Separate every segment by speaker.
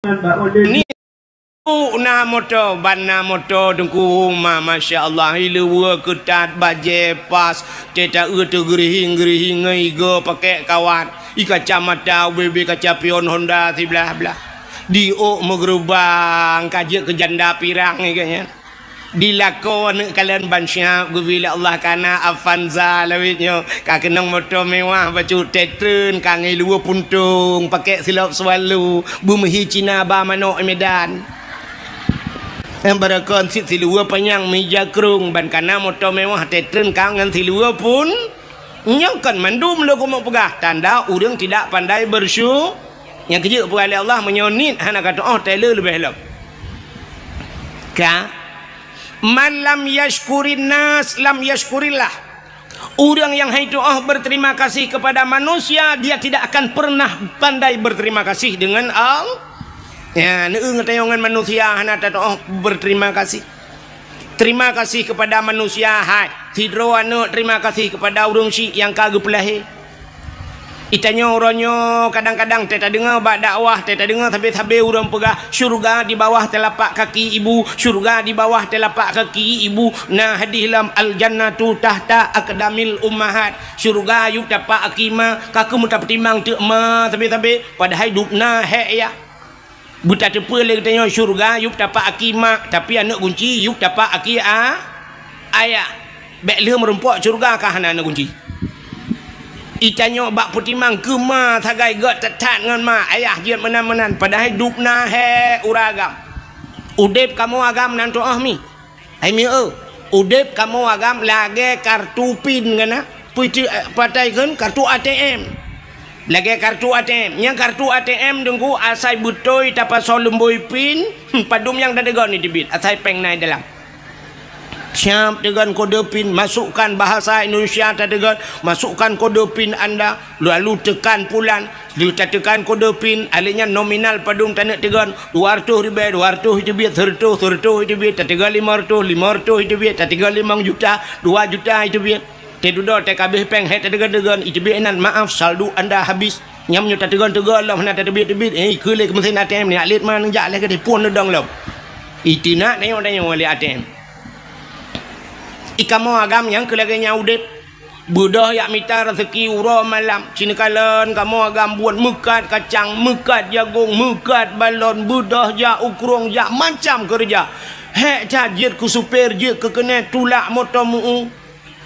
Speaker 1: Ni na moto bana moto dengku masya Allah hiluwa ketat baje pas teta tu gerihing ngai go pakai kawat ika kacamata BB kaca pion Honda si belah dio megerubang kaje ke janda pirang ni kayaknya dilakon kalian bansya gubila Allah kana Avanza lawitnya ka kenang motor mewah bacu tetren kangai luar puntung pakai silap swalu bumehi Cina ba manok Medan yang berakon si luar panjang meja kerung ban kana motor mewah tetren kangen si luar pun nyangkan mandum lo mau pegah tanda orang tidak pandai bersyukur yang kerja oleh Allah menyonit anak kata oh tailor lebih elok ka man lam yashkurin nas lam yashkurillah. Orang yang itu berterima kasih kepada manusia, dia tidak akan pernah pandai berterima kasih dengan Allah. Ya, neung tayangan manusia hana tato berterima kasih. Terima kasih kepada manusia hai. Tidro anu terima kasih kepada urang si yang kagep lahir. Itanya orangnya kadang-kadang teta dengar bak dakwah, teta dengar sampai orang pegah syurga di bawah telapak kaki ibu, syurga di bawah telapak kaki ibu. Nah hadihlam al jannatu tahta aqdamil ummahat. Syurga yuk tapak akima, kaku muta pertimbang tu ma sampai padahal hidupna he ya. Buta tepe le katanya syurga yuk tapak akima, tapi anak kunci yuk tapak aki ayah. Bek le merumpok syurga kah anak kunci. Itanya bak putimang kema sagai got tetat dengan ma ayah jiat menan-menan padahal dupna he uragam udip kamu agam nanto mi ai mi udip kamu agam lage kartu pin ngana puiti patai kan kartu ATM lage kartu ATM yang kartu ATM dengku asai butoi tapa solumboi pin padum yang dadegon ni debit asai peng nai dalam siap dengan kode pin, masukkan bahasa Indonesia dengan masukkan kode pin anda, lalu tekan pulan, tekan kode pin, alihnya nominal padung tanah tegan 200 ribu, 200 itu biar 100 itu biar, tegal 500 itu biar, tegal 5 juta, 2 juta itu biar, tedudo TKB peng het tegan itu biar enan maaf saldo anda habis, nyamnya tegan lah mana tebit, kule ke mesin ATM ni, alit mana jak lagi pun dong lo, itu nak ni orang yang boleh ATM. Ikamu agam yang kelaganya udip budah yak mita rezeki uro malam cina kalan kamu agam buat mekat kacang mekat jagung mekat balon budah jak ukrong jak macam kerja hek jajit ku supir je ke kena tulak motor mu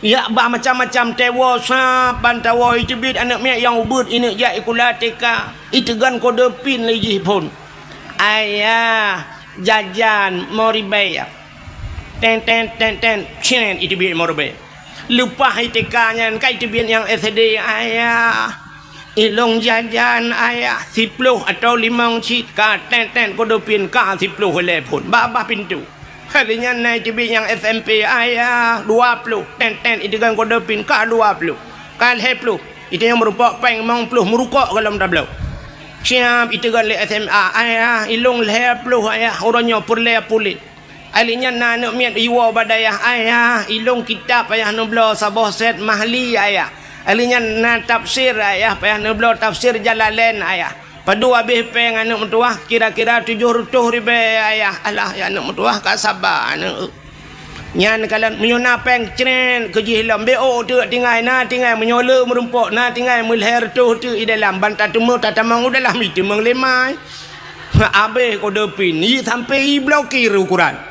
Speaker 1: ya bah macam-macam tewa sa bantawa hijbit anak mek yang ubud ini jak ikula teka itegan kode pin lagi pun ayah jajan mau ribayar ten cien itu biar morbe lupa hitekanya kai itu biar yang SD ayah ilong jajan ayah 10 atau 5 cit ka ten kode pin ka 10 oleh pun baba pintu harinya naik itu biar yang SMP ayah 20 ten itu kan kode pin ka 20 kan 10 itu yang merupakan peng mong puluh merukok kalau tablau siap itu kan le SMA ayah ilong le 10 ayah orangnya perle pulit alinya nak miat iwa badayah ayah ilung kitab ayah nublo sabah set mahli ayah alinya na tafsir ayah ayah nublo tafsir Jalalain ayah padu habis peng anak mentuah kira-kira 700 ribu ayah alah ya anak mentuah ka sabar anak nyan kalan menyona peng cren kejihilam bo tu tinggal menyola merumpok na tinggal mulher tu i dalam bantat temu tatamang udalah mi temang lemai abe kode pin ni sampai blokir ukuran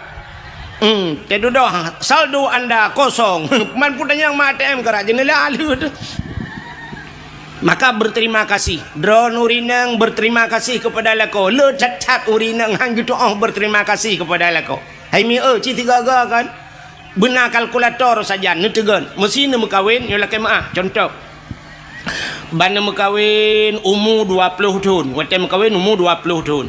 Speaker 1: tedu doh saldo anda kosong man putanya yang ATM kera jenela alu maka berterima kasih drone urinang berterima kasih kepada lako le cat urinang hang gitu berterima kasih kepada lako hai mi ci 3 kan benar kalkulator saja netegan mesin mekawin yo laki maah contoh bana mekawin umur 20 tahun wate mekawin umur 20 tahun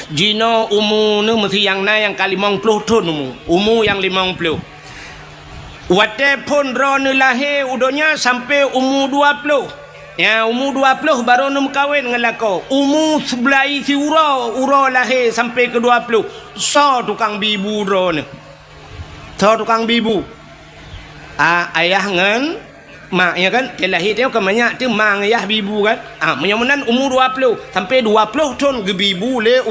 Speaker 1: Jino umur ni mesti yang na yang kali 50 tahun umur yang 50 wate pun drone lahir udonya sampai umur 20 ya umur 20 baru nak kahwin dengan lako umur sebelah si uro lahir sampai ke 20 so tukang bibu drone so tukang bibu ayah ngan mak ya kan dia lahir tengok kan banyak tu mang ayah bibu kan menyamunan umur 20 sampai 20 tahun ke bibu le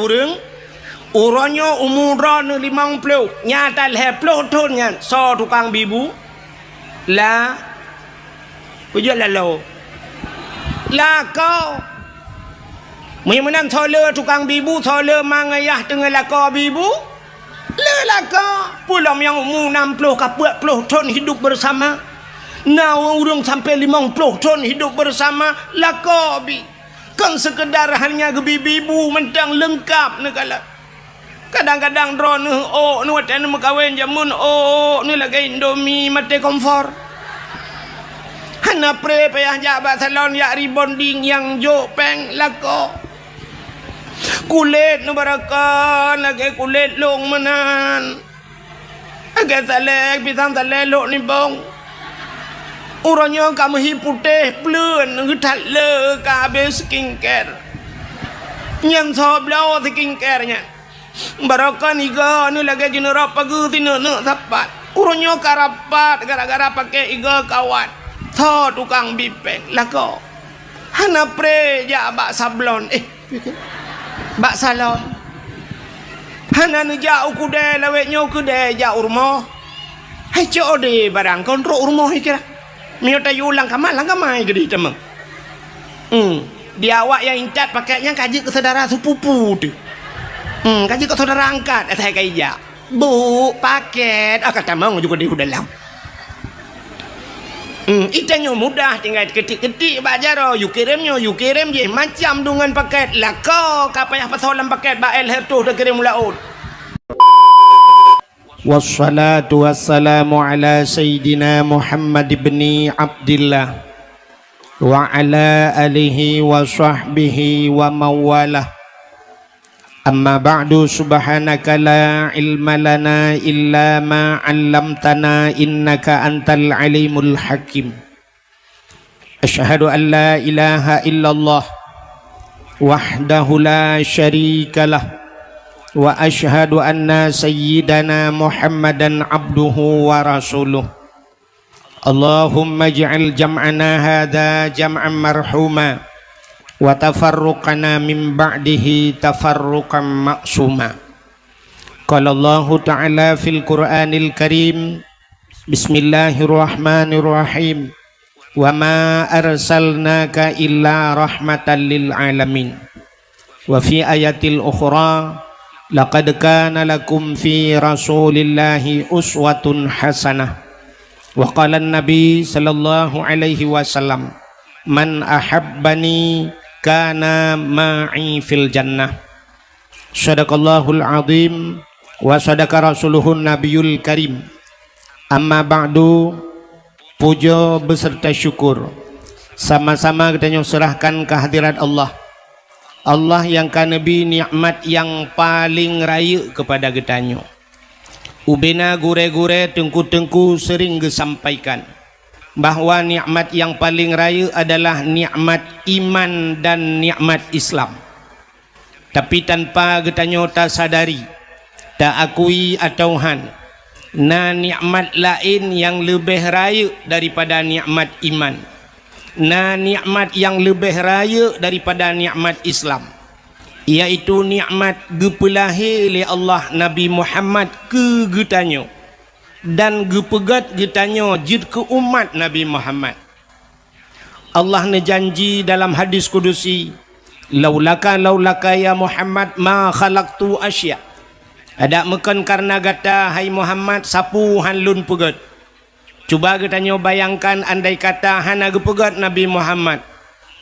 Speaker 1: orangnya umur 50 nyata 20 tahun kan so tukang bibu lah pujuk lalu lah kau menyamunan thola tukang bibu thola mang ayah dengan laka bibu lelaka pulang yang umur 60 ke 40 tahun hidup bersama nah orang sampai 50 tahun hidup bersama lakabi kan sekedar hanya gebibu mentang lengkap negala kadang-kadang drone ni watan mekawin jamun ni lagi indomie mate kompor hana pre payah jabat salon ya rebonding yang jo peng lako kulit nu barakan lagi kulit long menan agak salek pisang salek lok ni bong orangnya kamu hi putih plun ngetat le kabe skincare yang soblau skincare nya barakan iga ni lagi jenerap pagi tina nak sapat orangnya karapat gara-gara pakai iga kawan tho tukang bipeng lako hana pre ja bak sablon bak salon hana nu jauh kude lawetnya kude jauh rumah hai code barang kontrol rumah kira miota yulang kamai gede temang dia awak yang incat pakainya kaji ke saudara sepupu tu kaji ke saudara angkat saya kayak bu paket kata mang juga di dalam itanya mudah tinggal ketik-ketik bajaro you kirim je macam dengan paket lah kau kapayah pasolan paket bael hertu dah kirim laut. Wassalatu wassalamu ala sayyidina Muhammad ibn Abdillah wa ala alihi wa sahbihi wa mawalah amma ba'du subhanaka la ilma lana illa ma 'allamtana innaka antal alimul hakim asyhadu an la ilaha illallah wahdahu la syarikalah wa asyhadu anna sayyidana Muhammadan abduhu wa rasuluh Allahumma ij'al jam'ana hadha jam'an marhuma wa tafarruqana min ba'dihi tafarruqan ma'suma qala Allah ta'ala fil Qur'anil Karim bismillahirrahmanirrahim wa ma arsalnaka illa rahmatan lil alamin wa fi ayatil ukhra laqad kana lakum fi rasulillahi uswatun hasanah wa qala an-nabi sallallahu alaihi wasallam man ahabbani kana ma'i fil jannah sadaqallahul azim wa sadaqa rasuluhun nabiyul karim amma ba'du puja beserta syukur sama-sama kita serahkan kehadirat Allah yang kan Nabi nikmat yang paling raya kepada getanyo. Ubena gure-gure tengku-tengku sering disampaikan bahwa nikmat yang paling raya adalah nikmat iman dan nikmat Islam. Tapi tanpa getanyo tak sadari, tak akui atau na nikmat lain yang lebih raya daripada nikmat iman. Na nikmat yang lebih raya daripada nikmat Islam, iaitu nikmat gepelahi oleh Allah Nabi Muhammad ke getanyo dan gepegat getanyo jid ke umat Nabi Muhammad. Allah nejanji dalam hadis kudusi, laulaka ya Muhammad ma khalaqtu asya. Ada mekan karena gata hai Muhammad sapu hanlun pegat. Cuba kita bayangkan andai kata hana gepegat Nabi Muhammad,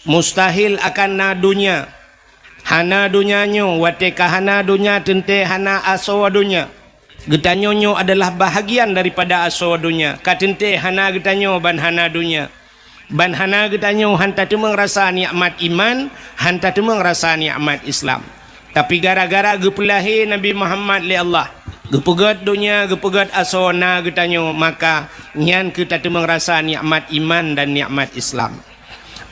Speaker 1: mustahil akan na dunia. Hana dunianyo wateka hana dunia tente hana aso dunia. Getanyo adalah bahagian daripada aso dunia. Katente hana getanyo ban hana dunia. Ban hana getanyo hanta temeng rasa nikmat iman, hanta temeng rasa nikmat Islam. Tapi gara-gara gepelahi Nabi Muhammad li Allah, gepegat dunia, gepegat asona getanyo, maka nyan kita temeng rasa nikmat iman dan nikmat Islam.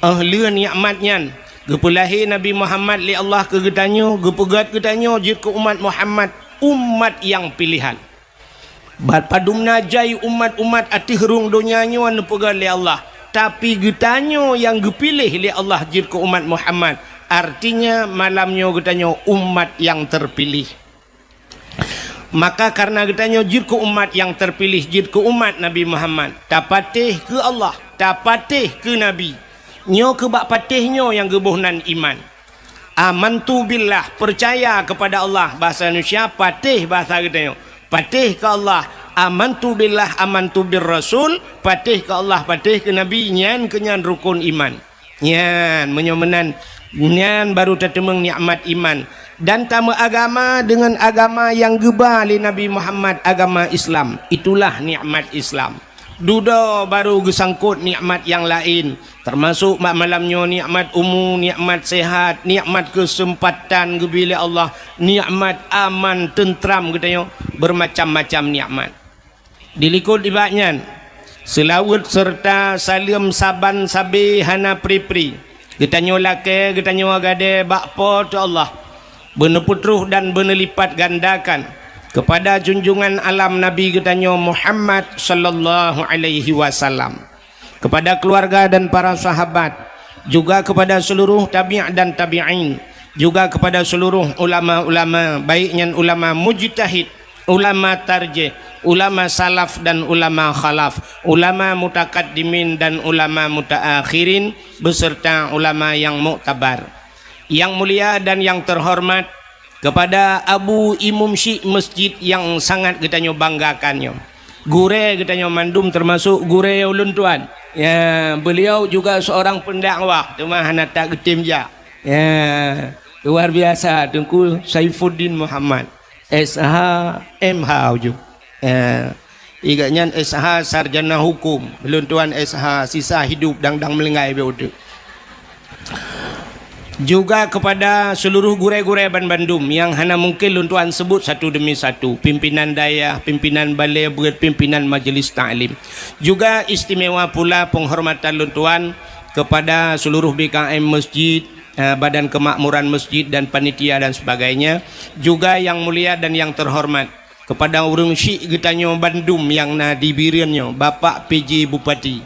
Speaker 1: Ahli nikmat nyan gepelahi Nabi Muhammad li Allah ke getanyo, gepegat getanyo jid ke umat Muhammad, umat yang pilihan. Padum najai umat-umat ati herung dunia nyo anu pegat li Allah. tapi getanyo yang gepilih oleh Allah jid ke umat Muhammad. Artinya malamnya getanyo umat yang terpilih. Maka karena getanyo jid ke umat yang terpilih, jid ke umat Nabi Muhammad, tapatih ke Allah, tapatih ke Nabi, nyo ke bak patihnya yang gebuhnan iman. Amantu billah, percaya kepada Allah, bahasa Indonesia patih, bahasa getanyo patih ke Allah. Amantu billah, amantu bir rasul, patih ke Allah, patih ke Nabi, nyan kenyan rukun iman, nyan menyomenan, nyan baru tertemeng nikmat iman. Dan tamu agama dengan agama yang gebah oleh Nabi Muhammad, agama Islam, itulah nikmat Islam. Duda baru gesangkut nikmat yang lain, termasuk malamnya nikmat umum, nikmat sehat, nikmat kesempatan gebila Allah, nikmat aman tentram katanya, bermacam-macam nikmat. Dilikut ibaknya selawat serta salim saban sabi hana pri-pri, getanyo lake, getanyo agade bakpo tu Allah, bener putruh dan bener lipat gandakan kepada junjungan alam Nabi getanyo Muhammad sallallahu alaihi wasallam, kepada keluarga dan para sahabat, juga kepada seluruh tabi' dan tabi'in, juga kepada seluruh ulama-ulama, baiknya ulama mujtahid, ulama tarjih, ulama salaf dan ulama khalaf, ulama mutakaddimin dan ulama mutaakhirin, beserta ulama yang muktabar. Yang mulia dan yang terhormat, kepada Abu Imam Syekh masjid yang sangat getanyo banggakannya, gure getanyo mandum, termasuk gure ulun tuan ya, beliau juga seorang pendakwah cuma hana tak getim ja ya, luar biasa, Tengku Saifuddin Muhammad SH MH ujuk ya, igaknya SH sarjana hukum, belum tuan SH sisa hidup dang melengai beuduk. Juga kepada seluruh gure-gure Bandung yang hana mungkin luntuan sebut satu demi satu, pimpinan daya, pimpinan balai, pimpinan majlis ta'lim. Juga istimewa pula penghormatan luntuan kepada seluruh BKM masjid, badan kemakmuran masjid dan panitia dan sebagainya. Juga yang mulia dan yang terhormat kepada urang syik getanyo Bandung yang na dibiriannya Bapak PJ Bupati,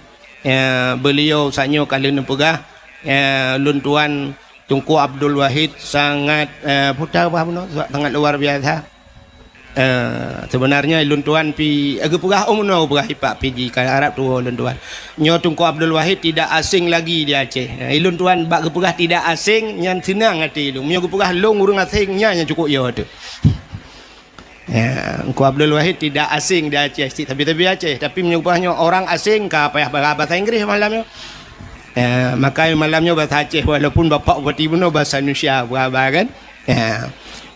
Speaker 1: beliau sanyo kali nepegah luntuan Tunku Abdul Wahid, sangat putar sangat luar biasa. Sebenarnya luntuan pi agak pegah umno pegah Pak PJ kalau Arab tu luntuan. Nyo Tunku Abdul Wahid tidak asing lagi di Aceh. Luntuan bak pegah tidak asing yang senang hati lu. Nyo pegah long urang asingnya yang cukup yo tu. Ya, Tunku Abdul Wahid tidak asing di Aceh, tapi Aceh, tapi menyubahnya orang asing ke apa ya bahasa Inggris malamnya. Maka malamnya bahasa Aceh, walaupun Bapak Bupati Buno bahasa Indonesia berapa kan.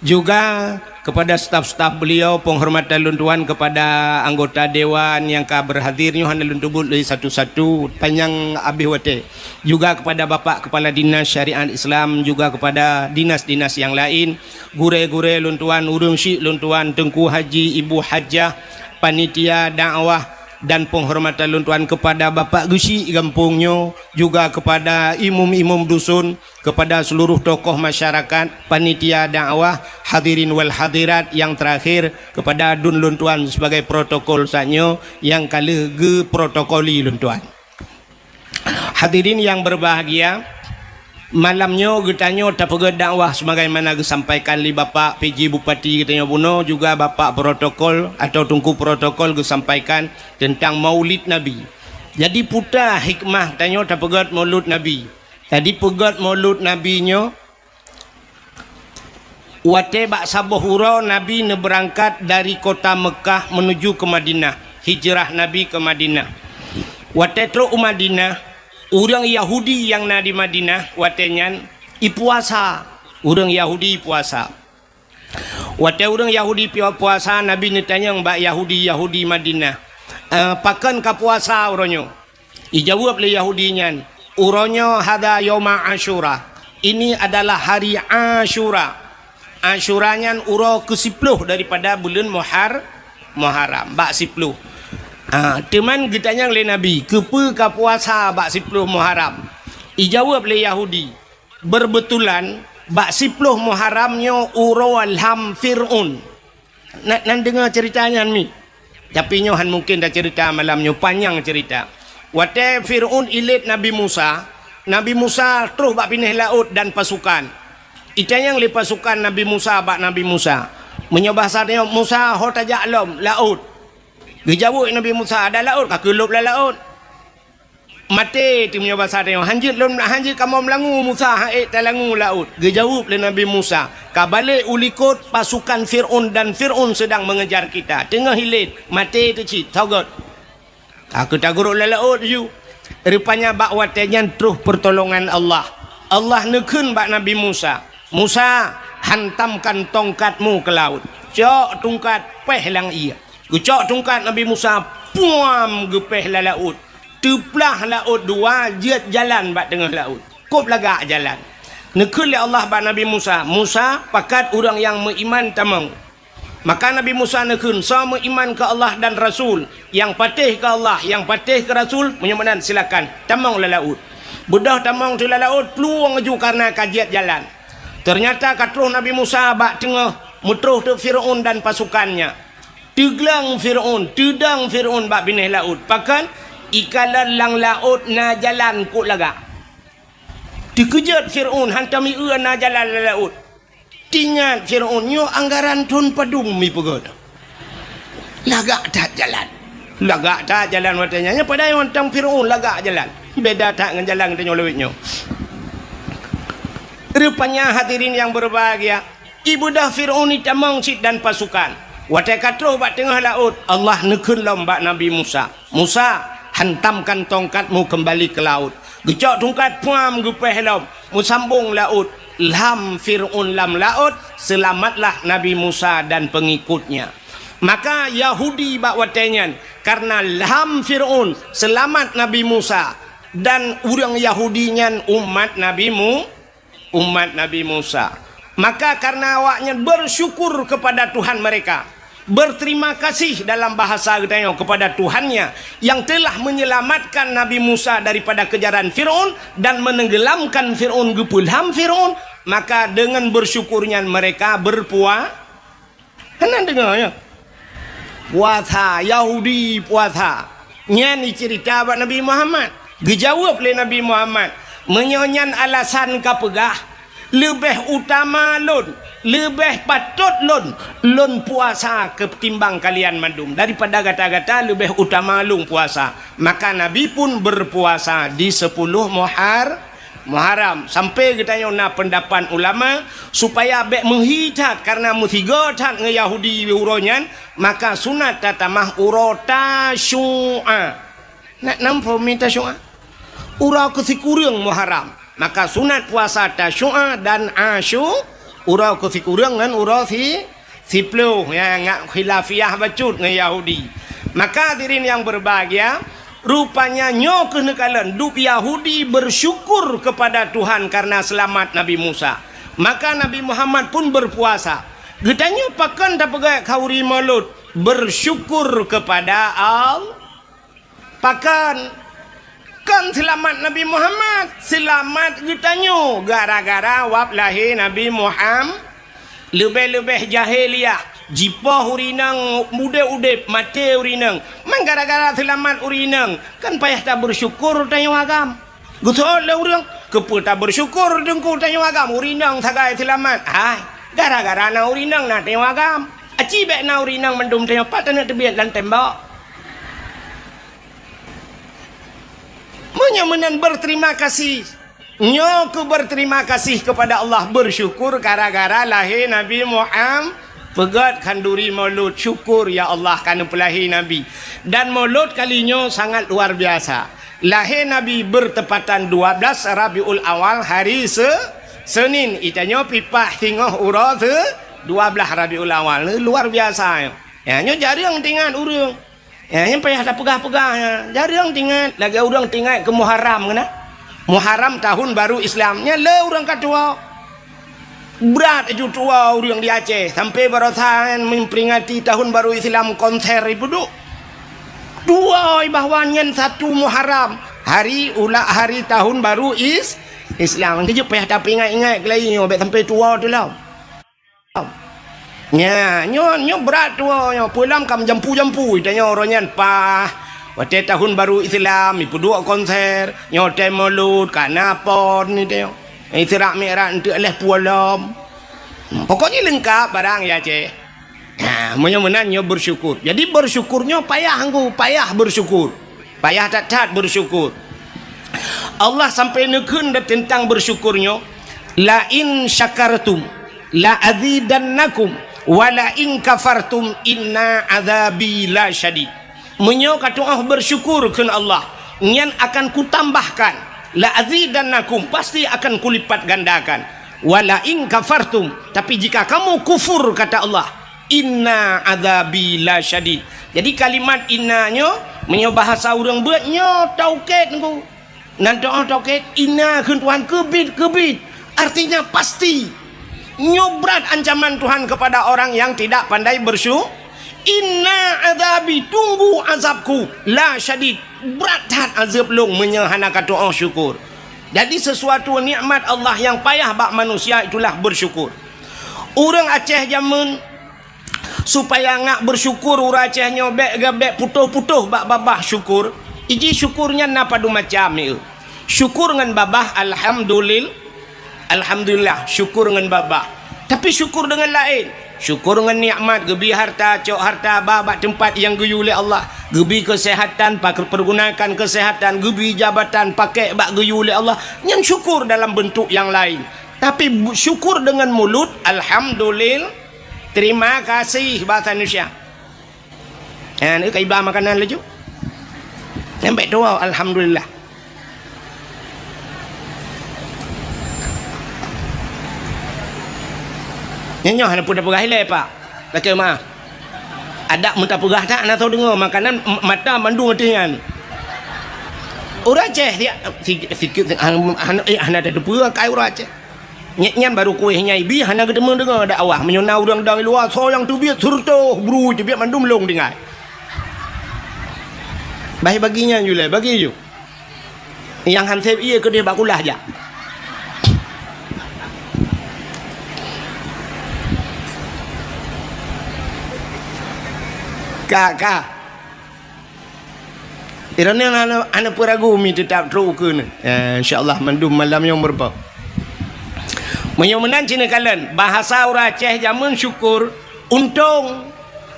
Speaker 1: Juga kepada staf-staf beliau, penghormatan luntuan kepada anggota dewan yang berhadirnya hana luntubut dari satu-satu panjang abih wate. Juga kepada Bapak Kepala Dinas Syariat Islam, juga kepada dinas-dinas yang lain, gure-gure luntuan, urung syik luntuan, Tengku Haji, Ibu Hajah, panitia dakwah, dan penghormatan luntuan kepada Bapak Gusi Gampungnya, juga kepada imam-imam dusun, kepada seluruh tokoh masyarakat, panitia dakwah, hadirin wal hadirat, yang terakhir kepada Dun luntuan sebagai protokol sanyo yang kali ge protokoli luntuan. Hadirin yang berbahagia, malamnya getanyo tapeged dakwah sebagaimana disampaikan li Bapak PJ Bupati getanyo Buno, juga Bapak protokol atau Tungku protokol disampaikan tentang Maulid Nabi. Jadi putar hikmah tanyo tapeged Maulid Nabi. Tadi peged Maulid Nabi-nyo wate bak sabohuro Nabi ne berangkat dari kota Mekah menuju ke Madinah, hijrah Nabi ke Madinah. Wate tro Madinah, orang Yahudi yang na di Madinah watenyan ipuasa, orang Yahudi puasa. Wate orang Yahudi puasa, Nabi netanya mbak Yahudi Madinah, pakan ka puasa uronyo. Ijawab le Yahudinya, uronyo hada yoma Asyura, ini adalah hari Asyura. Asyuranya uro ke-10 daripada bulan Muharram, bak 10. Teman getanya oleh Nabi kepe ka puasa bak 10 Muharram. Ijawab oleh Yahudi, berbetulan bak 10 Muharramnya uro alham Fir'un. Nan dengar ceritanya ni, tapi nyohan mungkin dah cerita malamnya panjang cerita. Wate Fir'aun ilit Nabi Musa. Nabi Musa terus bak pindah laut dan pasukan. Itanya yang li pasukan Nabi Musa bak Nabi Musa. Menyobah satnya Musa ho tajak lom laut. Gejawuk Nabi Musa ada laut kakelup lah laut. Mati tu menyobah satnya hanjit lom hanjit kamu melangu Musa haik talangu laut. Gejawuk le Nabi Musa. Kabalik ulikut pasukan Fir'aun dan Fir'aun sedang mengejar kita. Tengah hilit mati tu cik taugot. Aku taguruk lah laut you. Rupanya bak watenya terus pertolongan Allah. Allah nekun bak Nabi Musa. Musa, hantamkan tongkatmu ke laut. Cok tongkat pehlang ia. Cok tongkat Nabi Musa puam gepeh la laut. Teplah laut dua jet jalan bak tengah laut. Kop lagak jalan. Nekun li Allah bak Nabi Musa. Musa pakat orang yang beriman tamang. Maka Nabi Musa nekun sama iman ke Allah dan Rasul. Yang patih ke Allah, yang patih ke Rasul, menyamanan silakan tamang la laut. Bedah tamang tu la laut peluang ju karena kajiat jalan. Ternyata katruh Nabi Musa bak tengah mutruh tu Fir'aun dan pasukannya. Teglang Fir'aun, tedang Fir'aun bak bineh laut. Pakan ikalan lang laut na jalan kut lagak. Dikejut Fir'aun hantam ia na jalan la laut. Tingat Fir'aun nyo anggaran tun padum mi pegot. Lagak tak jalan. Lagak tak jalan watanya. Nya pada yang hantam Fir'aun lagak jalan. Beda tak dengan jalan kita lewitnya. Rupanya hadirin yang berbahagia, ibu dah Fir'aun ni tamang cik dan pasukan. Watai katruh bak tengah laut, Allah nekun lombak Nabi Musa. Musa, hantamkan tongkatmu kembali ke laut. Gecok tongkat puam gepeh lom, musambung laut. Lam Fir'aun lam laut, selamatlah Nabi Musa dan pengikutnya. Maka Yahudi bak watainya, karena lam Fir'aun selamat Nabi Musa dan orang Yahudinya umat Nabi Musa. Maka karena awaknya bersyukur kepada Tuhan mereka, berterima kasih dalam bahasa kita kepada Tuhannya yang telah menyelamatkan Nabi Musa daripada kejaran Fir'aun dan menenggelamkan Fir'aun gepulham Fir'aun, maka dengan bersyukurnya mereka berpuasa. Kena dengar ya? Puasa Yahudi puasa. Nyani cerita buat Nabi Muhammad. Dijawab oleh Nabi Muhammad. Menyonyan alasan kapegah lebih utama lun, lebih patut lun puasa ketimbang kalian mandum daripada gata-gata lebih utama lun puasa. Maka Nabi pun berpuasa di 10 Muharram sampai kita na pendapat ulama supaya bek menghitat karena mutiga tat nge Yahudi uronyan maka sunat tatamah urota syu'a. Nak nampo minta syu'a urau kesikurang Muharram. Maka sunat puasa Tasyu'a dan Asyura urau kesikurang dan urau si puluh ya ngak khilafiyah bacut nge Yahudi. Maka hadirin yang berbahagia, rupanya nyo kenekalan dup Yahudi bersyukur kepada Tuhan karena selamat Nabi Musa. Maka Nabi Muhammad pun berpuasa. Getanya pakan tak pegai kauri malut bersyukur kepada Allah. Pakan kan selamat Nabi Muhammad, selamat getanya gara-gara wab lahir Nabi Muhammad. Lebih-lebih jahiliyah jipah urinang muda udip mati urinang man gara-gara selamat urinang kan payah tak bersyukur tanya agam gusol le urang kepu tak bersyukur dengku tanya agam urinang sagai selamat gara-gara na urinang na tanya agam aci bek na urinang mendum tanya pat na tebiat lan tembak menyamanan berterima kasih. Nyoku berterima kasih kepada Allah bersyukur gara-gara lahir Nabi Muhammad. Pegat kanduri maulud syukur ya Allah kerana pelahir Nabi. Dan maulud kalinya sangat luar biasa. Lahir Nabi bertepatan 12 Rabiul Awal hari Senin. Itanya pipah tingah urah 12 Rabiul Awal. Luar biasa. Ya, nyo jarang tinggal urang. Ya, yang payah tak pegah-pegah. Jarang tinggal. Lagi orang tinggal ke Muharram kena. Muharram tahun baru Islamnya le orang katua. Berat ju tua orang di Aceh sampai barosan memperingati tahun baru Islam konser ibu duk. Dua bahwannya 1 Muharram hari tahun baru Islam. Kita payah tak ingat-ingat lagi sampai tua tu lah. Ya, nyo berat tua nyo pulang kam jampu-jampu tanya orangnya waktu tahun baru Islam ipu dua konser nyotai mulut kanapon ni tengok Isra' Mi'raj untuk oleh pualam. Pokoknya lengkap barang ya cik. Menyenangnya bersyukur. Jadi bersyukurnya payah angku, payah bersyukur. Payah tak bersyukur. Allah sampai nekun tentang bersyukurnya. La in syakartum la azidannakum wa la in kafartum inna azabi la syadid. Menyo kata bersyukur kepada Allah, nyan akan kutambahkan. La azidannakum, pasti akan kulipat gandakan. Wa la in kafartum, tapi jika kamu kufur kata Allah, inna azabi la syadid. Jadi kalimat innanya menyo bahasa orang buatnya tauqid ku. Nan doa tauqid inna keun Tuhan kebit. Artinya pasti nyobrat ancaman Tuhan kepada orang yang tidak pandai bersyukur. Inna azabi, tunggu azabku la syadid, berat azab long menyahana kata doa syukur. Jadi sesuatu nikmat Allah yang payah bak manusia itulah bersyukur. Orang Aceh zaman supaya ngak bersyukur orang Aceh nyobek gabek putuh-putuh bak babah syukur. Iji syukurnya napadu macam ni. Syukur dengan babah alhamdulillah, syukur dengan babah. Tapi syukur dengan lain. Syukur dengan nikmat, gebi harta, cok harta, babak tempat yang geyu oleh Allah. Gebi kesehatan, pakai pergunakan kesehatan, gebi jabatan, pakai bak geyu oleh Allah. Yang syukur dalam bentuk yang lain. Tapi syukur dengan mulut, alhamdulillah, terima kasih bahasa Indonesia. Ini kaibah makanan laju. Sampai doa, alhamdulillah. Nyonya hana pun pegah hilai pak. Laki mah. Ada muntah pegah tak nak tahu dengar makanan mata mandung dengan. Orang Aceh dia sikit hana ada depa kai orang Aceh. Nyen baru kuih nyai bi hana ketemu dengar ada awah menyona orang dari luar so yang tu biat surto buru je biat mandum long dengar. Baik baginya jule bagi ju. Yang hansep ia ke dia bakulah aja. Kakak iranya anak peragu mi tetap terukun insyaallah mandum malam yang berapa menyomenan cina kalian bahasa orang Aceh zaman syukur untung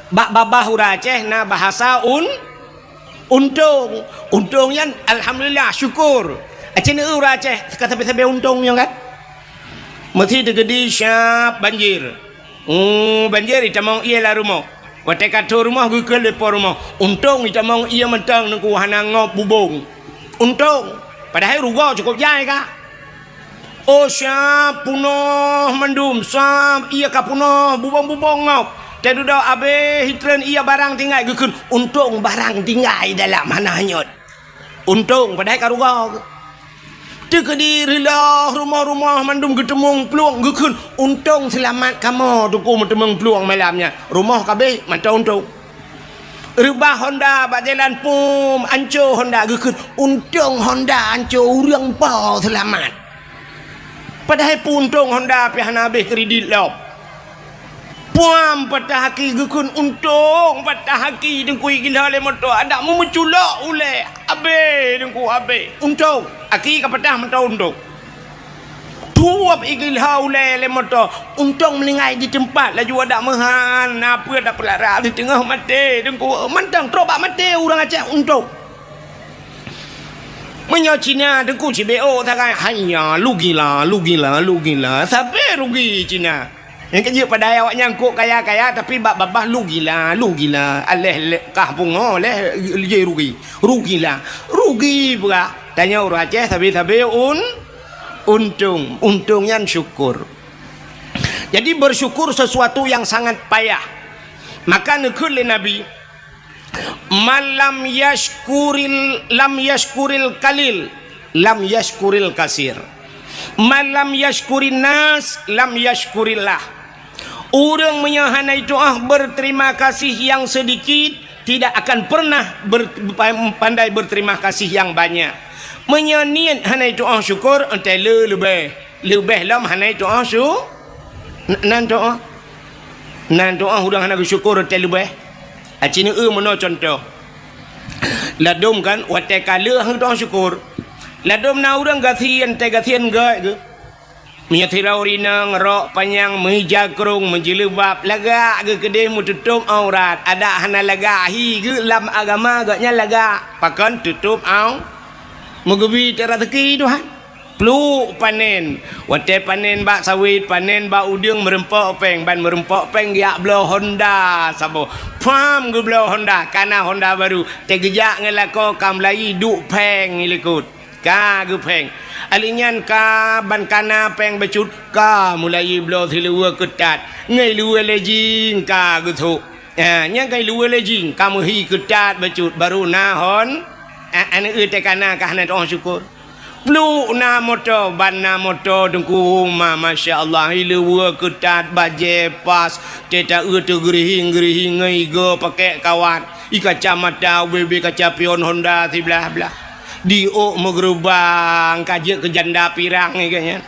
Speaker 1: bak babah orang Aceh na bahasa untung yang alhamdulillah syukur cina orang Aceh sampai untung yang kan mesti tegedi syap banjir banjir itu mau ia lah rumah. Waktu kata rumah gue ke lepas rumah. Untung kita mau ia mentang nengku hana ngop bubung. Untung. Padahal ruga cukup jai kah? Oh syap punoh mendum. Syap ia kah punoh bubung-bubung ngop. Jadi dah abe hitren ia barang tinggal gue. Untung barang tinggal dalam mana hanyut. Untung. Padahal kah ruga. Tekadirilah rumah-rumah mandum ketemung peluang gekun. Untung selamat kamu tuku metemung peluang malamnya. Rumah kabeh mata untung. Rubah Honda bak jalan pum ancur Honda gekun. Untung Honda ancur urang pa selamat. Padahal pun untung Honda pi hana habis kredit lop. Puam patah haki gekun untung patah haki dengkui gila le motor ada mu menculak ule abe dengku abe untung aki ka patah mentau untung tuap igilha ule le motor untung melingai di tempat laju ada mehan apa dak pelara di tengah mati dengku mantang trobak mati orang Aceh untung menyo Cina dengku CBO takai hanya lugilah sampai rugi Cina. Yang kerja pada awak nyangkuk kaya-kaya tapi bab babah lu gila aleh kah pungo leh je rugilah pula tanya orang Aceh tapi untung yang syukur. Jadi bersyukur sesuatu yang sangat payah. Maka nekul Nabi lam yashkuril kalil lam yashkuril kasir malam yashkurin nas lam yashkurillah. Orang menyahanai doa berterima kasih yang sedikit tidak akan pernah pandai berterima kasih yang banyak. Menyanian hanai doa syukur entai lebih lam hanai doa nan doa hana syukur entai lebih. Acini mana contoh ladum kan wate kala hang tong syukur ladum na urang gathian te gathian ga ke miyathirau rina ngerok panjang menjakrung menjilbab laga ke kedeh mu tutup aurat ada hana laga hi ke lam agama agaknya laga pakan tutup au mugubi terateki Tuhan peluk panen wate panen bak sawit panen bak udang merempok peng ban merempok peng ya blow Honda sabo pam gu blow Honda kana Honda baru tegejak ngelako kamlai duk peng ilikut ka gu peng alinyan ka ban kana peng becut ka mulai blow thilua ketat ngai lua lejing ka gu thu nya ngai lua lejing kamu hi ketat becut baru nahon ane te kana ka hana tong syukur Blue na motor, ban na motor dengku masya Allah hilua ketat baje pas teta tu gerihing ngai go pakai kawat ika camata BB kaca pion Honda ti belah di megerubang kaje ke janda pirang ni kayaknya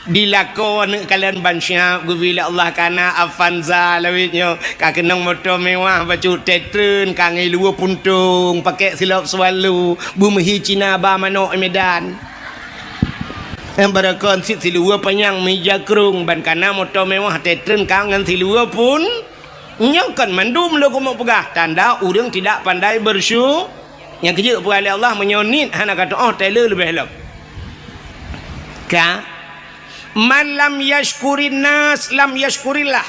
Speaker 1: dilakon kalian bansya gubila Allah kana Avanza lawitnya ka kenang motor mewah baju tetren ka ngai lua puntung pakai silap selalu bumehi Cina ba mano Medan yang barakon sit silua panjang meja kerung ban kana motor mewah tetren ka ngan silua pun nyokan mandum lo komo pegah tanda urang tidak pandai bersyukur yang kerja oleh Allah menyonit hana kata oh tailor lebih elok ka man lam yashkurin nas lam yashkurillah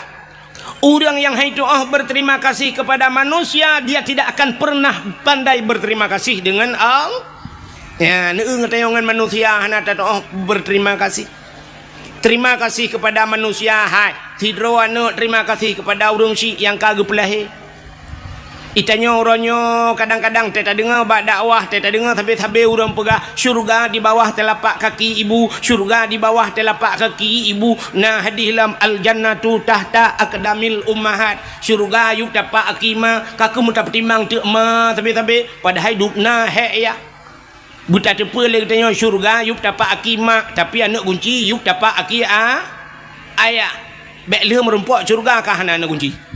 Speaker 1: orang yang itu berterima kasih kepada manusia dia tidak akan pernah pandai berterima kasih dengan Allah ya neung tayongan manusia hana tato berterima kasih terima kasih kepada manusia hai tidro anu terima kasih kepada urang si yang kageu pelahe itanya oronyo kadang-kadang teta dengar bak dakwah teta dengar tapi urang pegah syurga di bawah telapak kaki ibu syurga di bawah telapak kaki ibu nah hadis lam al jannatu tahta aqdamil ummahat syurga yuk tapak akima kaku muta pertimbang tu ma tapi padahal hidupna he ya buta tepe le katanya syurga yuk tapak akima tapi anak kunci yuk tapak aki ayah bek le merempok syurga kah anak kunci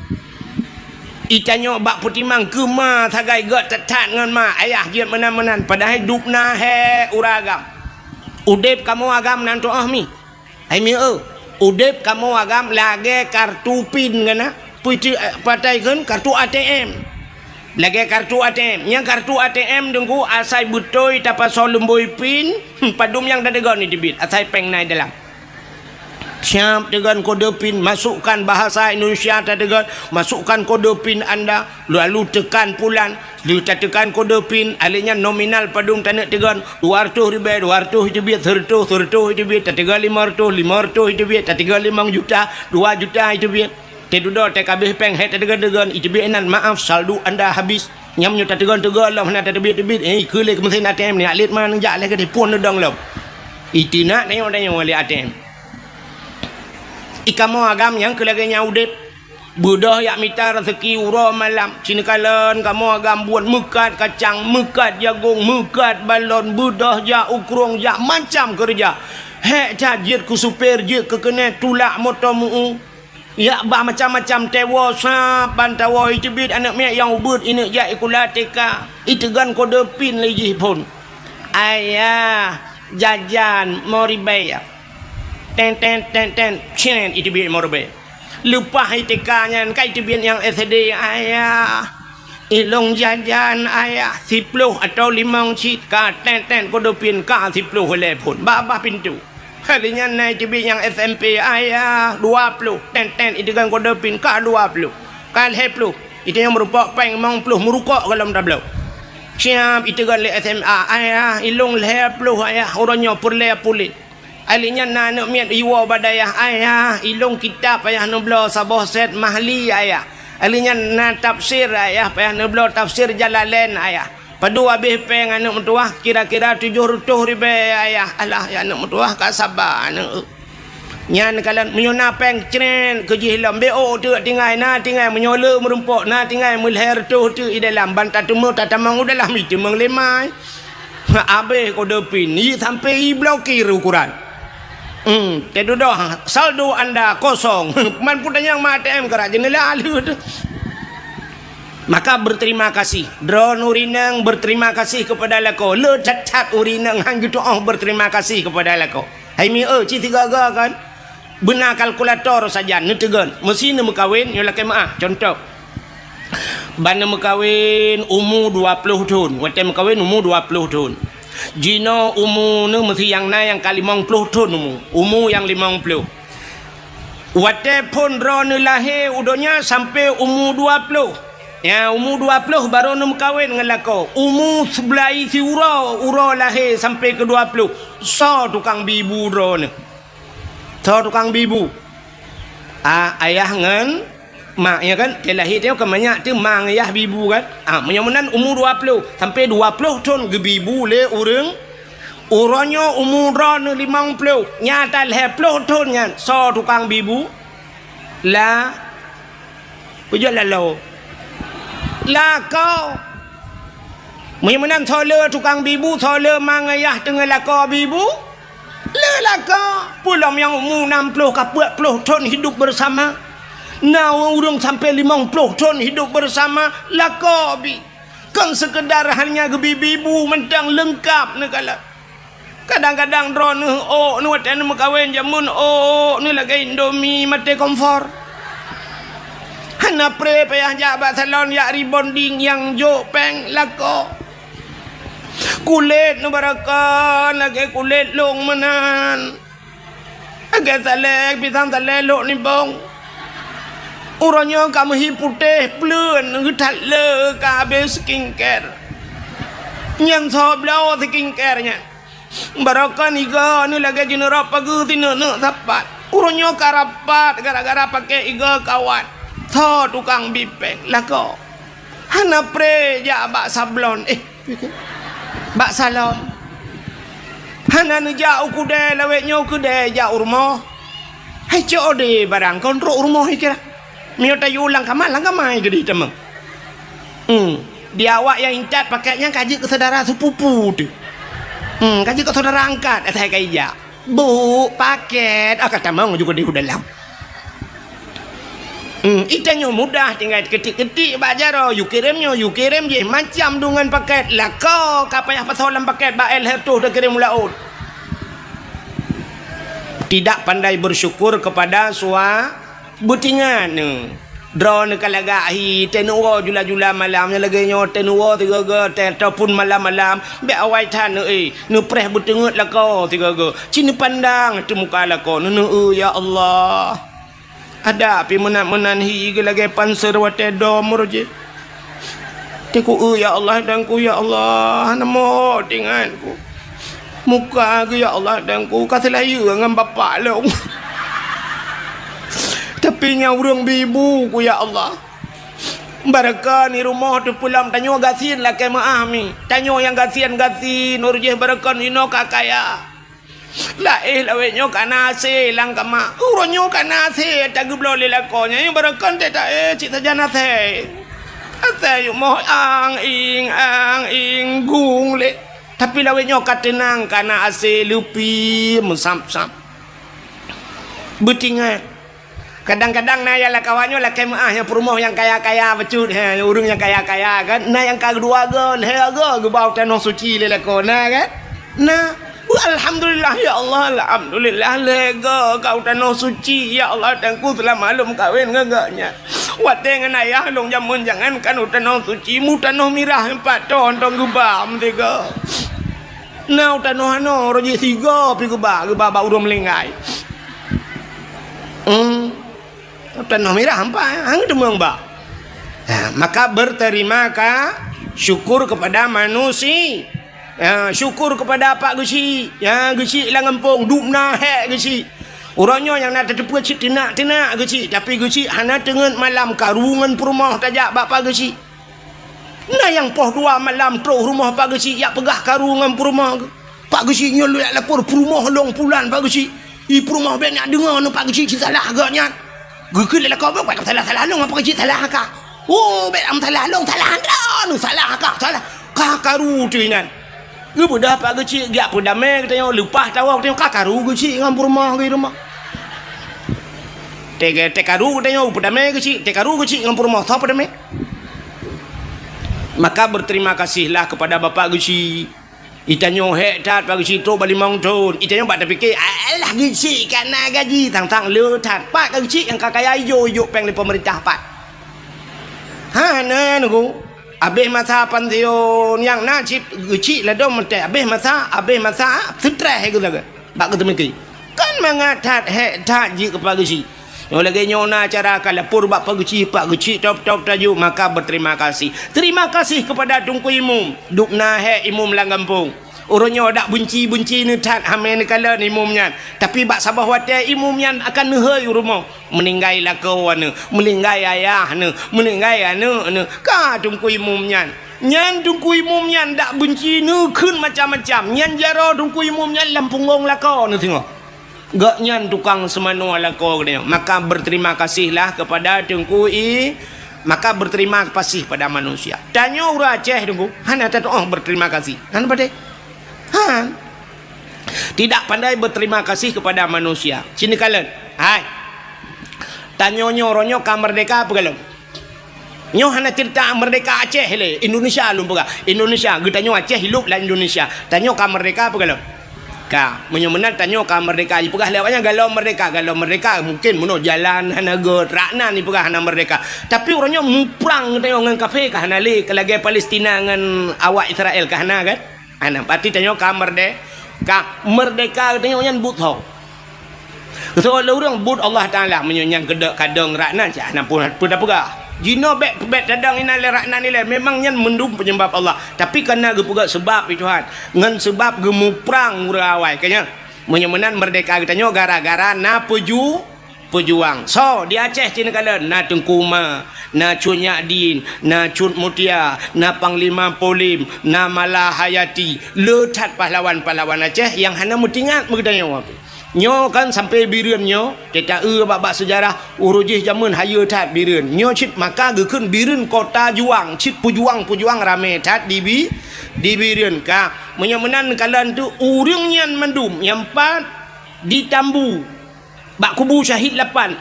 Speaker 1: itanyo bak putimang kema tagai got tetat ngan ma ayah jiat menan-menan padahal dupna he uragam udep kamu agam nan to mi ai mi udep kamu agam lage kartu pin ngana puiti patai kan kartu ATM lage kartu ATM yang kartu ATM dengku asai butoi tapa solumboi pin padum yang dadegon ni debit asai peng nai dalam siap dengan kode pin masukkan bahasa Indonesia dengan masukkan kode pin anda lalu tekan pulan lalu tekan kode pin alihnya nominal padung tanah tegan 200 ribu 200 itu biar 100 itu biar tegal 500 itu biar tegal 5 juta 2 juta itu biar tedudo TKB peng het tegan itu biar nan maaf saldo anda habis nyamnya tegan lah mana tebit kele ke mesin ATM ni alit mana jak le ke pun dong lo itu nak tengok oleh ATM ikamu agam yang kelaganya udep budah yak mita rezeki uro malam sini kalian kamu agam buat mekat kacang mekat jagung mekat balon budah jak ukrong jak macam kerja hek jajit ku super je ke kena tulak motor mu ya bah macam-macam tewa sap bantawa itu bit anak mek yang ubud ini jak ikula teka itu gan kode pin lagi pun ayah jajan mau ribayah ten chinen itu biar morbe lupa hitekanya kai itu biar yang SD ayah ilong jajan ayah 10 atau 5 cit ka ten kodopin ka 10 oleh pun babah pintu halinya naik itu biar yang SMP ayah 20 ten itu kan kodopin ka 20 kan 10 itu yang merupakan peng mang puluh merukok kalau tablo siap itu kan le SMA ayah ilong 10 ayah orangnya perle pulit alinya nak miat iwa badayah ayah ilung kitab ayah nublo sabah set mahli ayah alinya na tafsir ayah ayah nublo tafsir Jalalain ayah padu habis peng anak mentuah kira-kira 700 ribu ayah alah ya anak mentuah ka sabar anak nyan kalian menyona peng cren keji hilam bo tu tinggal menyola merumpok na tinggal melher tu i dalam bantat temu tatamang udahlah mi temang lemai abe kode pin ni sampai blokir ukuran tedu doh saldo anda kosong man putanya yang ATM kerja nilai alu tu Maka berterima kasih. Drone urinang berterima kasih kepada lako. Le cat urinang hang gitu berterima kasih kepada lako. Hai mi ci tiga kan. Benar kalkulator saja ni tegan. Mesti ni mekawin yo lakai maah. Contoh. Bana mekawin umur 20 tahun. Wate mekawin umur 20 tahun. Jino umur ni mesti yang na yang kali 50 tahun umur yang 50. Wate pun drone lahir udonya sampai umur 20. Ya umur 20 baru nak kahwin dengan lako. Umur sebelah si ura lahir sampai ke 20. So tukang bibu drone. So tukang bibu. Ayah ngan mak ya kan. Dia lahir dia kan banyak tu mang ayah bibu kan. Menyamunan umur 20 sampai 20 tahun ke bibu le urang. Uranya umur drone 50. Nyata lahir 20 tahun kan. So tukang bibu. La pujak lalau. Lako menang thola tukang bibu thola mangayah dengan lako bibu le lako pulang yang umur 60 ke 40 tahun hidup bersama nah urang sampai 50 tahun hidup bersama lako bi kan sekedar hanya bibu mentang lengkap negala kadang-kadang drone ni watan mekawin jamun ni lagi Indomie mate kompor hana pre payah jabat salon ya rebonding yang jo peng lako kulit nu barakan lagi kulit long menan agak salek pisang salek lok ni bong uranya kamu hi putih plun ngetat le ka habis skincare yang soblau skincare nya barakan iga ni lagi jenerap pagi tina nak sapat uranya karapat gara-gara pakai iga kawan tho tukang bipeng lako hana pre ja bak sablon bak salon hana nu ja ukude lawe nyo kude ja urmo hai cho de barang kontrol urmo hikira mio tayu lang kamai gede temang dia awak yang incat pakainya kaji ke saudara sepupu tu kaji ke saudara angkat saya kayak bu paket kata mau juga di dalam. Itanya mudah tinggal ketik-ketik bajaro you kirim je macam dengan paket lako kapayah pasolan paket bael hertuh dah kirim laut tidak pandai bersyukur kepada sua butingan drone kalagahi tenuo jula-jula malamnya lagi nyo tenuo tiga ataupun malam-malam be awai tan nu preh butingut lako tiga cini pandang tu muka lako ya Allah ada api menan hi lagi panser wate domor je teku ya Allah dan ku ya Allah namo denganku muka ku ya Allah dan ku kaselayu dengan bapak long tapi nya urang bibu ku ya Allah barakah ni rumah tu pulang tanyo gasin lah ke maami tanyo yang gasin urjeh barakah ino kakaya lawe nyo kana se lang kama uronyo kana se tagu blole lakonya yang barakan teta cita jana se ate yu mo ang ing gung le tapi lawe nyo katenang kana ase lupi musam-sam betingan kadang-kadang na ya la kawanyo la ke maah yang perumoh yang kaya-kaya becut urung yang kaya-kaya kan na yang kedua gon ge bau tanong suci le lakona kan na alhamdulillah ya Allah alhamdulillah lega kau tanah suci ya Allah dan ku telah maklum kawin ngagaknya wate ngan ayah long jamun jangan kan tanah suci mu tanah mirah 4 ton tong gebam tiga nau tanah ano roji 3 pi gebam ba udah melengai tanah mirah apa hang demang ba maka berterima syukur kepada manusia syukur kepada Pak Gusi Gusi lah ngempung dupna hek Gusi orangnya yang nak terdepu cik tinak Gusi tapi Gusi hana dengan malam karungan perumah tajak Bapak Gusi nah yang poh 2 malam terus rumah Pak Gusi yak pegah karungan perumah Pak Gusi nyolak lapor perumah long pulan Pak Gusi perumah ben nak dengar Pak Gusi salah agaknya gugul lah kau buat salah long Pak Gusi salah kah ben am salah long salah kah salah karu tu ingat gue budak Pak Guci gak pun damai katanya lupa tahu katanya kakaru Guci ngampur rumah ke rumah tekaru katanya pun damai Guci tekaru Guci ngampur rumah tahu pun damai Maka berterima kasihlah kepada Bapak Gesi. Itanyo tat Pak Gesi tu balik mongton. Itanyo bak terfikir, alah Gesi kana gaji tang-tang le tat. Pak Gesi yang kakaya yo peng di pemerintah Pak. Na nunggu. Abih masa pantion yang nasib Gesi lah dom mate. Abih masa sutra he gula. Bak ketemiki. Kan mengatat tat ji kepada Gesi. Yang lagi nyona cara kalau purba Pak Gesi top tajuk maka berterima kasih. Terima kasih kepada Tunku Imum. Duk nahe Imum lang kampung. Orangnya dak bunci ni tat hamen kala ni Imumnya. Tapi bak sabah wate Imumnya akan nehai rumah. Meninggai lah kawan, meninggai ayah ne, meninggai anu ne. Ka Tunku Imumnya. Nyan Tunku Imumnya dak bunci ne kun macam-macam. Nyan jaro Tunku Imumnya lampungong lah kau ne tengok. Gak nyan tukang semanu ala kau ni. Maka berterima kasihlah kepada Tunku maka berterima kasih pada manusia. Tanya orang Aceh Tunku, hana tak berterima kasih. Han pada? Han. Tidak pandai berterima kasih kepada manusia. Sini kalian. Hai. Tanya nyoronyo ka merdeka apa kalian? Nyo hana cerita merdeka Aceh le. Indonesia lu buka. Indonesia, kita nyo Aceh hidup lah Indonesia. Tanya ka merdeka apa kalian? Menyemenan tanya ka merdeka ni pegah lewatnya galau merdeka mungkin muno jalan hanaga rakna ni pegah hana merdeka tapi orangnya muprang tengok dengan kafe kah hana le kelagi Palestina dengan awak Israel kah hana kan ana pati tanya ka merdeka tengoknya but ho so orang but Allah Taala menyonyang kedek kadang rakna cak hana pun pegah jino bet dadang ina le rakna ni le memangnya mendum penyembah Allah tapi kena gepuga sebab itu Tuhan ngan sebab gemuprang urawai kanya menyemenan merdeka kita gara-gara na pejuang so di Aceh cina kala na Tengkuma na Cun Yadin na Cun Mutia na Panglima Polim na Malahayati letat pahlawan-pahlawan Aceh yang hana mutingat mengetanya apa nyo kan sampai bireun nyo kita bab sejarah urujih jamun hayu tat bireun nyo cit maka gekeun bireun kota juang cit pujuang rame tat di bireun ka menyemenan kalan tu urang nyan mendum nyampat di Tambu bak kubu syahid 8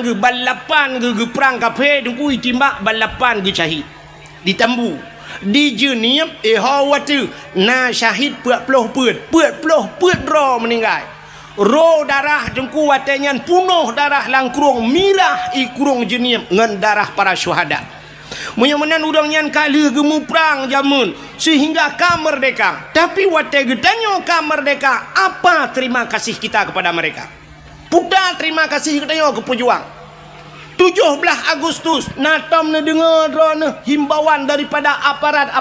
Speaker 1: ge balapan ge perang kafe dengku itimbak balapan ge syahid di Tambu di jeniam hawatu na syahid puat ro meninggal ro darah dengku watenyan punuh darah langkurung mirah ikurung jeniam ngan darah para syuhada menyemenan udang nyan kali gemu perang jamun sehingga ka merdeka tapi wate gedanyo ka merdeka apa terima kasih kita kepada mereka puda terima kasih gedanyo ke pejuang 17 Agustus natom ne dengar drone himbauan daripada aparat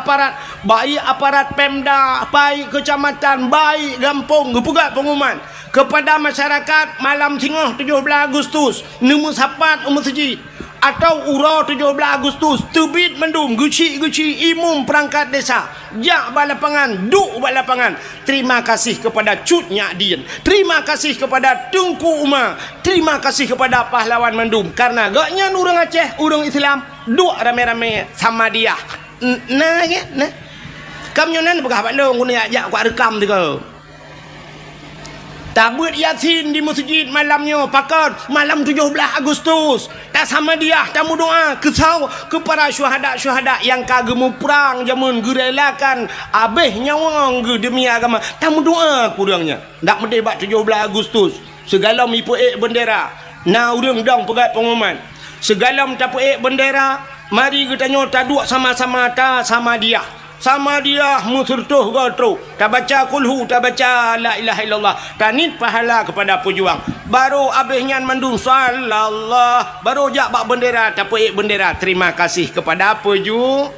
Speaker 1: baik aparat Pemda baik kecamatan baik kampung gepugat pengumuman kepada masyarakat malam tengah 17 Agustus nemu sapat masjid atau urau 17 Agustus terbit mendung guci imum perangkat desa jak balapangan duk balapangan terima kasih kepada Cut Nyadin terima kasih kepada Tunku Umar terima kasih kepada pahlawan mendung karena gaknya orang Aceh orang Islam duk rame-rame sama dia nah ya nah kamyonan begah balong guna ajak kuat rekam tu kau tabut Yasin di masjid malamnya pakat malam 17 Agustus tak sama dia tamu doa kesau kepada syuhada yang kagemu perang jamun gerelakan abih nyawang ge demi agama tamu doa kurangnya ndak medeh bak 17 Agustus segalam ipu bendera na urang dong pegat pengumuman segalam tapu bendera mari kita nyota dua sama-sama ta sama dia musurtuh gotro tak baca kulhu tak baca la ilaha illallah tanit pahala kepada pejuang baru abihnya mandung sallallahu baru jak bak bendera tapi bendera terima kasih kepada pejuang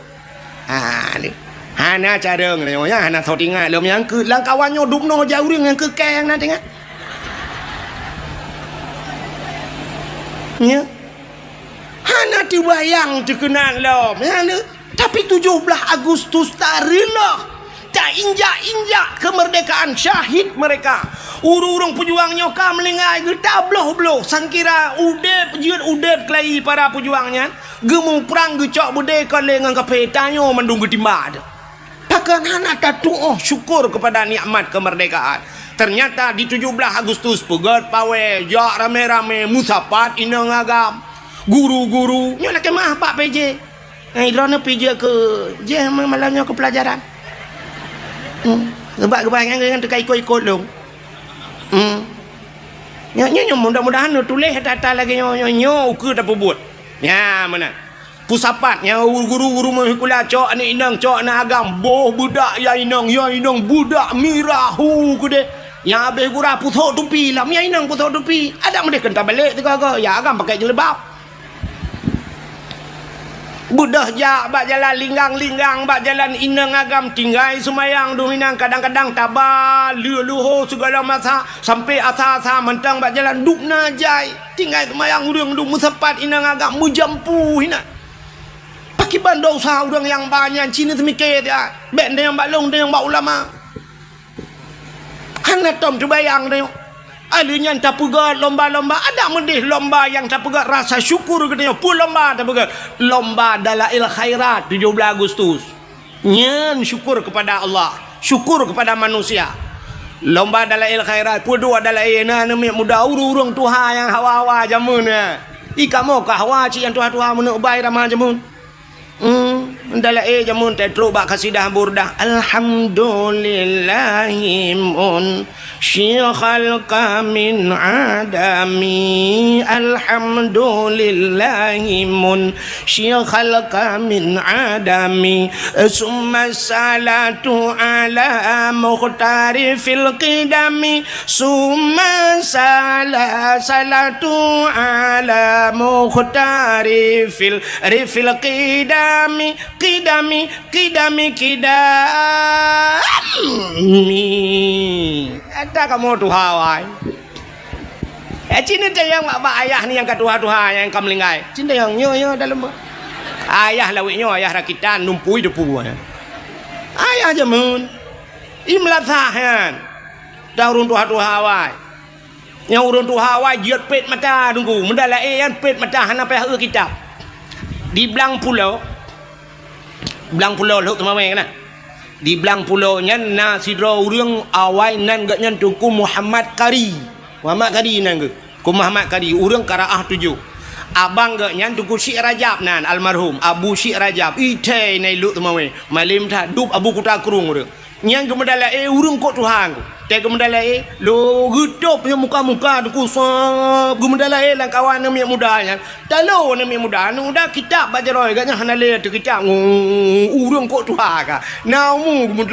Speaker 1: ni hana cara ngnya hana thau tingat lom yang ke lang kawannya dukno jauh yang ke keng na tingat nya hana dibayang dikenal lom hana tapi 17 Agustus tak rela tak injak kemerdekaan syahid mereka urung pejuangnya ka melingai kita bloh sangkira udet kelai para pejuangnya gemu perang gecok bude kale ngan kapetanyo mendung getimba takkan hana tatu syukur kepada nikmat kemerdekaan ternyata di 17 Agustus pegat pawe jak rame-rame musapat inang agam guru-guru nyolah kemah Pak PJ Drone pergi ke je malamnya ke pelajaran. Sebab kebanyakan dengan dekat ikut-ikut dong. Nyo mudah-mudahan tulis atas lagi nyo ke tak buat. Ya mana? Pusapat nya guru-guru mahikula cok ni inang cok na agam boh budak ya inang budak mirahu gede. Yang habis gurah putok tupi lah. Ya inang putok tupi. Ada mereka kentah balik tu ke. Ya agam pakai jelebab. Budah jak bak jalan linggang-linggang bak jalan inang agam tinggal semayang dominan kadang-kadang tabah luho segala masa sampai asa-asa mentang bak jalan duk najai tinggal semayang urang duk musapat inang agam mujampu hina pakai bandau sah urang yang banyak Cina semikir dia bek dia yang bak long dia yang bak ulama hana tom terbayang dia alunya tak pegat lomba-lomba ada medih lomba yang tak pegat rasa syukur katanya pun lomba tak pegat lomba dalail khairat 17 Agustus nyen syukur kepada Allah syukur kepada manusia lomba dalail khairat pun dua dalail na namanya muda urung tuha yang hawa-hawa jamun ya ikamu ka hawa ci yang tuha-tuha mun ubai ramah jamun dalail jamun tetro bak kasidah burdah alhamdulillahimun Syikhal min adami alhamdulillahimun Syikhal min adami summa salatu ala mukhtari fil qidami summa salatu ala mukhtari fil qidami ada kamu tuhawai Cina yang bapak ayah ni yang katuha-tuha yang kamu linggai Cina yang nyo dalam ayah lawiknya ayah rakitan numpui depu ayah jamun imlathahan dah urun tuha-tuhawai yang urun tuhawai jiat pet mata tunggu mendalai yang pet mata hana payah kitab di belang pulau lu teman kan di belang pulau nya na sidro urang awai nan gak nyan tuku Muhammad Kari nan ke ku Muhammad Kari urang Karaah 7 abang gak nyan tuku Syekh Rajab nan almarhum Abu Syekh Rajab ite nai lu teman malim tha dup Abu Kuta Kurung urang nyang kemedala urang kok Tuhan te kemedala lo hidup nya muka-muka tuku sab kemedala lang kawan namanya mudanya talo namanya muda kitab baca roy gaknya hanale tu kitab urang kok Tuhan ka naumu 80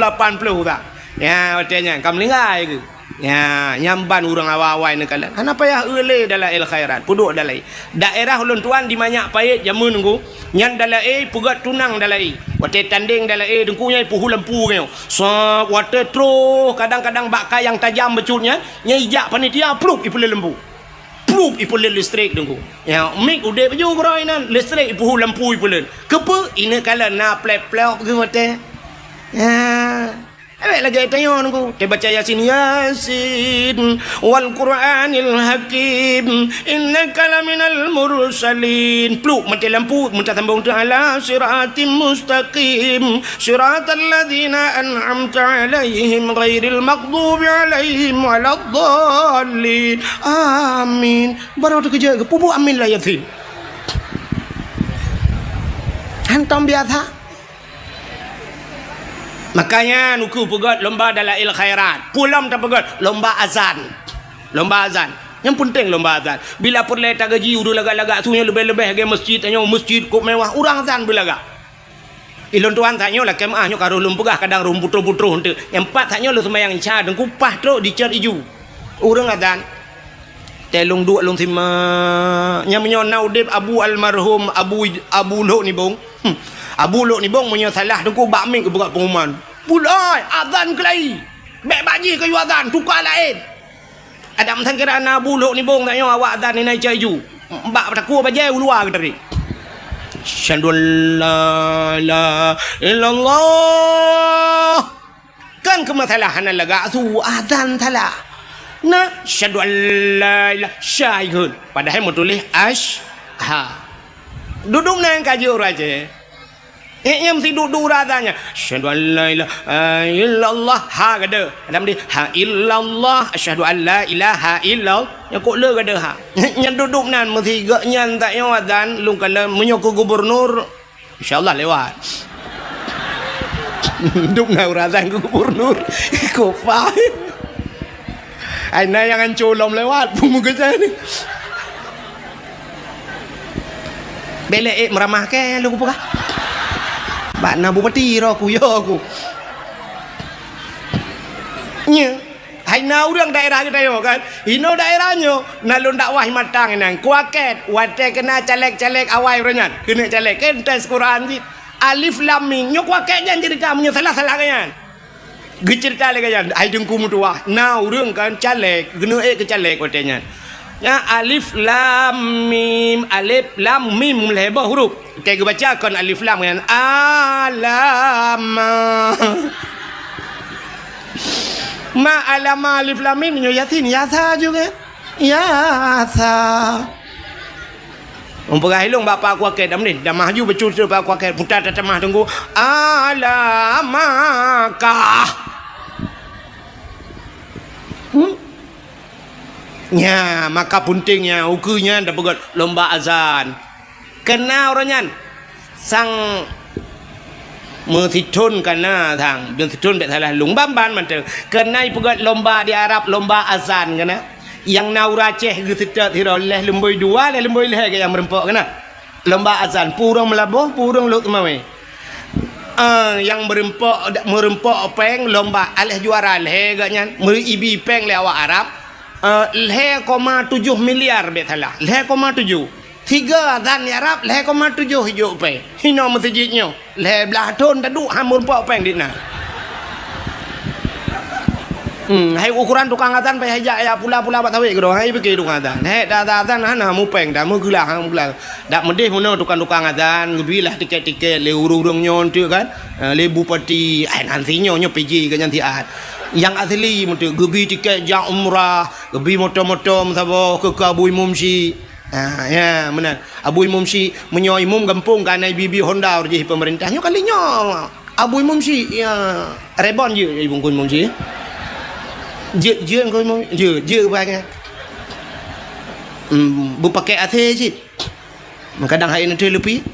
Speaker 1: tak ya katanya kam lingai ke ya nyamban urang awai ne kala hana payah eule dalail khairat puduk dalai daerah ulun tuan di manyak pait jamun ngku nyan dalai pugat tunang dalai wate tanding dalai dengku nyai puhu lampu ngeu so wate tro kadang-kadang bakka yang tajam becutnya nyai jak panitia pluk ipule lembu pluk ipule listrik dengku ya mik ude baju broi nan listrik puhu lampu ipule kepe ine kala na plep-plep ke wate ya awak lagi tanya nunggu dia baca Yasin wal Qur'anil Hakim innaka laminal mursalin pluk mati lampu minta tambung ta'ala siratim mustaqim siratal ladzina an'amta alaihim ghairil maghdubi alaihim waladdallin amin baru tu kerja pupu amin lah Yasin hantam biasa. Makanya nuku pegat lomba dalail khairat pulam tak pegat lomba azan yang penting lomba azan bila perle tak gaji udah lagak-lagak sunya lebih-lebih ke masjid tanya masjid kok mewah urang azan belaga ilon tuan tanya lah kemahnya karo lum pegah kadang rum putro-putro hente yang empat tanya lu sembahyang isya dan kupah truk dicat iju urang azan telung dua lung sima nya menyonau dep abu almarhum abu lo ni bong Abu Luk ni bong punya salah dengku bak ming ke berat pengumuman. Pulai azan kelai. Bek baji ke azan tukar lain. Ada mentang kira Abu Luk ni bong tanya awak azan ni naik caju. Bak takut bajai luar ke tadi. Syahadu la ilaha illallah. Kan kemasalahan laga tu azan salah. Nah, syahadu la ilaha syahid. Padahal mau tulis duduk nang kajur aja. Yang mesti duduk razanya asyhadu an la ilaha illallah ha gada dalam dia ha illallah asyhadu an la ilaha illallah yang kok le gada ha yang duduk nan mesti gak nyan tak yang azan lung kala menyo ke gubernur InsyaAllah lewat. Duk na urazan ke gubernur. Kufah. Aina yang ancolom lewat muka saya ni. Belek meramah ke lu buka. Bak na bupati ro ku yo aku. Nya, aina orang daerah kita yo kan. Ino daerahnya nalun dakwah matang nang kuaket wate kena caleg-caleg awai renyan. Kena caleg kan tes Quran dit. Alif lam mim nyok waket jan cerita punya salah-salah kan. Gecerita le kan ai dengku mutua. Nah urang kan caleg, gena ke caleg watenya. Ya alif lam mim lebah huruf. Kita baca kan alif lam kan alama. Ma alama alif lam mim nyo yasin yasa juga. Yasa. Umpah hilung bapa aku aket dah ni dah maju bercucur bapa aku aket putar tatamah tunggu alamakah nya maka puntingnya ukunya dah pegot lomba azan kena orangnya sang mesitun kena thang mesitun bet salah lung bamban man tu kena pegot lomba di Arab lomba azan kena yang naura ceh gitu tiroleh lemboi dua le lemboi leh yang merempok kena lomba azan purung melabuh purung lut mawe yang merempok peng lomba aleh juara leh gaknya meribi peng le awak Arab 0,7 miliar bet salah 0,7 tiga azan di Arab 0,7 hijau pe hino masjidnya leh belah ton taduk hamur pok peng ditna. Hai ukuran tukang azan pai hajak ya pula-pula bat tawik gedo hai pergi tukang azan. Hai dah azan hana mu peng dah mu gelah hang gelah. Dak medeh mono tukang azan gebilah tiket-tiket le urung nyon tu kan. Le bupati ai nantinya nyo pergi ke nyantian. Yang asli mutu gebi tiket yang umrah, gebi motor-motor sabo ke Abu Mumsi. Ya benar. Abu Mumsi menyoi mum kampung kan ai bibi Honda urji pemerintahnya kalinya. Abu Mumsi ya rebon je ibu kun Mumsi. Je kau mau je banyak. Bu pakai AC sih. Kadang hari nanti lebih.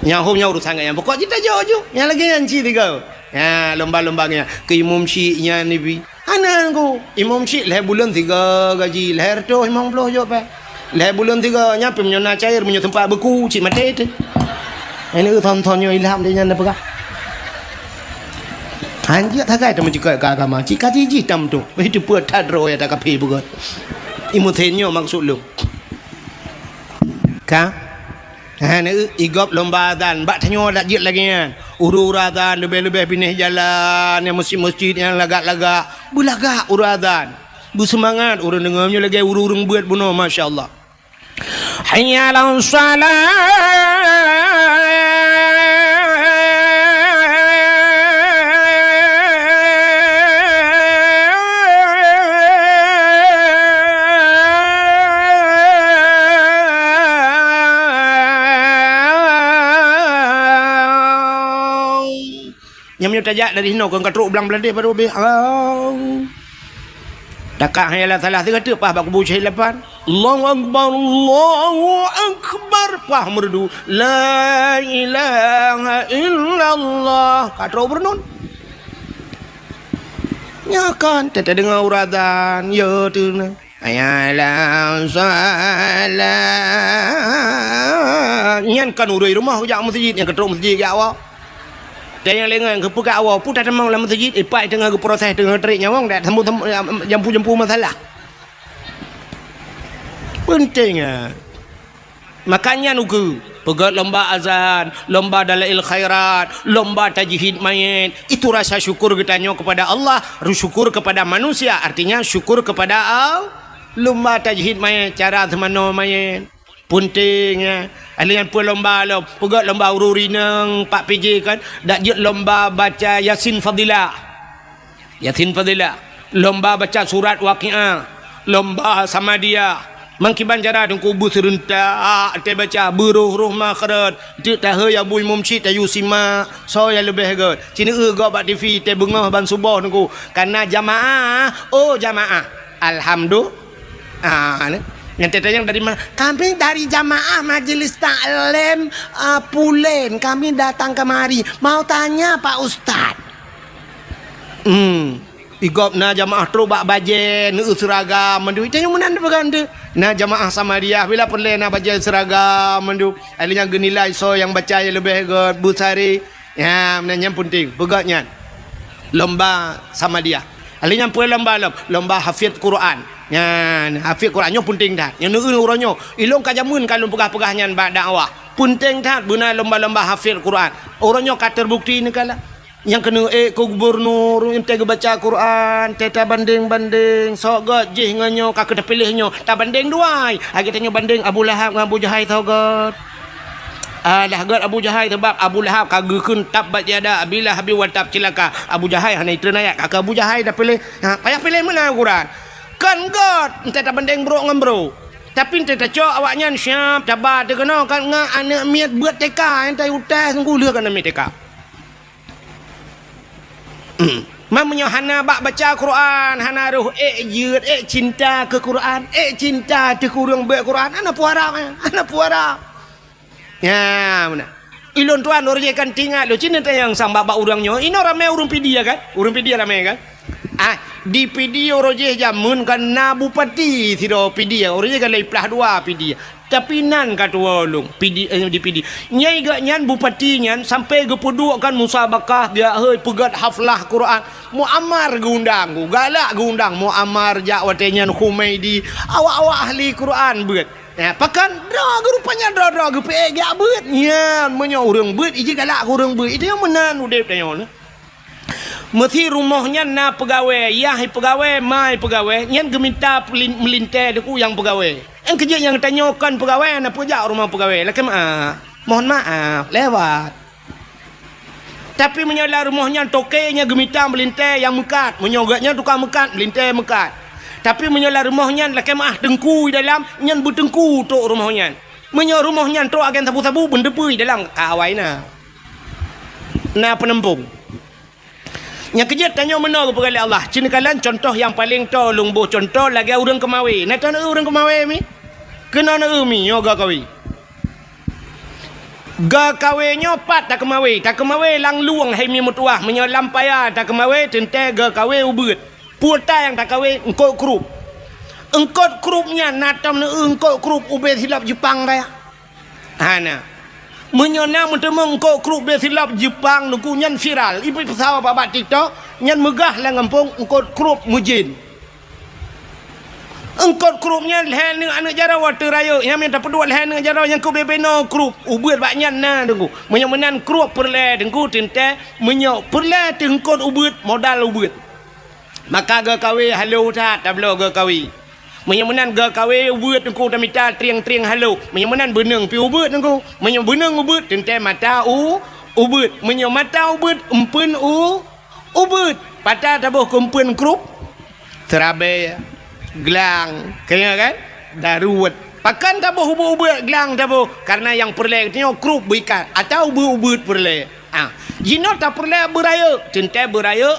Speaker 1: Yang homnya urusan yang pokok kita jauh. Yang lagi yang ci tiga. Ya lomba-lombanya ke imam syi'nya ni bi. Anak aku imam syi' leh bulan 3 gaji leher tu 50 je apa. Leh bulan 3 nya penyona cair punya tempat beku cik mati tu. Ini tontonnya ilham dia nya apa? Anjir tak ada mencikap agama. Cik kaji tam tu. Itu buat tadro ya tak kapi bukan. Imutenyo maksud lu. Ka? Ni igop lomba azan. Bak tanyo dak jit lagi kan. Uru azan lebih-lebih pindah jalan yang masjid-masjid yang lagak-lagak. Bulagak uru azan. Bu semangat urang dengarnya lagi urung buat bunuh masya-Allah. Hayya 'alas salat. Yang tajak dari sini kau katruk belang beladih pada lebih. Takak hanya salah tiga tu pah bak buci lepan. Allahu akbar pah merdu. La ilaha illallah. Katruk bernun. Ya kan, tak dengar urazan. Ya tu na. Ayalah salat. Nyan kan urui rumah hujak masjid yang katruk masjid ke awak. Dan yang lengan ke pekat awal pun tak temang dalam masjid ipai tengah ke proses tengah triknya wong dak jampu-jampu masalah pentingnya makanya nuku pegat lomba azan lomba dalail khairat lomba tajhid mayit itu rasa syukur kita nyo kepada Allah syukur kepada manusia artinya syukur kepada Allah lomba tajhid mayit cara semano mayit pentingnya ada yang pun lomba lo pegat lomba ururi nang 4 PJ kan dak je lomba baca Yasin Fadilah lomba baca surat Waqiah lomba sama dia mangkiban jara dengku bu serentak te baca beruh makhraj te tahe ya bu mumci te yusima so ya lebih god cina go bak TV te bengah ban subuh dengku karena jamaah jamaah alhamdulillah Yang yang dari mana? Kami dari jamaah Majelis Taklim Pulen. Kami datang kemari. Mau tanya Pak Ustaz. Igop na jamaah tu bak baje nu seragam mendu. Itu yang menan berganda. Na jamaah sama dia bila perle na baje seragam mendu. Alinya genilai so yang baca yang lebih god busari. Ya, menanya penting. Begatnya. Lomba sama dia. Alinya pun lomba hafiz Quran. Ya, hafiz Qurannya penting dah. Yang nu uronyo ilong kajamun kalau pegah-pegahnya bak dakwah. Penting dah guna lomba-lomba hafiz Quran. Uronyo ka terbukti ni kala. Yang kena ke gubernur yang tega baca Quran teta banding sok god jih nganyo kak terpilihnya tak banding duai agi tanya banding Abu Lahab dengan Abu Jahal tau god dah god Abu Jahal sebab Abu Lahab kagukun tabat yada bila habi watab cilaka Abu Jahal hana itu nayak kak Abu Jahal dah pilih payah pilih mana Quran kan god teta banding bro dengan bro tapi teta cok awaknya siap tabat dia kena kan ngak anak miat buat teka yang tai utas ngulur kan miat teka Mamanya hana bak baca Quran, hana ruh jut cinta ke Quran, cinta ke kurang baca Quran, ana puara. Ya, mana? Ilon tuan orang kan tinggal lo cinta yang sang baba urangnya. Ino ramai urang pidia kan? Urang pidia ramai kan? Di pidia roje jamun kan na bupati tido pidia. Roje kan leiplah dua pidia. Tapi nan kata walung di PD nyai gak nyan bupati nyan sampai ke peduk kan musabakah dia heuy pegat haflah Quran muammar geundang galak geundang muammar jak wate nyan Humaidi awak-awak ahli Quran beut ya pakan dra rupanya dra ge pe gak beut nyan menyo urang beut iji galak urang beut itu yang menan udep tanya mesti rumahnya na pegawai yah pegawai mai pegawai nyan geminta melintai deku yang pegawai yang kerja yang tanyakan pegawai nak pujak rumah pegawai laki mohon maaf lewat tapi menyolah rumahnya tokenya gemita melintai yang mekat menyogatnya tukang mekat melintai mekat tapi menyolah rumahnya laki dengku dalam nyan bertengku tok rumahnya menyo rumahnya tok agen sabu-sabu bendepui dalam kawaina na penempung yang kerja tanya mana kepada Allah cina kalian contoh yang paling tolong buh contoh lagi orang kemawi nak tahu orang kemawi mi kena na umi yo ga kawi pat tak kemawi lang luang hai mi mutuah menyo lampaya tak kemawi tente ga kawi ubut puta yang tak kawi engkau krupnya natam na engkau krup ube silap Jepang raya hana menyo na mentemong engkau krup be silap Jepang nuku nyan viral ibu pesawat babat TikTok nyan megah lah ngampung engkau krup mujin engkau krupnya lehan dengan anak jara water raya yang minta pedua lehan dengan jara yang kau bebeno krup ubut baknya na dengku menyan krup perle dengku tente menyo perle tengkot ubut modal ubut maka ga kawe halo tak tablo ga kawe menyan ga kawe ubut dengku tamita triang halo menyan beneng pi ubut dengku menyo beneng ubut tente mata ubut menyo mata ubut empun ubut patah tabuh kumpun krup terabe gelang kena kan daruat pakan tabuh ubut gelang tabuh karena yang perle tanya krup berikat atau ubut perle jino tak perle beraya tente beraya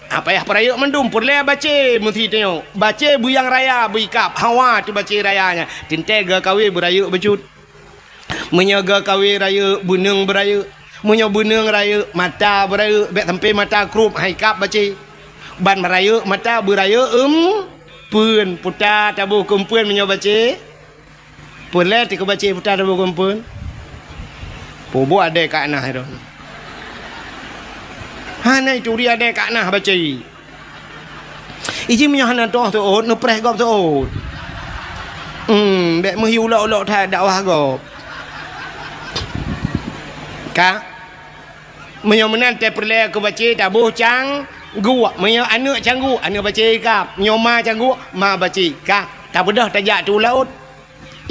Speaker 1: apa ya peraya mendum perle baca mesti tanya baca buyang raya berikap hawa tu baca rayanya tente ga kawe beraya becut menyaga kawe raya beneng beraya menyo beneng raya mata beraya bek sampai mata krup haikap baca ban beraya mata beraya pun putar tabuh kumpun menyo baca pulai tik baca putar tabuh kumpun pobo ada kat nah itu hana itu dia ada kat nah baca iji menyo hana toh tu no preh gop tu dek menghiu ulak-ulak tak dakwah gop ka menyo menan te pulai aku baca tabuh cang gua menyo anak canggu anak baca kap nyoma canggu ma baca ka tak bedah tajak tu laut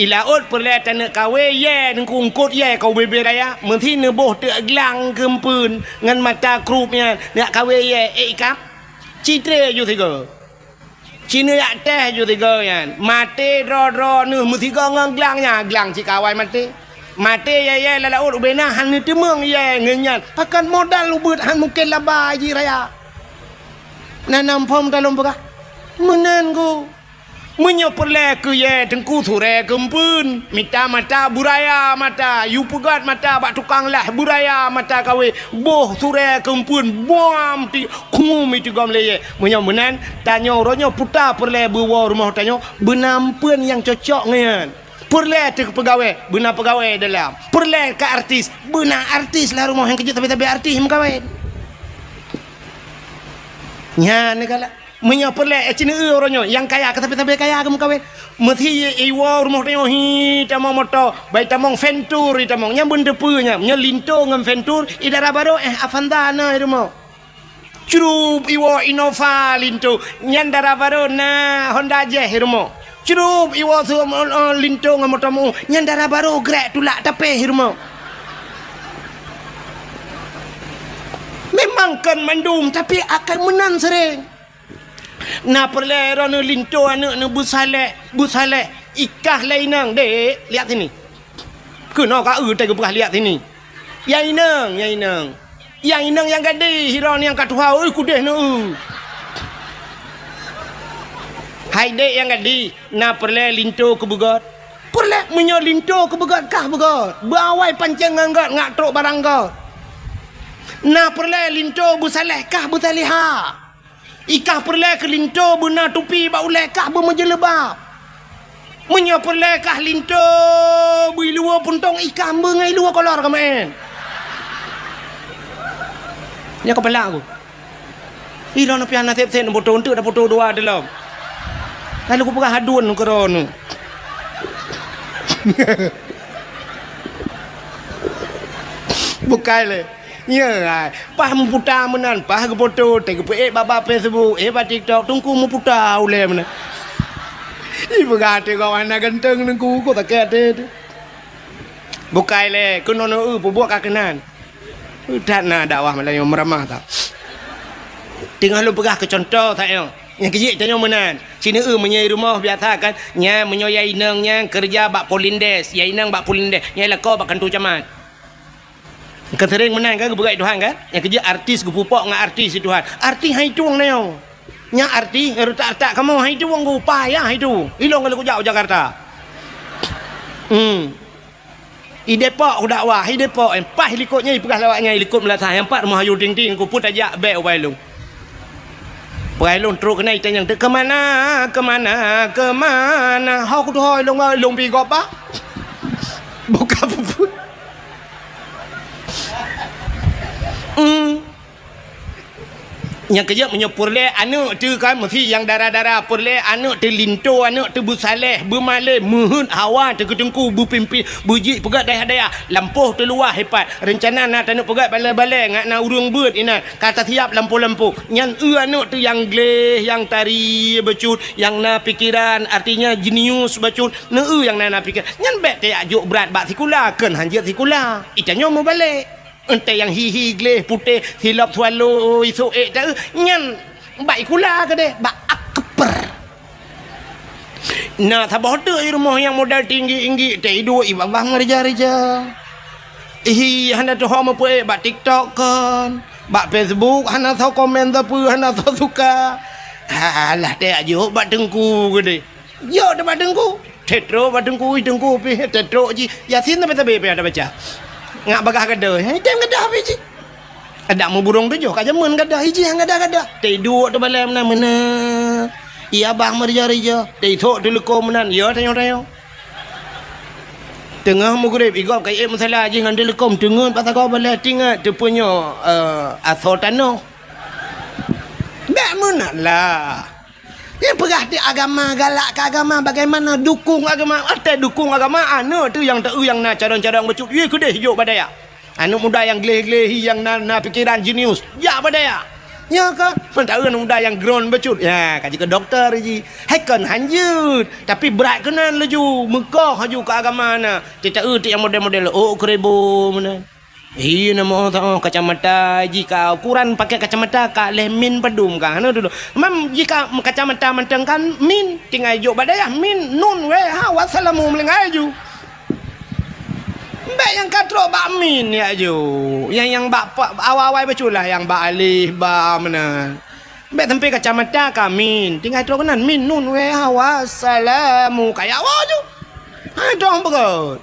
Speaker 1: ilaut perle tanak kawe ye ngkungkut ye kau bebe raya menti neboh te glang kempun ngan mata krupnya nak kawe ye kap citre ju tiga cina ya teh ju tiga yan mate ro nu mesti ngang glangnya glang cikawai mate ye laut ubena han ni temeng ye ngenyan pakan modal ubut han mungkin laba ji raya nanam pom talom pegah menan go Menyoperle ke ye tengku sure kempun mita mata buraya mata yu pegat mata bak tukang lah buraya mata kawe boh sure kempun bom ti kumum itu gam leye menyo menan tanyo ronyo puta perle bawa rumah tanyo benampen yang cocok ngan perle te pegawai benar pegawai dalam perle ke artis benar artis lah rumah yang kerja tapi artis mengkawin nya negala menyaperle cina orangnya yang kaya tapi kaya kamu kawin mesti iwa rumah tengok hi tamong moto baik tamong ventur tamong nya benda punya nya linto ngam ventur idara baru Avantana rumah curup iwa Innova linto nya dara baru na Honda Jazz rumah curup iwa linto ngam moto mu nya dara baru grek tulak tapi rumah memang kan mandum tapi akan menang sering. Na perle rono linto anak na busale ikah lainang dek lihat sini kena ka tak ke lihat sini yang inang yang gede hiron yang katuha kudeh na hai dek yang gede na perle linto ke begot perle menyo linto ke begot kah begot bawai panceng nganggot ngak trok barang kau na perle linto busale kah busaliha ikah perle ke linto bena tupi bau lekah bermejelebab menyo perle kah linto bui luar puntong ikah mengai luar kolor kamen nya kepala aku ilo na piana tep sen foto untuk dah foto dua dalam lalu aku pegah hadun ke rono bukai le ya, pah memputar menan, pah ke foto, tengok baba Facebook, ba TikTok, tunggu memputar uleh menan. Ibu kata kau anak ganteng nengku, kau tak kata. Bukai le, kau nono buat kakenan. Tak nak dakwah Melayu meramah tak. Tengah lu pegah ke contoh tak yo. Yang kecil tanya menan. Sini menyai rumah biasa kan, nya menyoyai nang nya kerja bak polindes, yai nang bak polindes, nya lako bak kantu camat. Kan sering menang kan kebegai Tuhan kan yang kerja artis gupupok dengan artis Tuhan artis hai tuang neo nya artis tak kamu hai tuang upaya hai tu ilong kalau jauh Jakarta i Depok dakwah i Depok empah likutnya pegah lawaknya likut melatah empat rumah ayu ting-ting ku put ajak bek wailung wailung teruk kena itanya ke mana hau ku tu hoi long pi gop ba buka puput yang kerja menyopurle anak tu kan mesti yang darah-darah purle anak tu linto anak tu busaleh bermalih muhun hawa tu ketengku bupimpi buji pegat daya-daya lampuh tu luar hebat rencana nak tanuk pegat balai-balai ngak na urung bird ina kata siap lampu-lampu yang anak tu yang gleh yang tari becut yang na pikiran artinya jenius becut na yang na pikir nyan bet te ajuk berat bak sikula kan hanjat sikula itanya mau balik ente yang hihi gleh putih hilap swallow isu tak nyan baik kula ke deh bak akper nah sabah tu rumah yang modal tinggi teh dua ibabah ngerja-reja handa tu homa pue bak TikTok kan bak Facebook handa tau komen tapi handa tau suka alah teh ajo bak dengku ke deh yo dah bak dengku tetro bak dengku pi tetro ji yasin tapi ada baca ngak bagah gadah tem gadah biji ada mau burung tu jo ka jaman gadah hiji hang gadah tei duk tu balai mana ia bah merja-reja tei thok tu leko menan ya tayo tengah mu grep igop kai masalah ji ngan telekom dengun pasal kau balai tingat tu punya asotano bak menalah dia pegah di agama galak ke agama bagaimana dukung agama ada dukung agama anu tu yang tak yang nak cadang-cadang becut ye kedeh hijau badaya anu muda yang gleh-gleh yang na pikiran jenius ya badaya ya kan mentau anu muda yang ground becut ya kaji ke doktor ji hakan hanjut tapi berat kenan laju Mekah haju ke agama na tidak yang model-model kerebo mana iya nama tahu kacamata jika ukuran pakai kacamata kak lemin pedum kan dulu memang jika kacamata menteng kan min tinggal jo badaya min nun we ha wassalamu melengaju mbak yang katro bak min ya jo yang bak awal-awal beculah yang bak alih bak mana Mbak tempe kacamata kami tinggal tu kanan min nun we wassalamu kayak waju. Dong begot.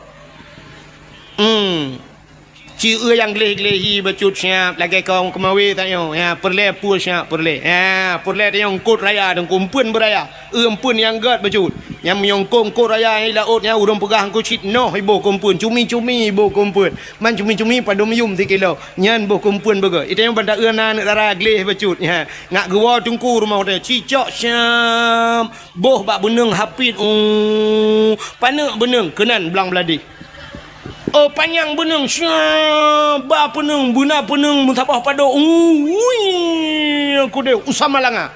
Speaker 1: Ci yang gleh-glehi becut siap lagi kau kemawi tanya ya perle pu siap perle ya perle yang kod raya dan kumpun beraya empun yang gat becut yang menyongkong kod raya laut nya urang pegang ku cit noh ibu kumpun cumi-cumi ibu kumpun man cumi-cumi pada meyum 3 kilo nyan bu kumpun bega itu yang pada euna nak dara gleh becut ya ngak gua tungku rumah dia cicok siap boh bak beneng hapit panak beneng kenan belang beladi. Oh panjang beneng syabah peneng buna peneng mutabah pado aku deh usama langa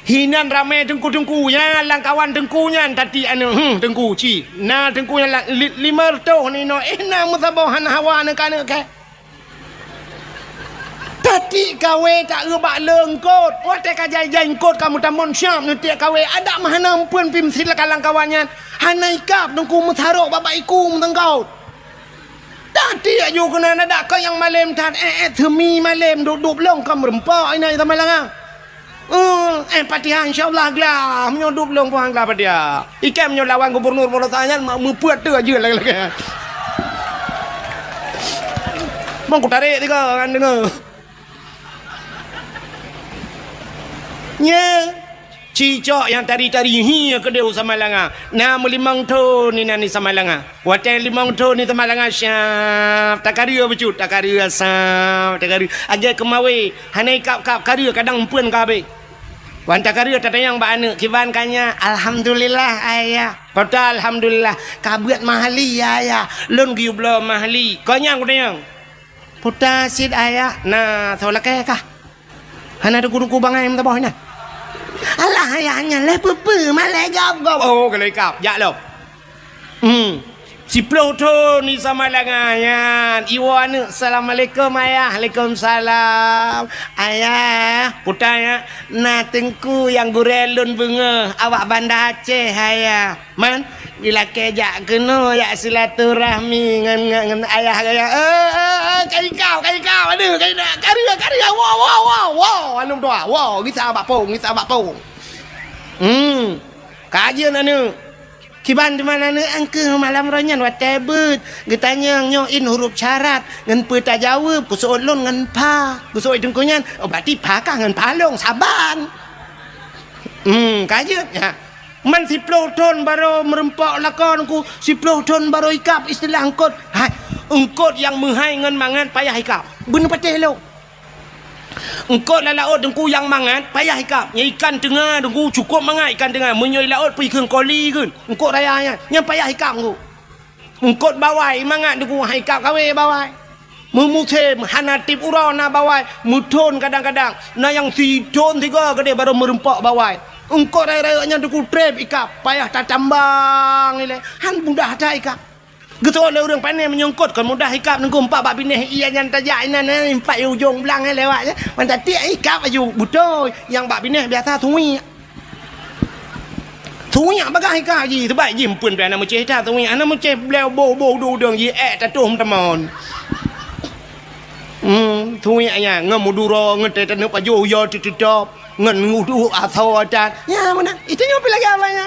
Speaker 1: hinan ramai tengku ya lang kawan tengkunya tadi anu tengku ci na tengkunya 5 tahun ni no na mutabah han hawa nak ke tadi kawe tak gebak lengkot wate kajai jengkot kamu tamon syam nanti kawe ada mahana pun pim silakan lang kawannya hanai kap tengku mutarok babak iku tengkau. Tadi ayo kena ada kau yang malam tan themi malam duduk long kam rempah ini sama lang patihan insyaallah glah menyoduk long puang glah pada ikan menyolawan gubernur Polosanya mau puat tu aja lagi mau ku tarik tiga kan dengar nya cicok yang tari-tari hi ke dia sama langa na melimang tu ni nani sama langa watai 5 tu ni sama langa syap takaria becut takaria sap takaria agak kemawi hanai kap karia kadang empun kabe wan takaria tatayang ba anu kiban kanya alhamdulillah ayah pada alhamdulillah kabuat mahali ayah lon giublo mahali konyang kudayang puta sid ayah na tholake kah hana ada guru bangai em tabah na alah ayahnya le pepe malai gap oh kalau gap ya lo si ploto ni sama langangan iwan assalamualaikum ayah waalaikumsalam ayah putanya na tengku yang gurelun bunga awak Banda Aceh ayah man bila kejak kena ya silaturahmi ngan ayah kai kau aduh kai nak karya wow anu doa wow kita abak pong kajian anu kiban di mana anu angke malam ranyan watebut getanya nyoin huruf syarat ngan peta jawab kusoon lon ngan pa kusoon dengkunyan berarti pa kah ngan palong saban kajian ya man si ton baru merempak lakon ku si ton baru ikap istilah engkot engkot yang menghai ngan mangan payah ikap bener patih lo engkot laut dengku yang mangan payah ikap nya ikan tengah dengku cukup mangan ikan tengah menyoi laut pergi ke koli kan engkot rayanya nya payah ikap ku engkot bawai mangan dengku ikap kawe bawai memutih hanatip urana bawai muton kadang-kadang na yang si ton 3 gede baru merempak bawai engkau raya-rayanya dengku trip ikap payah tak tambang ni han mudah tak ikap gitu oleh orang pandai menyongkot kan mudah ikap dengku 4 bak binih iya yang tajak inan 4 ujung belang lewat mantap tiak ikap aju betul yang bak binih biasa tui bagah ikap ji terbaik ji mpun pe ana meceh ta tui ana meceh bleu bo du dong ji tatum tamon tui anya ngamuduro ngete tanu paju yo titop ngan ngudu atau adat ya mana itu nyopi lagi apanya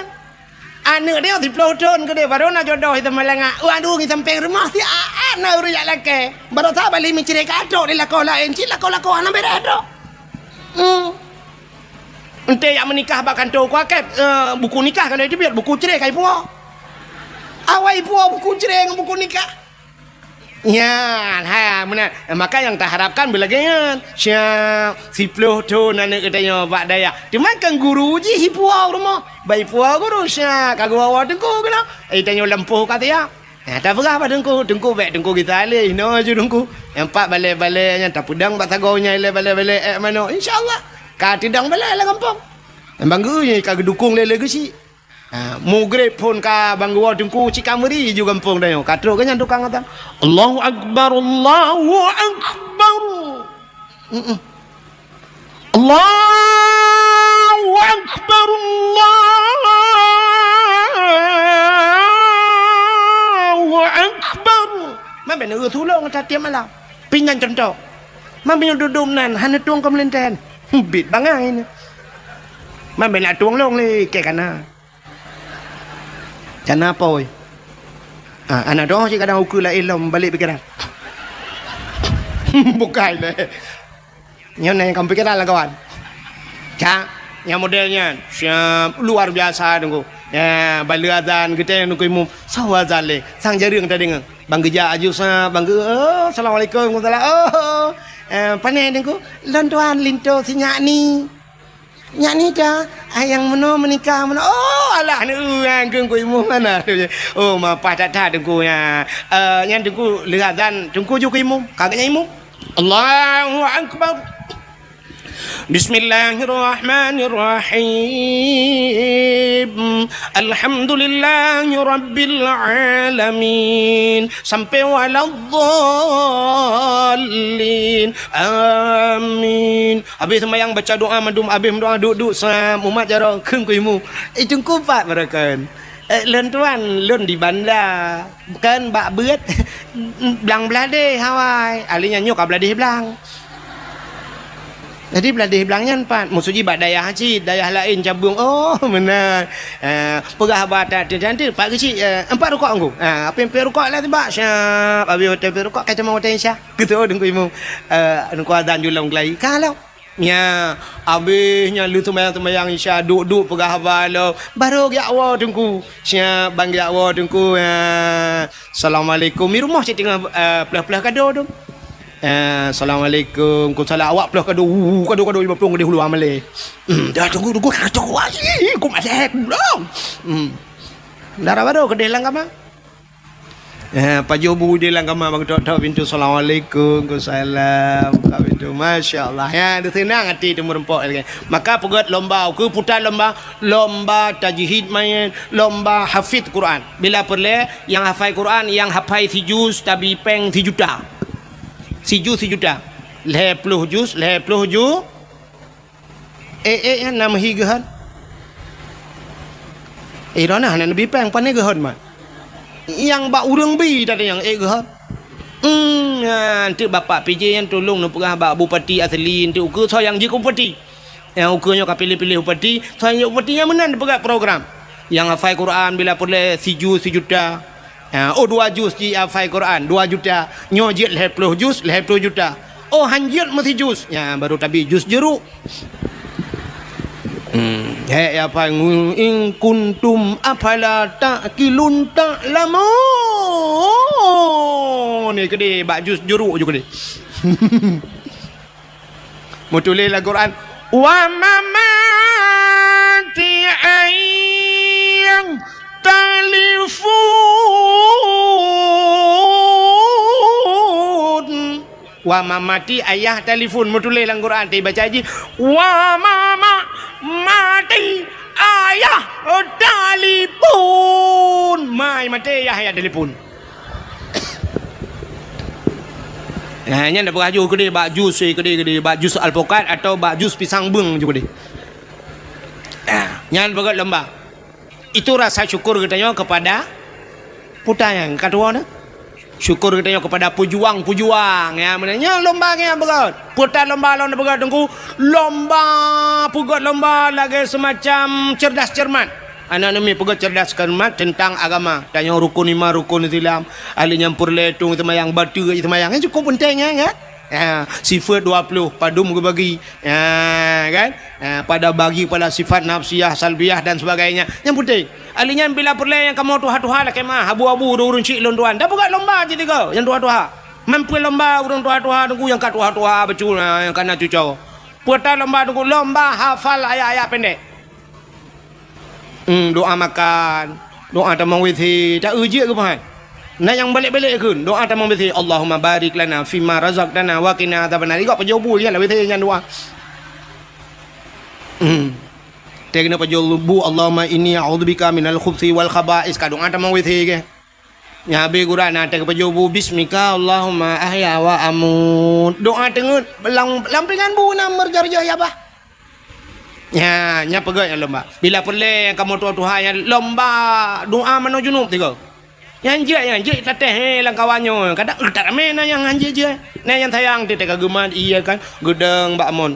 Speaker 1: anu dia di ploton ke dia baru nak jodoh itu malanga aduh kita sampai rumah si anu ruyak laki baru tak balik mencari kado di lakon lain cik lakon anak berado ente yang menikah bahkan tu kuaket buku nikah kalau itu biar buku cerai kai puo awai puo buku cerai buku nikah ya, mana maka yang tak harapkan belakangnya si ploto nana katanya Pak Daya dimakan guru ji hipuau rumah baik puau guru sya kagak bawa dengku kena tanya lempuh katanya tak berapa dengku baik dengku kita alih no aja dengku yang Pak balik-baliknya tak pedang tak tagonya balik-balik mana insyaallah ka tidang balik lah kampung banggunya kagak dukung lele ke si mugrib pun ka bangguwa dengku cikameri juga kampung dah katro kan yang tukang kata Allahu Akbar Allahu Akbar Allahu Akbar Allahu Akbar mana benar thulong ta tiam malam pinyan contoh mana benar dudum nan hana tuang kamlenten Bit bangai ni. Man bela tuang long le ke kana. Cana apa oi? Anak doh je kadang ukur lah ilmu balik pikiran. Bukan le. Yang ni kamu pikiran lah kawan. Cak, yang modelnya siap luar biasa tunggu. Ya, bala azan kita yang nunggu imam. Sawa azan le. Sang jaring tadi ngeng. Bang geja aju sa bang assalamualaikum warahmatullahi. Panai tunggu. Lontuan linto si nyak ni. Nyak ni dah yang mana menikah mana. Oh alah ni angkeng ku imam mana. Oh mapa tak tak tunggu ya. Yang tunggu lihat azan tunggu ju ku imam. Kagaknya imam. Allahu akbar. Bismillahirrahmanirrahim. Alhamdulillahi rabbil alamin. Sampai waladdallin. Amin. Habis sembahyang baca doa madum, habis doa duduk sama umat jara keung kuimu. Itu kupat mereka. Lentuan lun di bandar. Bukan bak beut belang belade Hawaii. Alinya nyok belade belang. Jadi beladih belangnya empat. Musuji bak dayah haji, dayah lain cabung. Oh benar. Perah batat nanti pak kecil empat rukuk aku. Apa yang rukuk lah tiba. Syap. Habis hotel rukuk kata mau hotel Syah. Gitu dengku imu. Dengku azan julang kelai. Kalau nya habisnya lu sembahyang Isya duduk perah balo baru ya Allah dengku. Syap bang ya Allah dengku. Assalamualaikum. Mi rumah cik tengah pelah-pelah kado tu. Assalamualaikum. Ku salah awak pelah kado 50 dia hulu amale. Dah tunggu kacau lagi. Ku malek belum. Darah baru ke delang kama. Paju bu delang kama bang tok pintu assalamualaikum. Ku salam ka pintu masyaallah ya dia senang hati tu merempok lagi. Maka pegat lomba ku putar lomba tajwid main lomba hafid Quran. Bila perle yang hafal Quran yang hafal si juz tabi peng si juta. Si juta. 50 juz. Yang nama higahan. Rana nak lebih peng pandai gahan mah. Yang bak urang bi tadi yang gahan. Nanti bapak PJ yang tolong nak perah bak bupati asli nanti ukur saya yang je bupati. Yang ukurnya kau pilih bupati, saya bupati yang menang perah program. Yang hafal Quran bila perle si juta. 2 juz di hafal Quran 2 juta nyojit 50 juz 50 juta. Oh hanjit mesti juz ya baru tapi juz jeruk. Apa in kuntum afala taqilun ta'lamun. Ni gede bak juz jeruk juga ni. Mutulil Al-Quran wa mamati ayyang telefon. Wa mamati ayah telefon mutulil Al-Quran ti baca haji wa mati ayah telefon. Mai mati ayah telefon. Nya ndak beraju gede bak jus gede bak jus alpukat atau bak jus pisang beng juga deh. Nya berat lomba. Itu rasa syukur kita kepada putar yang kedua ni. Syukur kita kepada pejuang ya menanya lomba yang berat. Putar lomba berat tunggu lomba pugat lomba lagi semacam cerdas cermat. Anak nami pugat cerdas cermat tentang agama. Tanya rukun 5 rukun Islam. Ahli nyampur letung semayang batu semayang kan cukup penting kan? Sifat 20 padum ke bagi kan pada bagi pada sifat nafsiyah salbiyah dan sebagainya yang penting alinya bila perle yang kamu tuha-tuha lah kemah abu-abu urun cik lontuan dah bukan lomba je tiga yang tuha-tuha mampu lomba urun tuha-tuha tunggu yang kat tuha-tuha becul yang kana cucau putar lomba tunggu lomba hafal ayat-ayat pendek doa makan doa tamang withi tak uji ke pahan. Nah yang balik-balik ke doa tamang beti Allahumma barik lana fima razaqtana wa qina adzabannar. Ikut pajobu ya lah beti yang doa. Tegna pajobu Allahumma inni a'udzubika minal khubthi wal khaba'is ka doa tamang beti ke. Ya be Quran ada pajobu bismika Allahumma ahya wa amut. Doa tengut lampingan bu nama merjarjah ya bah. Ya nya pegat yang lomba. Bila perle kamu tuha-tuha yang lomba doa menuju junub tiga. Yang je tateh lang kawannya kadang tak ramai yang anjir je nah yang sayang dia tak geman iya kan gedeng Mbak Mon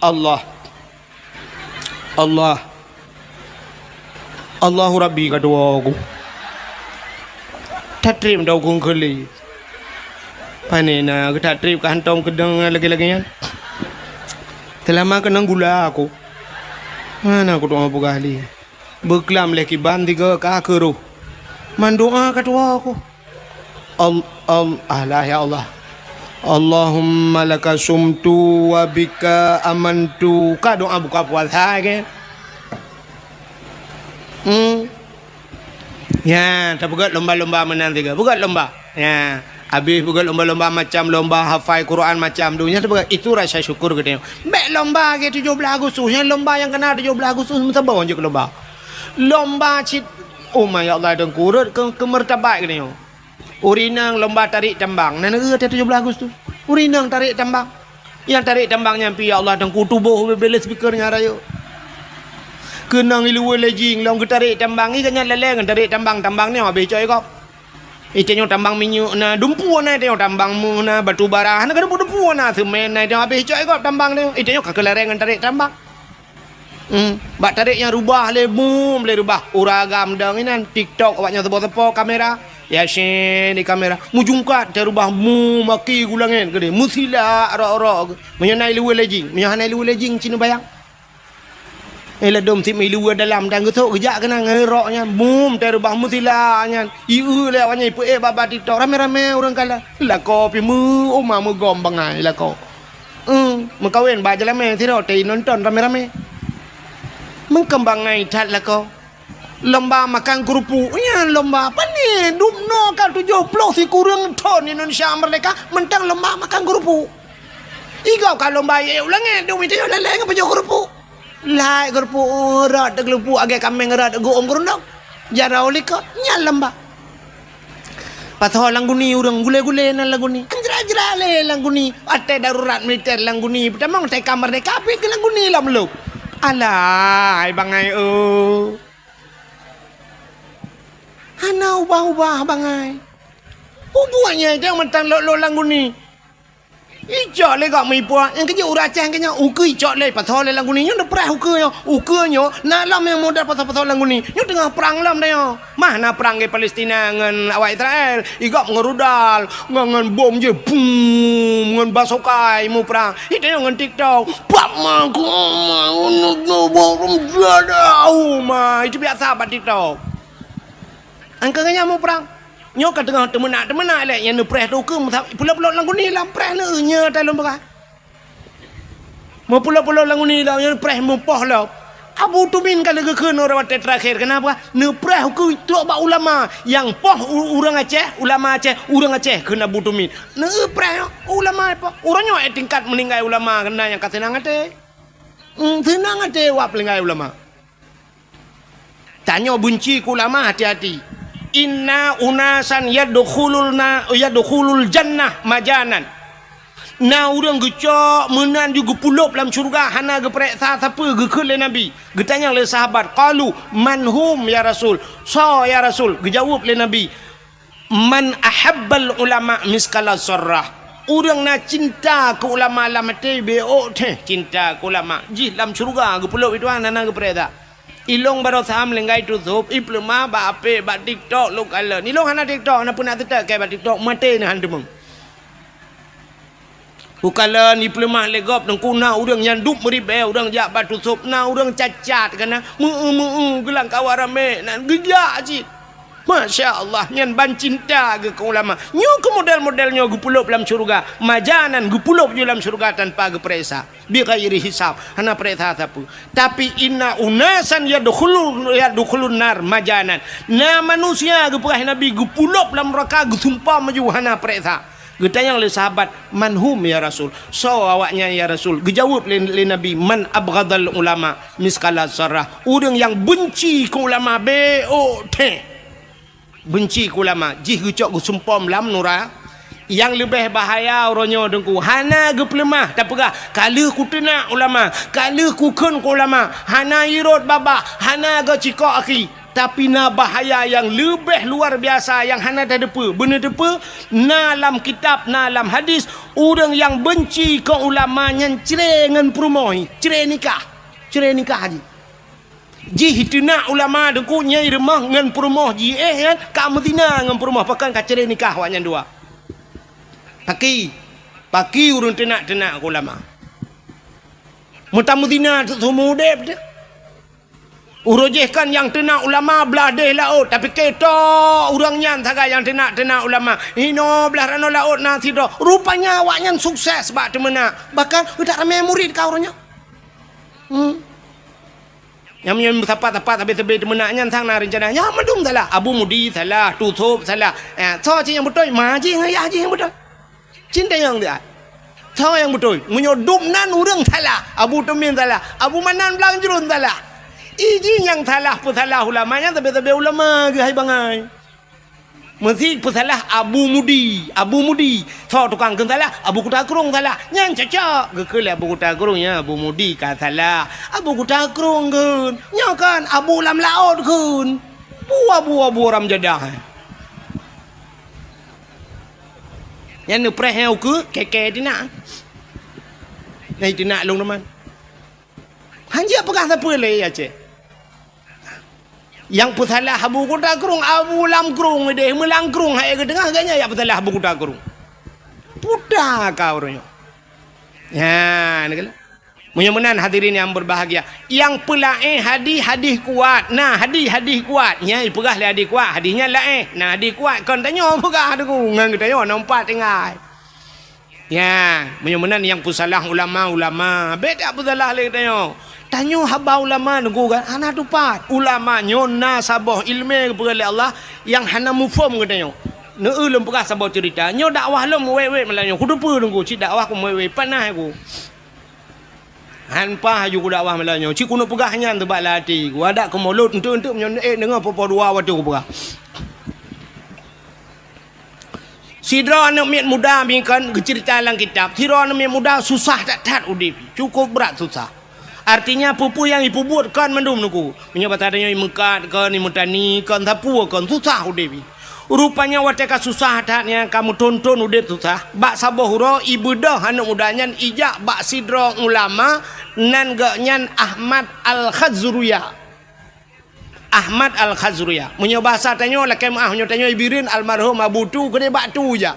Speaker 1: Allah Allah Allahu Rabbi kedua aku tak terima dah aku kali panena aku tak terima kantong kedeng lagi-lagi kan selama kena gula aku mana aku doa apa kali berkelam lagi bantiga kakeru mandoa kedua aku Allah ya Allah Allahumma laka sumtu wa bika amantu ka doa buka puasa ke ya tak buat lomba-lomba menang tiga buat lomba ya habis buat lomba-lomba macam lomba hafal Quran macam dunia tu itu rasa syukur gede mek lomba ke 17 Agustus yang lomba yang kena 17 Agustus mesti bawa je ke lomba cit oh my Allah dan kurut ke martabat gede urinang lomba tarik tambang nana ke 17 Agustus urinang tarik tambang yang tarik tambang nyampi ya Allah dan kutubuh bela speakernya rayo kenang ilu lejing long tarik tambang ni kan leleng tarik tambang ni habis coy kau itenya tambang minyak na dumpu na tengok tambang mu na batu bara na kan dumpu na semen na tengok habis coy kau tambang ni itenya kakelarengan tarik tambang bak tarik yang rubah le boom le rubah uragam dang ini TikTok awaknya tepok-tepok kamera ya shen di kamera mujungkat dia rubah mu maki gulangin gede musila ro-ro menyenai lu lejing cina bayang ela dom tim ilu dalam dan getok gejak kena ngeroknya boom dia rubah musila nya iu le awaknya ipu baba TikTok rame-rame orang kala la kopi mu oma mu gom bangai la ko mengkawin baca lame tiro tei nonton rame-rame mengkembangai tat lah kau lomba makan kerupuk ya lomba apa ni dumno kan 70 si kurang ton Indonesia merdeka mentang lomba makan kerupuk igau kan lomba ye ulange dum itu leleng apa jo kerupuk lai kerupuk rat kerupuk agak kameng rat go om gerundok jarau likot nya lomba patho langguni urang gule-gule na langguni anjra-jra le langguni ate darurat militer langguni pertama te kamar de kape ke langguni lam lu alah bangai hana ubah-ubah bangai ubuannya jangan mentang lo langguni ijak le gak mipua yang kerja uracang kenya uke ijak le pasal le langguni nyo perah uke nyo na lam yang modal pasal langguni nyo tengah perang lam dah mana perang ke Palestina ngan awak Israel igak ngerudal ngan bom je boom ngan basokai mu perang itu ngan TikTok pak maku mau bom ada itu biasa pada TikTok angkanya mau perang nyo ka tengah temenak le yang preh tu ke pula-pula langguni lam preh le nya dalam berah mau pula-pula langguni lam yang preh mu poh la Abu Tumin kalau keun orang terakhir kenapa ne preh ke tu ba ulama yang poh urang Aceh ulama Aceh urang Aceh kena Abu Tumin ne preh ulama apa urangnya tingkat meninggal ulama kena yang kasenang ate senang ate wa meninggal ulama tanya benci ku ulama hati-hati inna unasan yadkhulul jannah majanan na urang gecok menan juga pulup dalam syurga hana geprek siapa gekeun le nabi getanya le sahabat qalu manhum ya rasul so ya rasul gejawab le nabi man ahabbal ulama miskala sarrah urang na cinta ke ulama lamate beo teh cinta ke ulama ji dalam syurga gepulup itu hana geprek tak ilong baru saham lenggai tutup iplema ba ape ba TikTok lo kala ni long hana TikTok na pun nak tetak ke ba TikTok mate ni handemeng ukala ni iplema legop nang kuna urang yang dup meribe urang jak ba tutup na urang cacat kana gelang kawarame nan gejak ji Masya Allah nyan ban cinta ke ulama nyo ke model-modelnya gupulup dalam syurga majanan gupulup dalam syurga tanpa gepresa bi ghairi hisab hana presa sapu tapi inna unasan yadkhulun nar majanan na manusia geprah nabi gupulup dalam neraka gesumpah maju hana presa getanya oleh sahabat manhum ya rasul so awaknya ya rasul gejawab le nabi man abghadal ulama miskala sarrah urang yang benci ke ulama benci ke ulama jih gucok gusumpom lam nura yang lebih bahaya orangnya dengku hana geplemah tak pegah kala ku tenak ulama kala ku kun ku ulama hana irot baba hana ga cikok aki Tapi na bahaya yang lebih luar biasa yang hana ada depa. Benar depa na dalam kitab, na dalam hadis, orang yang benci ke ulama yang cerai dengan perumoi, cerai nikah haji. Ji hituna ulama deku nyai remah dengan perumah ji kan ka Madinah dengan perumah pakan ka cerai nikah wanya dua. Paki urun tenak ke ulama. Mutamudina tu mudep dia. Urujihkan yang tenak ulama belah deh laut. Tapi kita orangnya saga yang tenak ulama. Hino belah rano laut nanti dah. Rupanya awaknya sukses sebab tu mana. Bahkan tak ramai murid kau orangnya. Yang punya tepat tapi menaknya tang na rencana. Ya madum salah. Abu Mudi salah. Tutup salah. So yang betul. Maji yang betul. Cinta yang dia. So yang betul. Menyodum nan orang salah. Abu Tumin salah. Abu Manan Belang Jurun salah. Iji yang salah pesalah ulamanya tapi ulama ke hai bangai. Mesti pesalah Abu Mudi. So tukang kan salah Abu Kutakrung salah. Yang cocok ke Abu Kutakrungnya Abu Mudi kan salah. Abu Kutakrung kan. Nya kan Abu Lam Laut kan. Buah orang jadah. Yang ni preh ke keke dina. Nai dina long teman. Hanya apakah siapa lagi aja? Yang pesalah Abu Kutakrung, Abu Lam Krung deh, Melang Krung hai ke tengah agaknya ya pesalah Abu Kutakrung. Pudah kau orangnya. Ya, ni kalau. Mudah-mudahan hadirin yang berbahagia. Yang pelaih hadis kuat. Nah, hadis kuat. Nya ipegah le hadis kuat, hadisnya laih. Nah, hadis kuat kon tanya pegah deku ngan tanya nampak tinggal. Ya, mudah-mudahan yang pesalah ulama. Beda pesalah le tanya. Tanya haba ulama nunggu kan hana tupat ulama nyona sabah ilmu kepada Allah yang hana mufhum katanya ne ulum pegah sabah cerita nyo dakwah lum wewe melanyo kudu pu nunggu ci dakwah ku wewe panah aku han pa ju ku dakwah melanyo ci kuno pegahnya tebak lati ku ada ke mulut untuk menyo dengar apa dua waktu ku pegah sidra anak miat muda bingkan cerita dalam kitab sidra anak miat muda susah tak udip cukup berat susah. Artinya pupu yang ibu buat kan mendum nuku. Punya batadanya mekat kan imutani kan tapu kan susah udepi. Rupanya wateka susah datnya kamu tonton udep susah. Bak sabah huro ibu dah anak mudanya ijak bak sidro ulama nan gaknyan Ahmad Al-Khazruya. Punya bahasa tanya lah kemah punya tanya ibirin almarhum Abu tu kena bak tu je.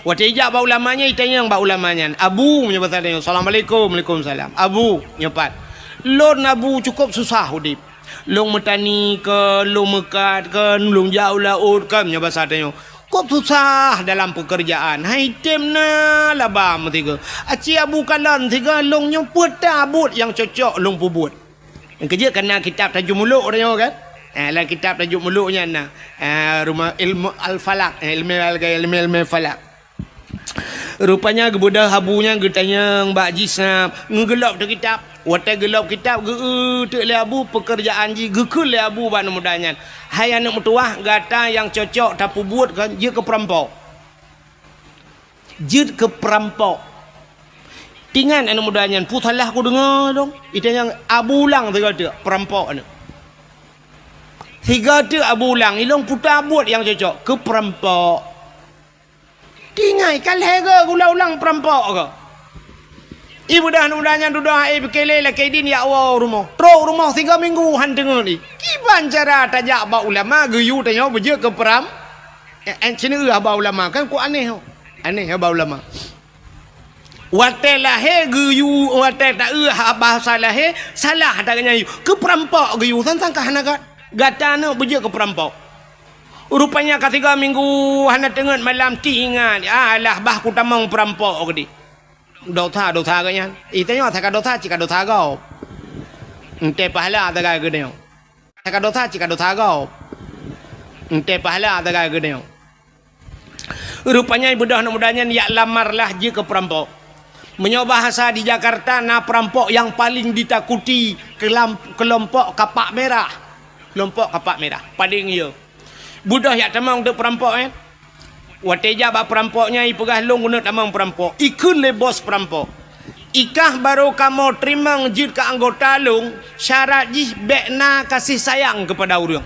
Speaker 1: Waktu ijak bau ulamanya itanya yang bau ulamanya Abu punya bahasa tanya Assalamualaikum Waalaikumsalam Abu nyepat lon Abu cukup susah udip long metani ke long mekat ke long jauh laut ke punya bahasa tanya kok susah dalam pekerjaan hai temna labam tiga aci Abu kalan tiga long nyemput tabut yang cocok long pubut yang kerja kena kitab tajuk muluk tanya kan dalam kitab tajuk muluknya rumah ilmu al-falak ilmu falak. Rupanya kebudah habunya getanya Mbak Jisnab ngegelap tu kitab. Watai gelap kitab ge le Abu pekerjaan ji gekul le Abu ban mudanya. Hai anak mutuah gata yang cocok tapu buat kan je ke perampok. Tingan anak mudanya putalah aku dengar dong. Itu yang Abu Lang tu kata perampok ni. Tiga tu Abu Lang ilong putar buat yang cocok ke perampok. Tingai kalhe ke ulang perampok ke. Ibu dah nudanya dudah bekele la kedin ya Allah rumah. Tro rumah 3 minggu han dengar ni. Kiban cara tajak ba ulama geyu tanya beje ke peram. Sini ba ulama kan ku aneh. Aneh ba ulama. Wate lahe geyu wate tak bahasa lahe salah taknya ke perampok geyu tentang kahanagat. Gatana beje ke perampok. Rupanya ketiga minggu hana tengah malam tingan alah bah ku tamang perampok gede. Dosa kanya. Itanya tak dosa cika dosa kau. Ente pahala tak gede. Tak dosa cika dosa kau. Ente pahala tak gede. Rupanya ibu dah mudanya ya lamarlah je ke perampok. Menyoba bahasa di Jakarta na perampok yang paling ditakuti kelompok kapak merah. Kelompok kapak merah paling ya. Budah yak tamang untuk perampok Wateja bak perampoknya ipegah long guna tamang perampok. Ikun le bos perampok. Ikah baru kamu terima jid ke anggota long, syarat jih bekna kasih sayang kepada orang.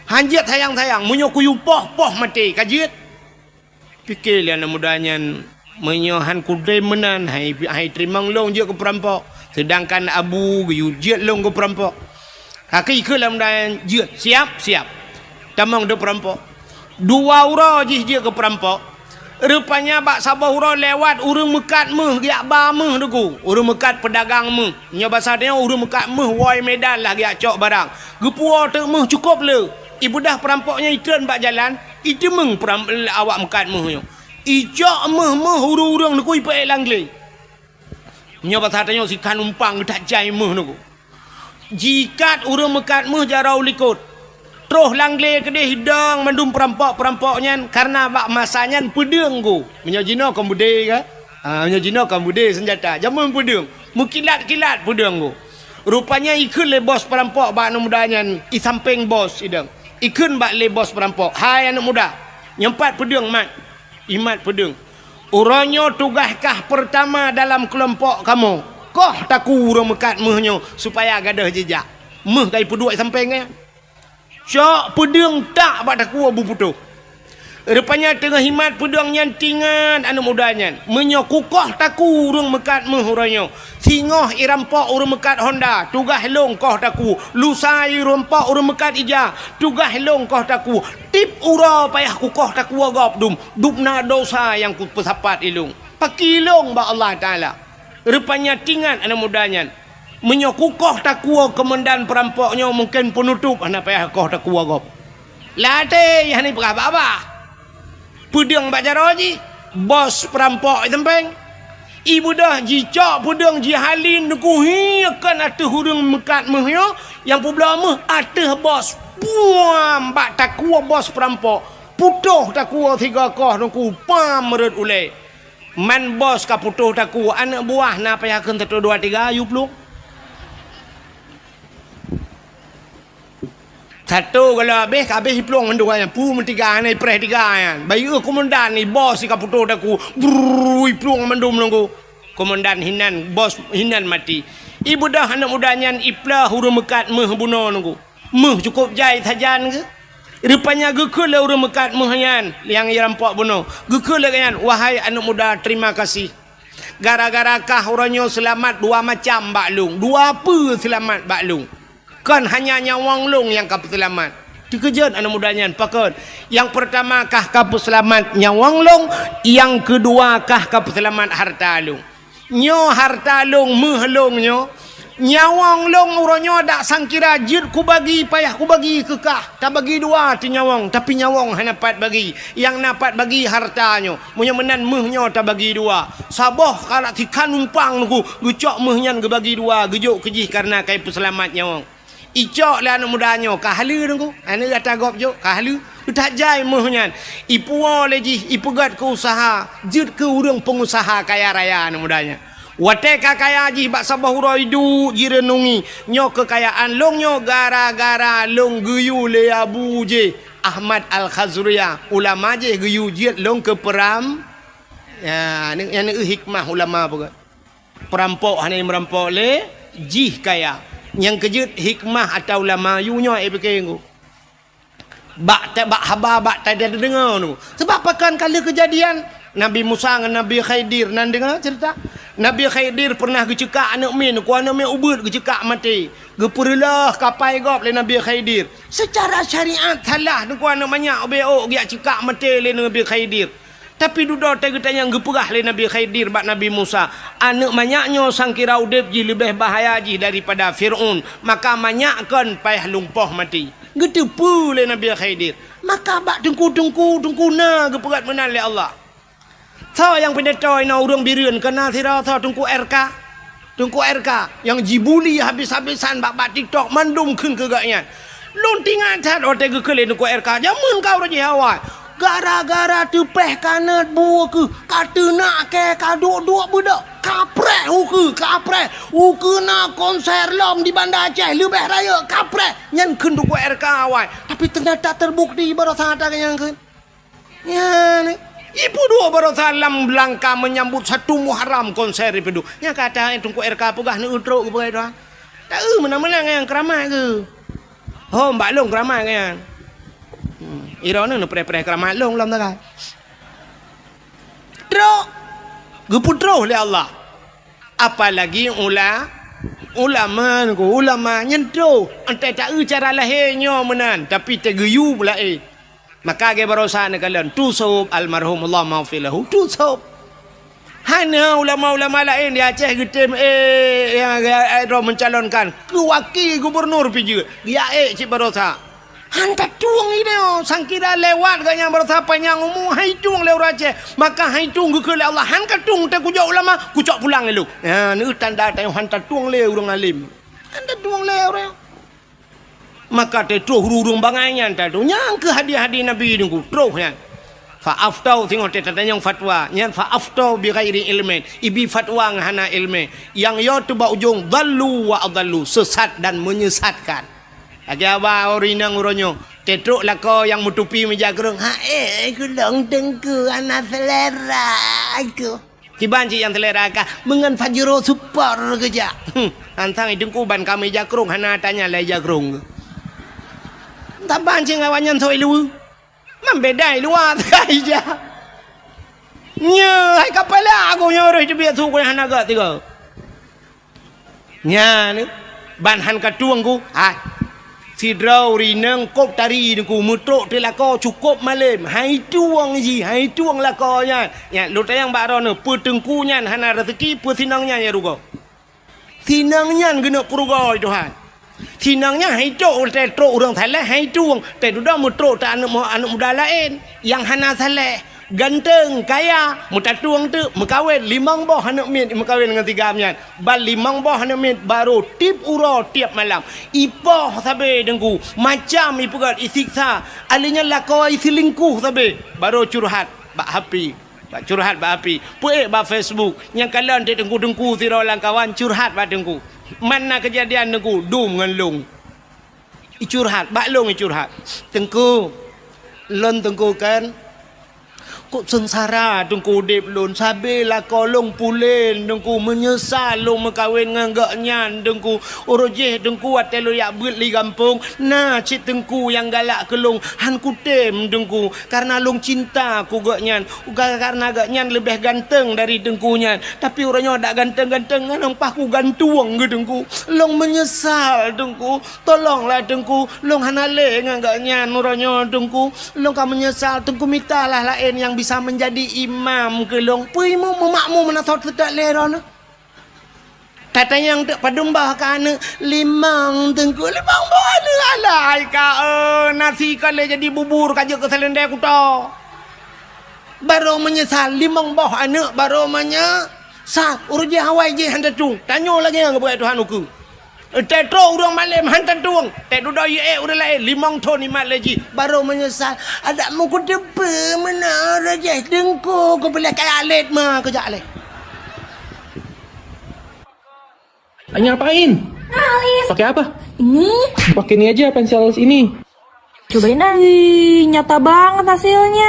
Speaker 1: Hanjat sayang-sayang, menyokuyu poh mati kajit. Fikirlah anak mudanya menyohan kudai menan, hai terima long je ke perampok. Sedangkan abu geyu jid long ke perampok. Kaki ke dalam mudanya jid, siap. Tamang de perampok. 2 ura jih je ke perampok. Rupanya bak sabah hurau lewat urang mekat meh giak ba meh deku. Urang mekat pedagang meh. Nya bahasa dia urang mekat meh woi medan lah giak cok barang. Gepua te meh cukup le. Ibu dah perampoknya iklan bak jalan, itu meng awak mekat meh nyo. Ijak meh urang deku ipe langle. Nya bahasa dia sikan umpang tak jai meh deku. Jikat urang mekat meh jarau likut. Terus langle ke dia hidang mandum perampok-perampoknya karena bak masanya pedang go. Menyajino kambude ke? Menyajino kambude senjata. Jamun pedang. Mukilat-kilat pedang go. Rupanya ikun le bos perampok bak anak mudanya i samping bos idang. Ikun bak le bos perampok. Hai anak muda. Nyempat pedang mat. Imat pedang. Uranyo tugaskah pertama dalam kelompok kamu. Koh taku urang mekat mehnya supaya gadah jejak. Meh kai peduk sampingnya. Cok pedang tak bak taku abu putuh. Rupanya tengah himat pedang nyantingan anak mudanya. Menyokukoh taku urang mekat mehuranyo. Singoh irampok urang mekat Honda. Tugah long koh taku. Lusai rompok urang mekat ija. Tugah long koh taku. Tip ura payah kukoh taku agap dum. Dupna dosa yang ku pesapat ilung. Pakilong ba Allah Ta'ala. Rupanya tingan anak mudanya. Menyokukoh takua komandan perampoknya mungkin penutup anak payah koh takua gop. Late yang ni berapa? Pedang bak jaroji, bos perampok tempeng. Ibu dah jicak pedang jihalin deku hiakan ateh hurung mekat mehyo yang publa meh ateh bos. Puam bak takua bos perampok. Putuh takua 3 koh deku pam merut ule. Man bos ka putuh takua anak buah na payah keun 1 2 3 ayu peluk. Satu kalau habis pelong mendu kan pu mentiga ni preh 3 kan bayu komandan ni bos si kaputo daku brui pelong mendum nunggu komandan hinan bos hinan mati ibu dah anak mudanya iplah hurung mekat meh buno nunggu meh cukup jai sajan ke rupanya gekul le hurung mekat mehyan yang rampok buno gekul le kan wahai anak muda terima kasih gara-gara kah uranyo selamat 2 macam baklung 2 apa selamat baklung. Kan hanya nyawang long yang kapu selamat. Dikejut anak mudanya pakon. Yang pertama kah kapu selamat nyawang long, yang kedua kah kapu selamat harta long. Nyo harta long meh long nyo. Nyawang long uronyo dak sangkira jid ku bagi payah ku bagi kekah. Tak bagi 2 ti nyawang tapi nyawang hanya dapat bagi. Yang dapat bagi hartanyo. Munyo menan mehnyo tak bagi 2. Saboh kalau tikan numpang ku gecok mehnyan ge bagi 2 gejuk kejih karena kai peselamat nyawang. Icok lah anak mudanya kahlu nunggu ane kata gop jo kahlu tak jai mohnya ipu leji ipugat ke usaha jid ke urang pengusaha kaya raya anak mudanya wate kaya ji bak sabah uraidu jirenungi nyo kekayaan long nyo gara-gara long geyu le abu je Ahmad Al-Khazriyah ulama je geyu jid long ke peram ya yang hikmah ulama apa perampok hanya merampok le jih kaya yang kejut hikmah atau ulama yunya fikir bak haba bak tak ada dengar tu sebab pakan kali kejadian Nabi Musa dengan Nabi Khidir nan dengar cerita Nabi Khidir pernah gecekak anak min ku anak min ubud gecekak mati geperlah kapai gop le Nabi Khidir secara syariat salah ku anak banyak beok giak cekak mati le Nabi Khidir. Tapi duda tanya geperah le Nabi Khidir bak Nabi Musa. Anak banyaknya sangkira udip ji lebih bahaya ji daripada Fir'aun. Maka banyakkan payah lumpuh mati. Getepu le Nabi Khidir. Maka bak tengku na geperat menan le Allah. Tau yang pendetoy na urang birian kena sira tau tengku RK. Tengku RK yang jibuli habis-habisan bak TikTok mandum keun kegaknya. Lontingan tat ote gekele tengku RK. Jamun kau raji awal. Gara-gara tepeh kanat buah ke kata nak ke kaduk-duk budak kaprek uke na konser lom di Banda Aceh lebih raya kaprek nyan kenduk RK awal tapi ternyata terbukti baru sangat yang kan ya ni Ibu dua Barosalam Belangka menyambut 1 Muharram konser itu. Nya kata tunggu RK pegah ni utruk ke pegah tu. Tak menang-menang yang keramat ke. Oh mbak long keramat kan. Irona nu pre-pre keramat long lam tak. Truk. Geputro oleh Allah. Apalagi ulama nyentro. Antai tak cara lahirnya menan tapi tergeyu pula Maka ke barosa ne kalian tusub almarhum Allah maghfilahu tusub. Hana ulama-ulama lain di Aceh getem yang mencalonkan ke wakil gubernur piji. Dia cik barosa. Hantar tuang ini sangkira lewat ganya barosa panjang umum hai tuang lewat Aceh. Maka hai tuang ke Allah hantar tuang tak kujak ulama kujak pulang lu. Ya ni tanda tayang hantar tuang le urang alim. Hantar tuang le orang. Maka terus hurung bangannya tadu nyang ke hadiah-hadiah Nabi nunggu terus ya fa'aftau tengok tetanya yang fatwa nyan fa'aftau bi ghairi ilmin ibi fatwa ngahana ilmi yang yo tu ba ujung dallu wa adallu sesat dan menyesatkan aja ba orinang uronyo tetruk lako yang menutupi meja gerung aku dong tengku anak selera aku kibanci yang selera ka mengan fajro super keja antang idengku ban kami jakrung hana tanya le jakrung tak bancing awanyan soi lu. Membedai luar kai ja. Nya hai kapala aku nyoro itu biar su ko hanaga tiga. Nya ni ban han ka tuang ku. Hai. Si drau rineng kop tari ku mutruk telako cukup malam. Hai tuang ji, hai tuang lakonya. Ya lu tayang baro ne petengkunya hana rezeki pesinangnya ya rugo. Sinangnya gena purugo itu han. Sinangnya hai cok tetro orang saleh hai tuang teduda mutro ta anak muda lain yang hana saleh ganteng kaya muta tuang tu mekawin 5 boh anak mit mekawin dengan 3 amyan bal 5 boh anak mit baru tip uro tiap malam ipoh sabe dengku macam ipugat isiksa alinya lakau isilingkuh sabe baru curhat bak hapi bak curhat bak hapi puek bak Facebook yang kalian dengku-dengku tirolang kawan curhat bak dengku. Mana kejadian nengku dum dengan long. Icurhat, bak long icurhat. Tengku, lon tengku kan. Kok sengsara tengku dip lon. Sabilah kolong pulen tengku menyesal long mekawin nganggaknya tengku. Orojeh tengku atelo yak beut li kampung. Nah cik tengku yang galak ke long. Han kutem tengku. Karena long cinta ku gaknya. Karena gaknya lebih ganteng dari tengkunya. Tapi orangnya tak ganteng-ganteng. Nampak ku gantuang ke tengku. Long menyesal tengku. Tolonglah tengku. Long hanale nganggaknya orangnya tengku. Long kan menyesal tengku mintalah lain yang bisa menjadi imam ke long puimu memakmu menasot sedak leron tatanya yang tak padumbah kana 5 tengku 5 bola alai ka nasi kale jadi bubur kaje ke selendai kuto baru menyesal 5 boh anak baru menyesal urji hawai je handa tung tanya lagi yang buat Tuhan uku tetro urang malam hantar tuang teduda ye udah lain 5 ton ni mat lagi baru menyesal ada mu ku depe mana raja dengku ku boleh kaya alit mah kerja alit
Speaker 2: ngapain?
Speaker 3: Alis.
Speaker 2: Pakai apa?
Speaker 3: Ini.
Speaker 2: Pakai ini aja pensil alis ini.
Speaker 3: Cobain ah. Nyata banget hasilnya.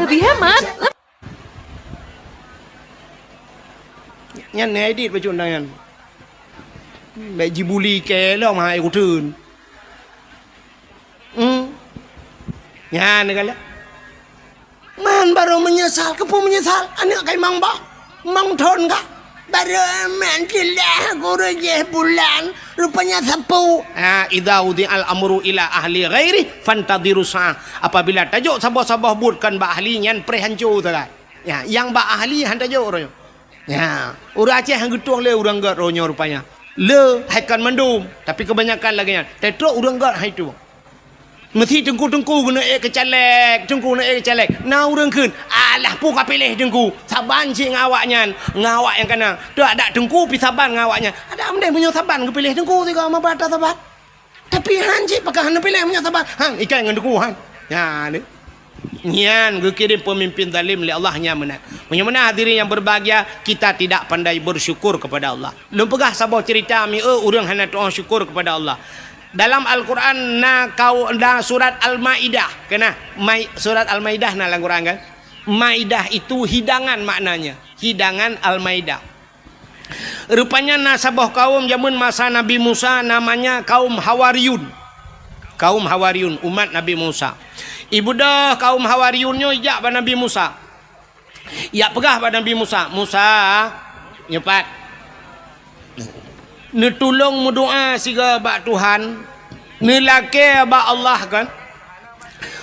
Speaker 3: Lebih hemat.
Speaker 1: Nyan edit baju undangan. Baik jibuli ke lah mahal aku turun. Nyan kala. Man baru menyesal, kepu menyesal. Anak kai mang bah, mang thon kah? Baru mantilah guru je bulan. Rupanya sapu. Idza udi al amru ila ahli ghairi fantadiru sa'ah. Apabila tajuk sabah-sabah buatkan ba ahli nyan prehancu tak. Ya, yang ba ahli han tajuk orang. Ya, orang Aceh hang getuang le orang gat ronyo rupanya. Le haikan mandum, tapi kebanyakan lagi nya. Tetro orang gat hai tu. Mesti tengku-tengku kena kecalek, tengku kena kecalek. Na orang keun, alah pu ka pilih tengku. Saban cik ngawaknya, ngawak yang kana. Tu ada tengku pi saban ngawaknya. Ada amdai punya saban ke pilih tengku tiga sama bata saban. Tapi han cik pakai han pilih punya saban. Han ikan dengan tengku han. Ya ni. Nyan kirim pemimpin zalim oleh Allah nya menang. Menyemana hadirin yang berbahagia, kita tidak pandai bersyukur kepada Allah. Lum pegah sabah cerita mi orang hana doa syukur kepada Allah. Dalam Al-Quran surat Al-Maidah, kena surat Al-Maidah dalam Al-Quran kan. Maidah itu hidangan maknanya, hidangan Al-Maidah. Rupanya nasabah kaum zaman masa Nabi Musa namanya kaum Hawariyun. Kaum Hawariyun, umat Nabi Musa. Ibu dah kaum Hawariyunnya ijak pada Nabi Musa. Ya pegah pada Nabi Musa. Musa nyepat netulung mudoa siga bak Tuhan, nelake bak Allah kan,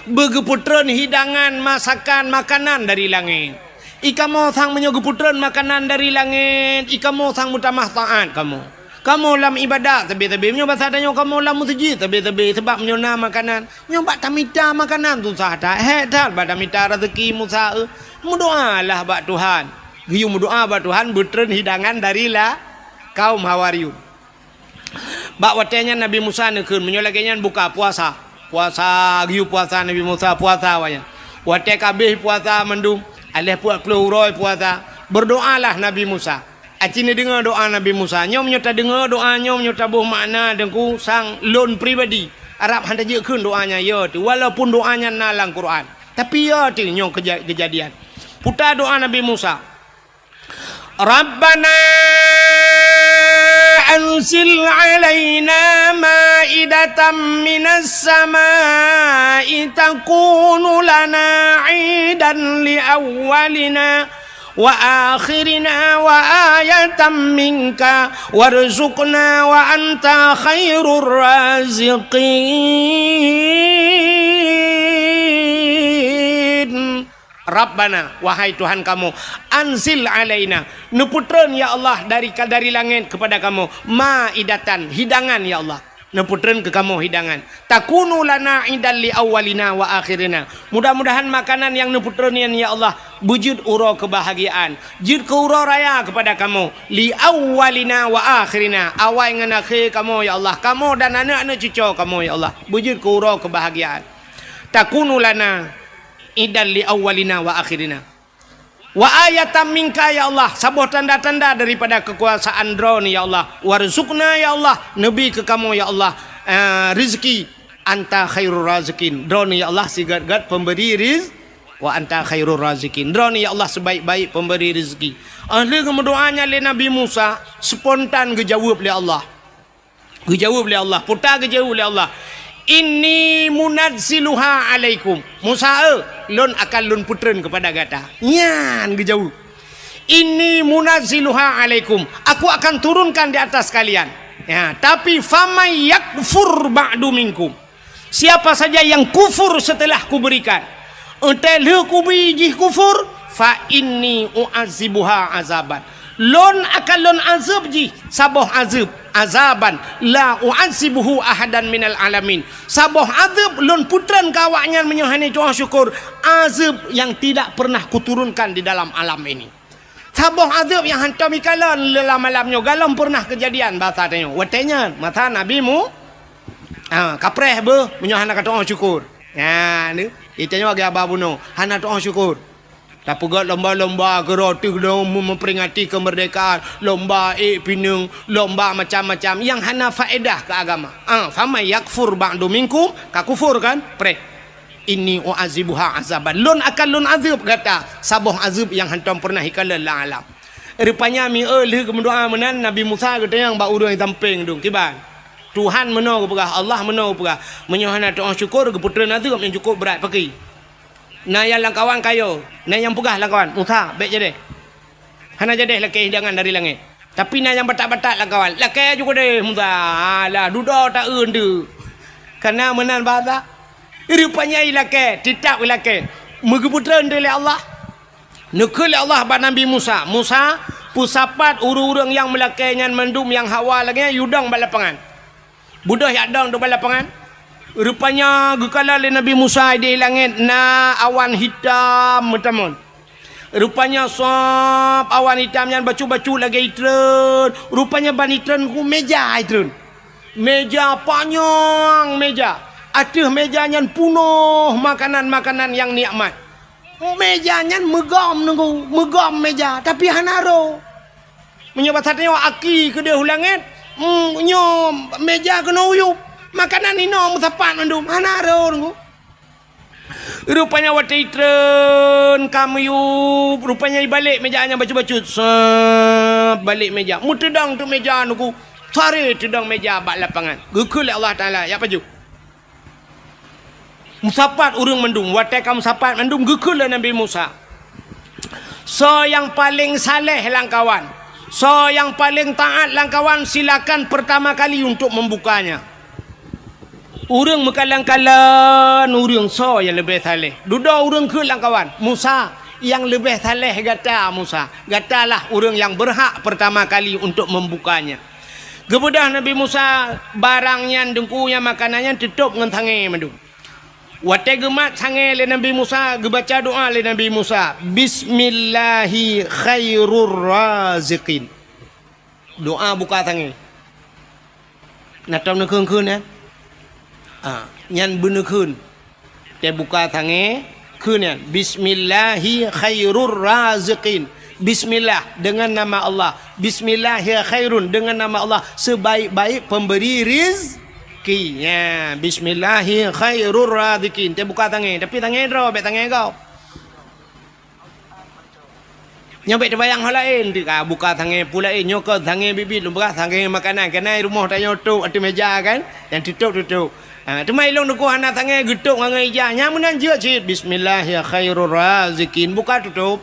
Speaker 1: begeputran hidangan masakan makanan dari langit. Ika mau sang menyegeputran makanan dari langit, ika mau sang mutamah taat kamu lam ibadah tapi bahasa adanya kamu lam musjid tapi sebab menyona makanan nyoba tamita makanan tu sah tak dah pada mita rezeki Musa mudoa lah bak Tuhan, giu mudoa bak Tuhan butran hidangan dari lah kaum Hawariyun. Bak watenya Nabi Musa nekeun menyolakennya buka puasa. Puasa giu puasa Nabi Musa puasa wanya. Wate kabeh puasa mendung, alih puat keluroy puasa. Berdoalah Nabi Musa. Acine dengar doa Nabi Musa. Nyom nyota dengar doa nyom nyota buh makna dengku sang lon pribadi. Arab handa jekeun doanya ya tu walaupun doanya nalang Quran. Tapi ya tu nyom kejadian. Putar doa Nabi Musa. Rabbana anzil alaina ma'idatan minas samai takunu lana 'idan li awwalina wa akhirina wa ayatan minka warzuqna wa anta khairur raziqin. Rabbana, wahai Tuhan kamu, anzil alaina, neputran ya Allah dari langit kepada kamu, ma'idatan, hidangan ya Allah, neputran ke kamu hidangan, takunu lana idan li awwalina wa akhirina. Mudah-mudahan makanan yang neputran ya Allah wujud uro kebahagiaan, jud ke uro raya kepada kamu, li awwalina wa akhirina, awal dengan akhir kamu ya Allah, kamu dan anak-anak cucu kamu ya Allah, wujud ke uro kebahagiaan. Takunu lana idan li awwalina wa akhirina wa ayatan minka ya Allah, sabuh tanda-tanda daripada kekuasaan drone ya Allah, warzuqna ya Allah, nabi ke kamu ya Allah, rezeki anta khairur razikin, drone ya Allah sigat-gat pemberi rizki, wa anta khairur razikin, drone ya Allah sebaik-baik pemberi rezeki. Ahli kemudoanya le Nabi Musa spontan gejawab le Allah, putar gejawab le Allah, inni munazziluha alaikum. Musa lon akan lon putren kepada gata. Nyan gejauh. Inni munazziluha alaikum. Aku akan turunkan di atas kalian. Ya, tapi famay yakfur ba'du minkum. Siapa saja yang kufur setelah kuberikan. Entel kubiji kufur fa inni u'azibuha azaban. Lon akan lon azab ji saboh azab azaban la u'azibuhu ahadan minal alamin. Saboh azab lon putran kawaknya menyuhani doa syukur, azab yang tidak pernah kuturunkan di dalam alam ini. Saboh azab yang hantar mikalan malamnya galam pernah kejadian bahasa tanya. Watenya mata nabimu kapreh be menyuhana doa syukur. Ya ni itanya bagi ababuno hana doa syukur. Tak pegat lomba-lomba geroti memperingati kemerdekaan, lomba pinung, lomba macam-macam yang hana faedah ke agama. Fama yakfur ba'du minkum, ka kufur kan? Pre. Inni u'azibuha azaban. Lon akan lon azab kata, sabuh azab yang hantam pernah hikala la alam. Rupanya mi leh kemendoa menan Nabi Musa kata yang ba urang tamping dong kiban. Tuhan menau pegah, Allah menau pegah. Menyohana doa syukur ke putera azab yang cukup berat pakai. Nah yang langkawan kayo, nah yang pegah langkawan, Musa baik jadi. Hana jadi laki hidangan dari langit. Tapi nah yang batak-batak langkawan, laki juga deh Musa. Lah duda tak tu. Karena menan bahasa. Rupanya laki, tidak laki. Megeputran dari Allah. Nekul Allah pada Nabi Musa. Musa pusapat urang-urang yang melakainya mendum yang hawa lagi yudang balapangan. Budah yadang do balapangan. Rupanya gekala le Nabi Musa di langit na awan hitam teman. Rupanya sop awan hitam yang bacu-bacu lagi itren. Rupanya ban itren ku meja itren. Meja panjang meja. Aduh mejanya penuh makanan-makanan yang nikmat. Mejanya megam nunggu, megam meja tapi hanaro. Menyobat satnya aki ke dia langit. Nyo meja kena uyup. Makanan ino musapat mandum. Hana ro. Rupanya watai tren kamu yuk. Rupanya balik mejanya baca-baca. Balik meja. Mu tedang tu meja nuku. Sari tedang meja bak lapangan. Gekul Allah Ta'ala. Ya paju. Musapat urang mandum. Watai kamu sapat mandum. Gekul Nabi Musa. So yang paling saleh langkawan. So yang paling taat langkawan. Silakan pertama kali untuk membukanya. Urang mekalang-kalang. Urang so yang lebih saleh. Duda urang ke langkawan. Musa yang lebih saleh gata Musa. Gatalah urang yang berhak pertama kali untuk membukanya. Kemudian Nabi Musa barangnya dengkunya makanannya tutup dengan tangan mandum. Watai gemat tangan le Nabi Musa gebaca doa le Nabi Musa. Bismillahi khairur raziqin. Doa buka tangan. Nak tahu nak keun ya? Nyan bener keun. Dia buka tangan keun ya. Bismillahi khairur raziqin. Bismillah dengan nama Allah. Bismillahi khairun dengan nama Allah sebaik-baik pemberi rizki. Ya, bismillahi khairur raziqin. Dia buka tangan, tapi tangan ro, bet tangan kau. Nyobek terbayang hal lain, buka tangan pula nyokot tangan bibit lumbah tangan makanan kenai rumah tak nyotok ada meja kan dan tutup. Tu mai long nuku anak tangan getuk ngai ja. Nyamunan je cit bismillahi khairur raziqin buka tutup.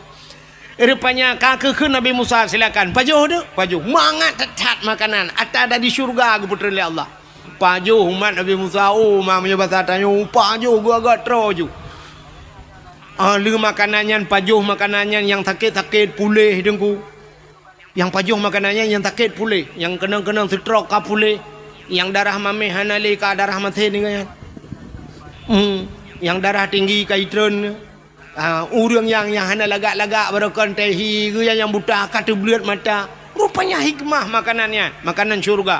Speaker 1: Rupanya kakek ke Nabi Musa silakan. Pajuh tu, pajuh. Mangat tetat makanan. Atas ada di syurga ke putera Allah. Pajuh umat Nabi Musa. Oh, mamanya bahasa tanya. Pajuh gua agak teroju. Lu makanannya, pajuh makanannya yang sakit-sakit pulih dengku. Yang pajuh makanannya yang sakit pulih. Yang kenang-kenang stroke ka pulih. Yang darah mami hanali ka darah mati dengan. Yang darah tinggi ka itren. Urang yang hana lagak-lagak barakan tehi ke yang buta kata belut mata. Rupanya hikmah makanannya, makanan syurga.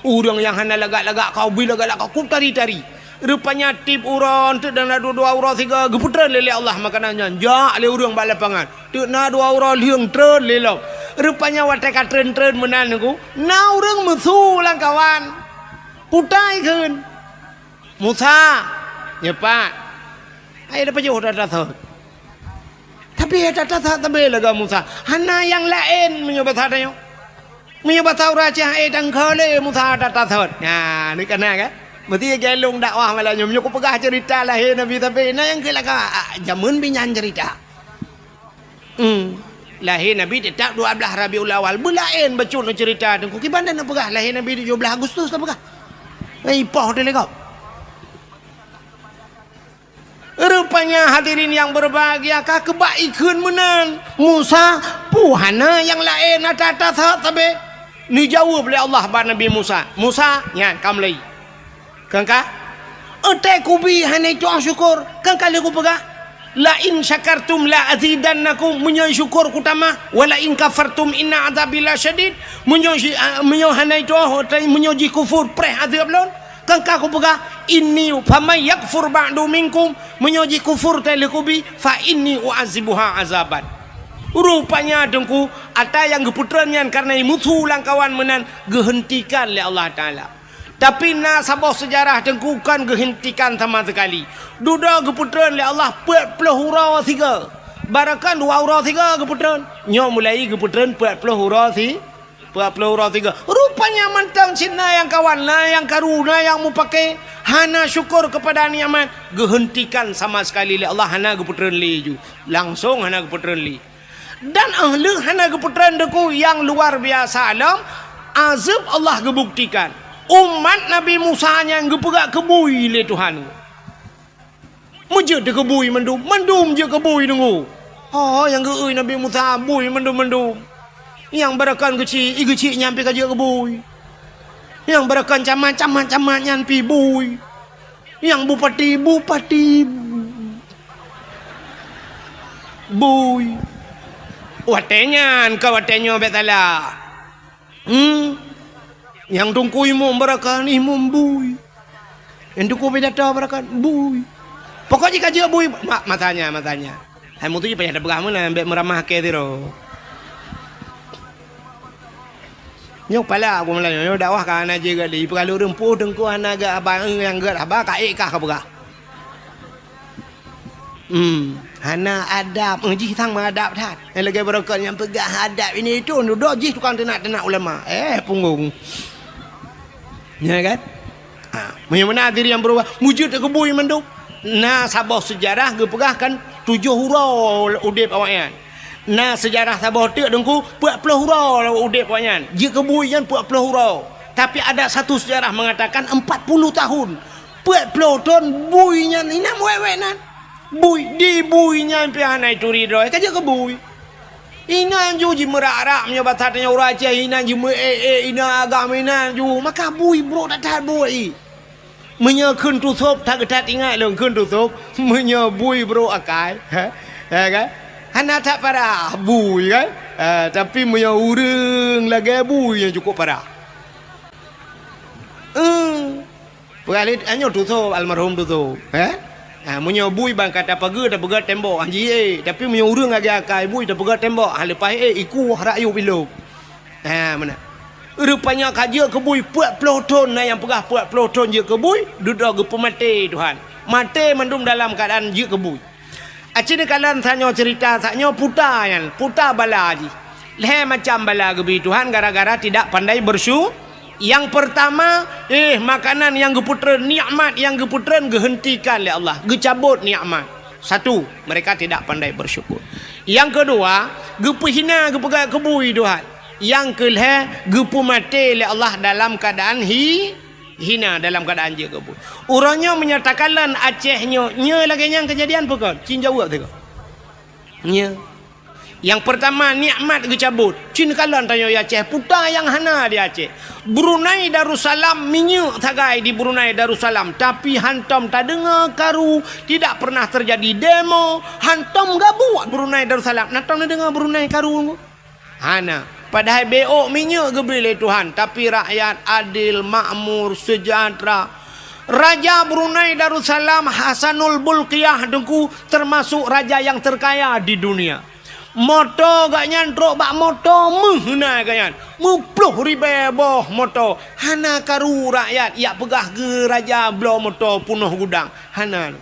Speaker 1: Urang yang hana lagak-lagak kau bila lagak kau tari-tari. Rupanya tip urang tu dan dua urang tiga geputran lele Allah makanannya. Ja le urang bak lapangan. Tu na dua urang liang tren lelo. Rupanya watai ka tren-tren menan aku. Na urang mesu lang kawan. Putai keun. Musa nyepat. Ai dapat jauh dah tahu. Tapi ada tak tabe laga Musa. Hana yang lain menyobat hadanya. Menyobat tahu raja dan kale Musa ada tahu. Nah, ni kena kan? Berarti gelung dakwah malah nyok pegah cerita lahir Nabi tapi nah yang kelaka jamun binyan cerita. Lahir Nabi tetap 12 Rabiul Awal. Belain bacun cerita tengku kibanda nak pegah lahir Nabi di 17 Agustus tak pegah. Ai poh dia lekau. Rupanya hadirin yang berbahagia kah kebaikan menan Musa puhana yang lain ada tabe ni jawab oleh Allah bar Nabi Musa. Musa nya kam lai kangka ente kubi hana itu syukur kangka le ku pegah la in syakartum la azidannakum munyo syukur kutama wala in kafartum inna adzabil syadid munyo hana itu munyo ji kufur preh azab lon kangka ku pegah inni famay yakfur ba'du minkum menyoji kufur telekubi fa inni u'azibuha azaban. Rupanya dengku ada yang geputrannya karena musuh langkawan menan gehentikan oleh Allah Ta'ala. Tapi na sabah sejarah dengku kan gehentikan sama sekali. Duda geputran oleh Allah 40 hurau 3. Barakan 2 hurau 3 geputran. Nyok mulai geputran 40 hurau 3. Rupanya mantang Cina yang kawan lah yang karuna yang mu pakai hana syukur kepada nikmat gehentikan sama sekali oleh Allah hana geputran li ju langsung hana geputran li dan ahli hana geputran deku yang luar biasa alam azab Allah gebuktikan umat Nabi Musa yang gepegak kebui le Tuhan mujud de kebui mendum je kebui dengu yang geui Nabi Musa bui mendum yang berakan kecil nyampe kaja kebui yang berakan camat nyampe bui yang bupati bui watenya kawatenya betala yang tungku imum berakan imum bui yang tungku bedata berakan bui pokoknya kaja bui matanya hai mutu je payah dah berah mana ambek meramah ke tiro Nyok pala aku mulai yo dakwah kan aja gali perlu rempuh dengku anaga abang yang gerak abah kaik kah kapura. Hana adab uji sang mengadap dah. Yang lagi berokok yang pegang adab ini itu duduk jih tukang tenak ulama. Punggung. Ya kan? Mana diri yang berubah wujud kebui menduk. Nah sabah sejarah gepegahkan 7 hurau udip awaknya. Nah sejarah sabah tu dengku 40 hurau udip awaknya. Dia kebui yang 40 hurau. Tapi ada satu sejarah mengatakan 40 tahun. 40 tahun buinya ni nak wewenan. Bui di buinya piana itu ridho kaja ke bui ina ju ji merak-rak nya batatnya uraja ina ji ina agama ina ju maka bui bro tak bui menya khun tu sop tak tat ingat long khun tu sop menya bui bro akai ha kan hana tak parah bui kan tapi menya urang lagi bui yang cukup parah Pergalit anyo tu sop almarhum tu sop Munyo bui bang kata pagi dah pegat tembok anji tapi munyo urang agak akai bui dah pegat tembok lepas iku rayu bilo mana rupanya kaja ke bui 40 ton yang pegah 40 ton je ke bui duduk ke pemati Tuhan mati mendum dalam keadaan je ke bui acine kalan sanyo cerita sanyo puta bala ji leh macam bala gebi Tuhan gara-gara tidak pandai bersyukur. Yang pertama, makanan yang geputren, nikmat yang geputren gehentikan oleh Allah, gecabut nikmat. Satu, mereka tidak pandai bersyukur. Yang kedua, gepehina gepegat kebui Tuhan. Yang kelima, gepu mati oleh Allah dalam keadaan hina dalam keadaan je kebui. Orangnya menyatakanlah Acehnya, nya lagi yang kejadian pokok. Cin jawab tu. Nya. Yang pertama nikmat gecabut. Cin kalan tanya Aceh putar yang hana di Aceh. Brunei Darussalam minyak tagai di Brunei Darussalam tapi hantam tak dengar karu, tidak pernah terjadi demo, hantam gak buat Brunei Darussalam. Natang dengar Brunei karu. Hana padahal beok minyak gebeli Tuhan tapi rakyat adil, makmur, sejahtera. Raja Brunei Darussalam Hasanul Bolkiah dengku termasuk raja yang terkaya di dunia. Moto gak nyantrok bak moto mehna ganyan 10,000 boh moto hana karu rakyat ya pegah ke raja blo moto punuh gudang hana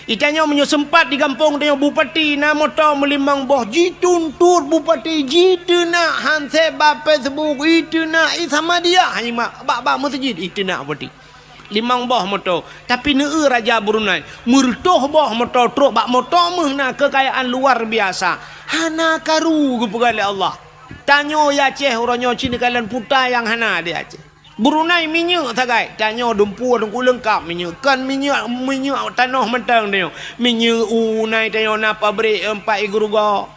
Speaker 1: itanya menyesempat di kampung tanya bupati na moto melimbang boh jituntut bupati jituna hanse bape sebuk ituna sama dia hanya bak masjid ituna bupati limang boh moto tapi neu raja Brunei murtoh boh moto truk bak moto mehna kekayaan luar biasa hana karu kepegali Allah tanyo ya Aceh orangnya Cina kalian putai yang hana di Aceh Brunei minyak tagai tanyo dumpu dengku lengkap minyak kan minyak tanah mentang dia minyak naik tanyo na pabrik 4 igruga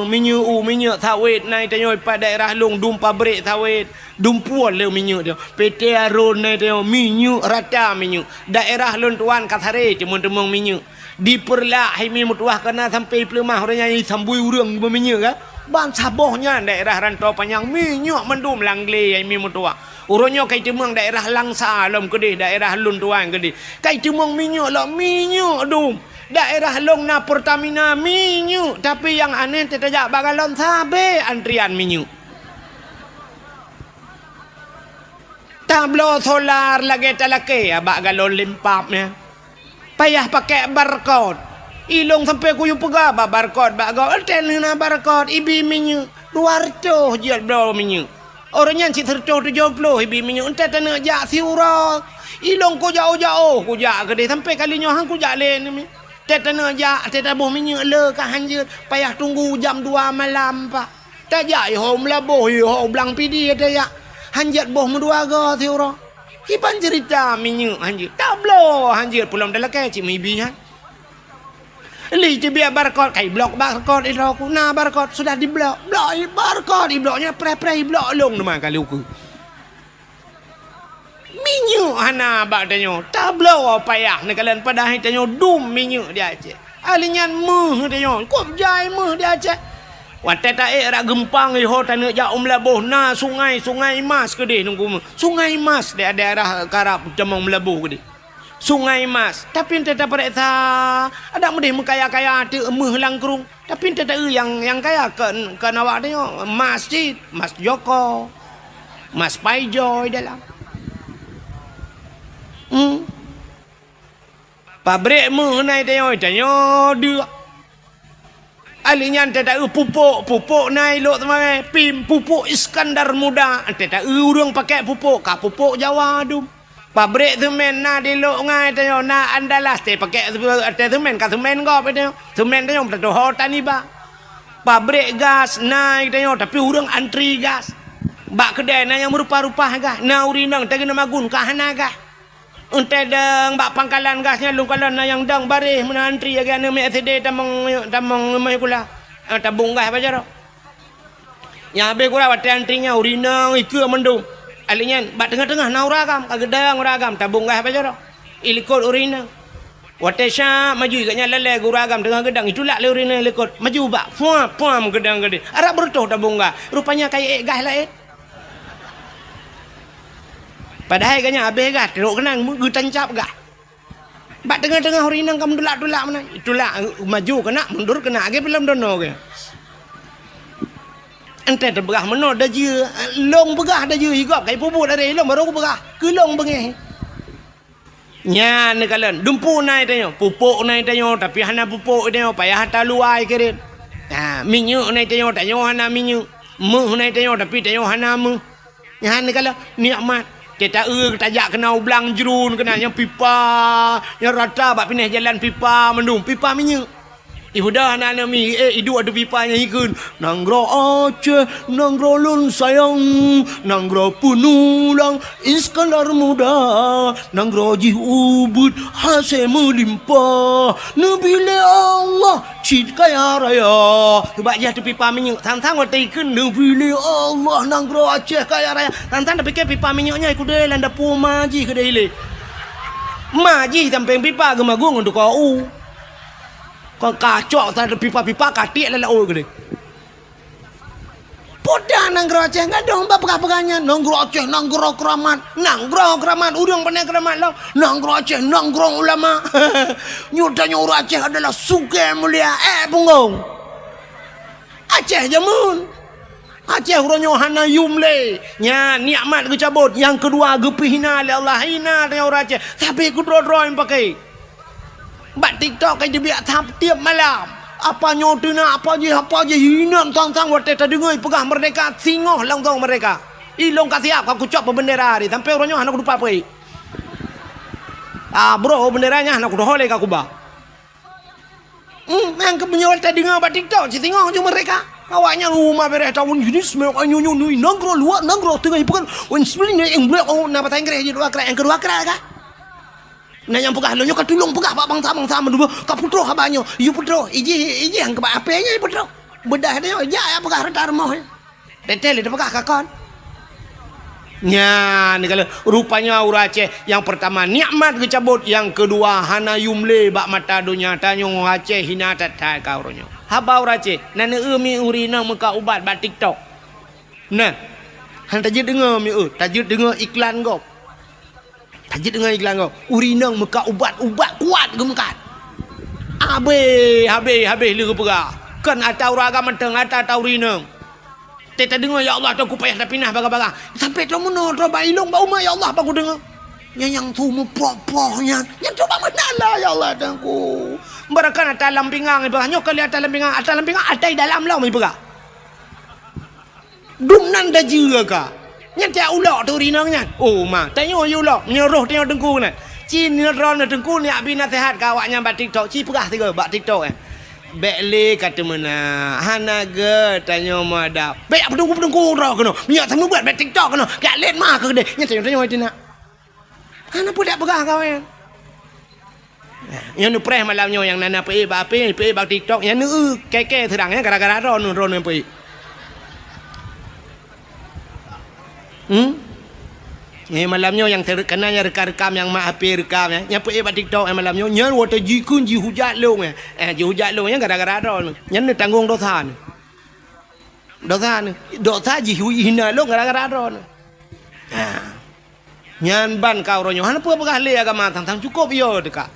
Speaker 1: minyak sawit naik tanyo pada daerah long dum pabrik sawit dumpuan le minyak dia PT Arun naik tanyo minyak rata minyak daerah lon tuan Kathare teman-teman minyak diperlah himi mutuah kena sampai pelemah orangnya sambui urang berminyak kan ban sabohnya daerah rantau panjang minyak mendum langle himi mutuah orangnya kai temang daerah Langsa lom kedih daerah lon tuan kedih kai temang minyak lah minyak dum daerah long na Pertamina minyak tapi yang aneh tetajak bagalon sabe antrian minyak tablo solar lagi talake abak galon limpapnya payah pakai barcode ilong sampai kuyu pegah barcode hotel na barcode ibi minyak 200 jual bro minyak orangnya si 170 ibi minyak entah tanah jak siura ilong ko jauh-jauh ku jak gede sampai kalinya hang ku jak len ni tanah jak tabuh minyak le ka hanjut payah tunggu jam 2 malam pak tak jak ho melabuh ho blang pidi ada ya hanjat boh menduaga siura kipan cerita minyak hanjir tak blow hanjir pulang dalam kecik maybe ha li biar barcode kai blok barcode itu aku nah barcode sudah di blok barcode di bloknya pre blok long nama kali aku minyak hana bak tanyo tak blow payah nak kalian pada hai tanyo dum minyak dia Aceh alinyan meh tanyo kop jai meh dia Aceh watet tak rak gempang ho tanah jak Melabuh na sungai Mas kedih nunggu sungai Mas di daerah Karab Jamang Melabuh kedih Sungai Mas. Tapi ente tak periksa. Ada mending kaya-kaya ada emeh langkrung. Tapi ente tak yang kaya ke awak tengok masjid, Mas Joko, Mas Paijoy dalam. Pabrik meh naik tengok dia. Alinya ente tak pupuk naik lok teman pim pupuk Iskandar Muda. Ente tak urang pakai pupuk, ka pupuk Jawa dum. Pabrik semen na di lok ngai tanya na andalas te pakai semen ka semen go tanya semen tanya betul hotan ni ba pabrik gas naik tanya tapi urang antri gas bak kedai na yang merupa-rupa gas na urinang tagi na magun ka hana gas ente deng bak pangkalan gasnya lu kalau na yang dang barih mena antri ya ne me SD tamang mai kula tabung gas baca ro yang be kula wat antrinya urinang iku mendung alinya bak tengah-tengah na uragam kagedang uragam tabung gas baca ro ilikot urina watesha maju iganya lele uragam tengah gedang itulah le urina ilikot maju bak puam gedang gede arah bertoh tabung gas rupanya kayak gas lain padahal kanya habis gas teruk kenang mu tancap gas bak tengah-tengah urina kam dulak-dulak mana itulah maju kena mundur kena age belum dono ke ente terberah meno dah je long berah dah je higap kai pupuk dari long baru berah ke long bengeh nya ne kalen dumpu nai tanyo pupuk nai tanyo tapi hana pupuk tanyo payah hata luai keren minyak nai tanyo hana minyak meh nai tanyo tapi tanyo hana meh nya ne kala nikmat kita tajak kena ublang jerun kena yang pipa yang rata bak pindah jalan pipa mendung pipa minyak ibu dah anak-anak mi hidup ada pipanya ikun nanggro Aceh nanggro lun sayang nanggro penulang Iskandar Muda nanggro jih ubud hasil melimpah nebile Allah cid kaya raya sebab jah tu pipa minyak tang-tang waktu ikun nebile Allah nanggro Aceh kaya raya tang-tang dah fikir pipa minyaknya ikut dia landa pu maji ke dia ile maji sampai pipa gemagung untuk kau kau kacau tak ada pipa-pipa katik lelak oi gede. Poda nanggro Aceh enggak dong pegah-pegahnya nanggro Aceh nanggro keramat udang pandai keramat lo nanggro Aceh nanggro ulama nyudanya orang Aceh adalah suge mulia punggong Aceh jamun Aceh uronyo hana yumle nya nikmat ke cabut yang kedua gepihina oleh Allah hina orang Aceh tapi ku dro-dro yang pakai Bak TikTok kan dia biar tiap malam. Apa nyodina, apa je hina tang-tang waktu tadi dengar pegah merdeka singoh lang-tang mereka. Ilong kasih apa aku cop bendera hari sampai orangnya anak lupa apa. Bro benderanya anak udah holek aku bah. Yang kebenyol tadi dengar bak TikTok si singoh je mereka. Awaknya rumah beres tahun ini semua nyunyu nanggro luar nanggro tengah ibu kan. Wan sebenarnya yang blok nak bahasa Inggeris je dua kerak yang kedua kerak kan. Nah yang pegah lo nyok tulung pegah pak bangsa mendua ka putro habanyo yu putro iji yang ke apenya putro bedah dia ya pegah retar moh detel dia pegah kakon nya ni kalau rupanya orang Aceh yang pertama nikmat kecabut yang kedua hana yumle bak mata dunia tanyo Aceh hina tatai ka oronyo haba orang Aceh nana mi urina muka ubat bak TikTok nah han tajid dengar mi tajid dengar iklan go tajid dengan iklan kau urinang muka ubat-ubat kuat gemkat habis lu pegah kan atau raga menteng atau urinang teta dengar ya Allah aku payah dah pindah baga-baga sampai tu mana tu bailong bau ma ya Allah aku dengar yang tu mu propohnya yang coba menala ya Allah aku berakan atas lampingang pegah nyok kali atas lampingang atas dalam lah mai pegah dumnan dah juga ka nyata ulok tu rinangnya. Oh ma, tanya ulok menyeruh tengok dengku ni. Cin ron dengku ni abi nasihat kawaknya bak TikTok. Ci pegah tiga bak TikTok Bekle kata mana? Hanaga tanya mada. Bek apa dengku ro kena. Minyak sama buat bak TikTok kena. Gak let mah ke deh. Nyata tanya itu nak. Hana pun tak pegah kau yang. Yang nu preh malamnya yang nana pe bak TikTok. Yang nu keke terangnya gara-gara ron yang pe. Malamnya yang terkenanya rekam yang mak HP rekam yang pergi buat TikTok malamnya yang waktu jikun ji hujat long ji hujat long yang gara-gara ron yang tanggung dosa ji hina long gara-gara ron Nyan ban kau ronyo. Han apa le agama tang cukup yo dekat.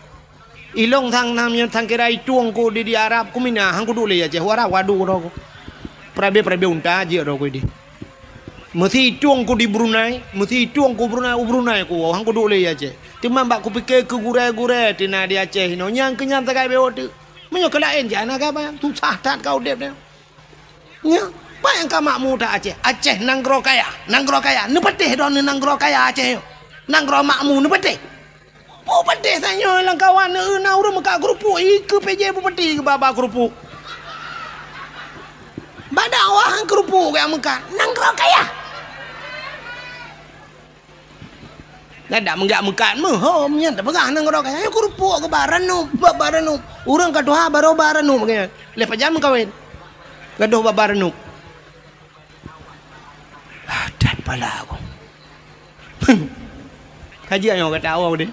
Speaker 1: Ilong thang namnya thang kira ituang ko di Arab ko mina hang ko dole ya je wara wadu ro ko. Prabe unta je ro ko di. Mesti ituang ko di Brunei, mesti ituang ko Brunei ko hang ko dole ya je. Cuma mbak ku pikir ke gure tina di Aceh no nyang kenyan tagai bewo tu. Menyo kelain je anak apa tu sahtat kau dep dia. Nya, apa yang kamakmu tak Aceh nanggro kaya. Nu petih don nanggro kaya Aceh yo. Nanggro makmu nu petih. Po petih sanyo lang kawan na urang maka grupu ke PJ po petih ke baba grupu. Badawah grupu kaya maka nanggro kaya. Nada menggak mekan hom nya tak pegah nanggro kaya grupu ke baranu. Urang kadoha baro baranu begini. Lepas jam kawin. Gaduh babaranu. Dan pala aku. Kaji yang kata awak deh.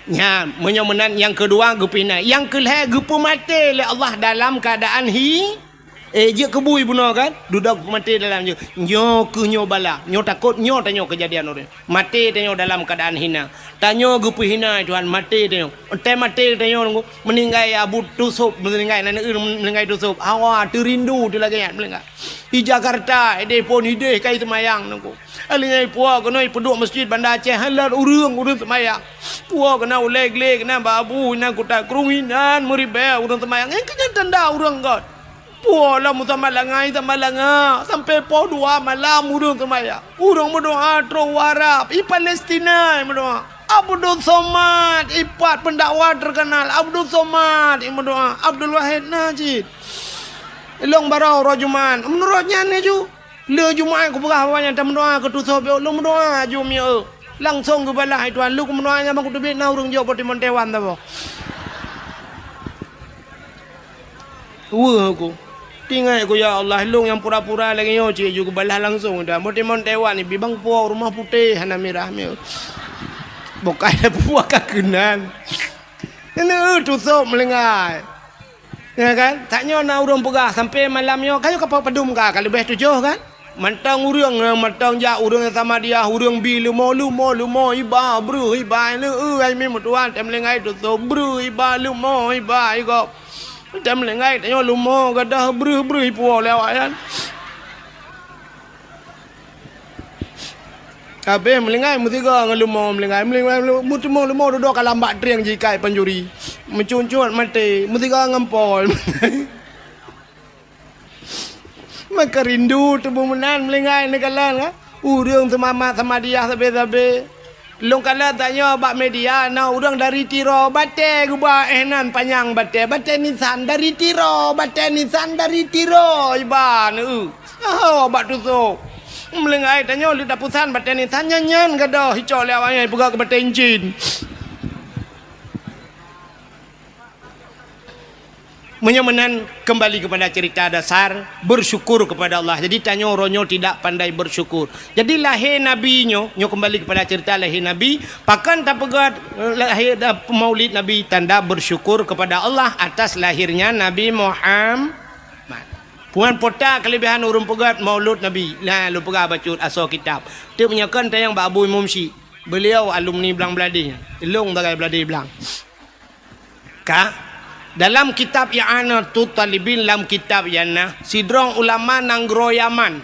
Speaker 1: Ya, menyomenan yang kedua gupina. Yang kelih gupu mati oleh Allah dalam keadaan je kebui bunuh kan? Duduk mati dalam je. Nyo ke nyo bala. Nyo takut nyo tanyo kejadian orang. Mati tanyo dalam keadaan hina. Tanyo gupu hina Tuhan mati tanyo. Ente mati tanyo meninggai abu tusuk meninggai nana meninggai tusuk. Awa terindu tu lagi ya meninggai. Di Jakarta ide pun ide kai semayang nunggu. Alingai puak kena peduk masjid Bandar Aceh halal urang semayang. Puak kena uleg kena babu kena kutak kerunginan meribah urang semayang. Yang kena tanda urang god. Pualah mutamalanga sampai po 2 malam urang semayang. Urang berdoa tro warap i Palestina berdoa. Abdul Somad ipat pendakwa terkenal Abdul Somad berdoa. Abdul Wahid Najid. Long barau rojuman menurutnya ni ju le jumaat ku berah banyak dan mendoa ke tutup long mendoa ju mi langsung ke balah Tuhan lu mendoanya bang ku tebik na urang jo poti montewan ta bo aku tinggal aku ya Allah long yang pura-pura lagi yo ci ju ke balah langsung dah poti montewan ni bibang po rumah putih hana merah mi bokai puak kakenan ini tutup melengai. Ya kan? Taknya na urang pegah sampai malamnya kayu kapal pedum ka kalau lebih 7 kan? Mantang urang mantang ja urang sama dia urang bi lumo iba bru iba le ai mi mutuan tem lengai tu bru iba lumo iba iko. Tem lengai taknya lumo gadah bru ipo lewat kan. Kabeh melengai mutiga ngelumo melengai mutumo lumo duduk kalambak triang jikai penjuri. Mencuncut mati mutiga ngempol. Maka rindu tubuh menan melengai nekalan kan. Urang semama sama dia sabe. Long kala tanya bak media na urang dari Tiro bate gua enan panjang bate nisan dari Tiro iban bak tusuk. Melengai tanya lu dapusan baten ni tanya nyan gadah hicau lewanya buka ke baten jin. Menyemenan kembali kepada cerita dasar bersyukur kepada Allah. Jadi tanya ronyo tidak pandai bersyukur. Jadi lahir Nabi nyo kembali kepada cerita lahir Nabi. Pakan tak pegat lahir maulid Nabi tanda bersyukur kepada Allah atas lahirnya Nabi Muhammad. Puan pota kelebihan urung pegat maulud Nabi. Nah, lu pegah baca asal kitab. Dia menyakan tayang Pak Abu Imam Syih. Beliau alumni Belang Beladi. Ilung tagai Beladi Belang. Dalam kitab I'anatul Talibin dalam kitab Yana, sidrong ulama nanggro Yaman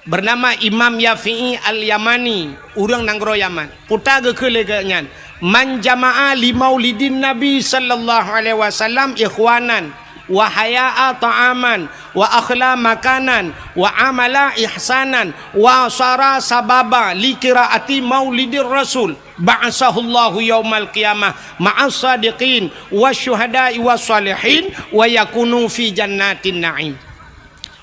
Speaker 1: bernama Imam Yafi'i Al-Yamani, urang nanggro Yaman. Puta ke leganyan. Man jama'a li maulidin Nabi sallallahu alaihi wasallam ikhwanan wa haya'a ta'aman wa akhla makanan wa amala ihsanan wa sara sababa li qiraati maulidir rasul ba'asahullahu yaumal qiyamah ma'as sadiqin wasyuhada'i wassalihin wa yakunu fi jannatin na'im.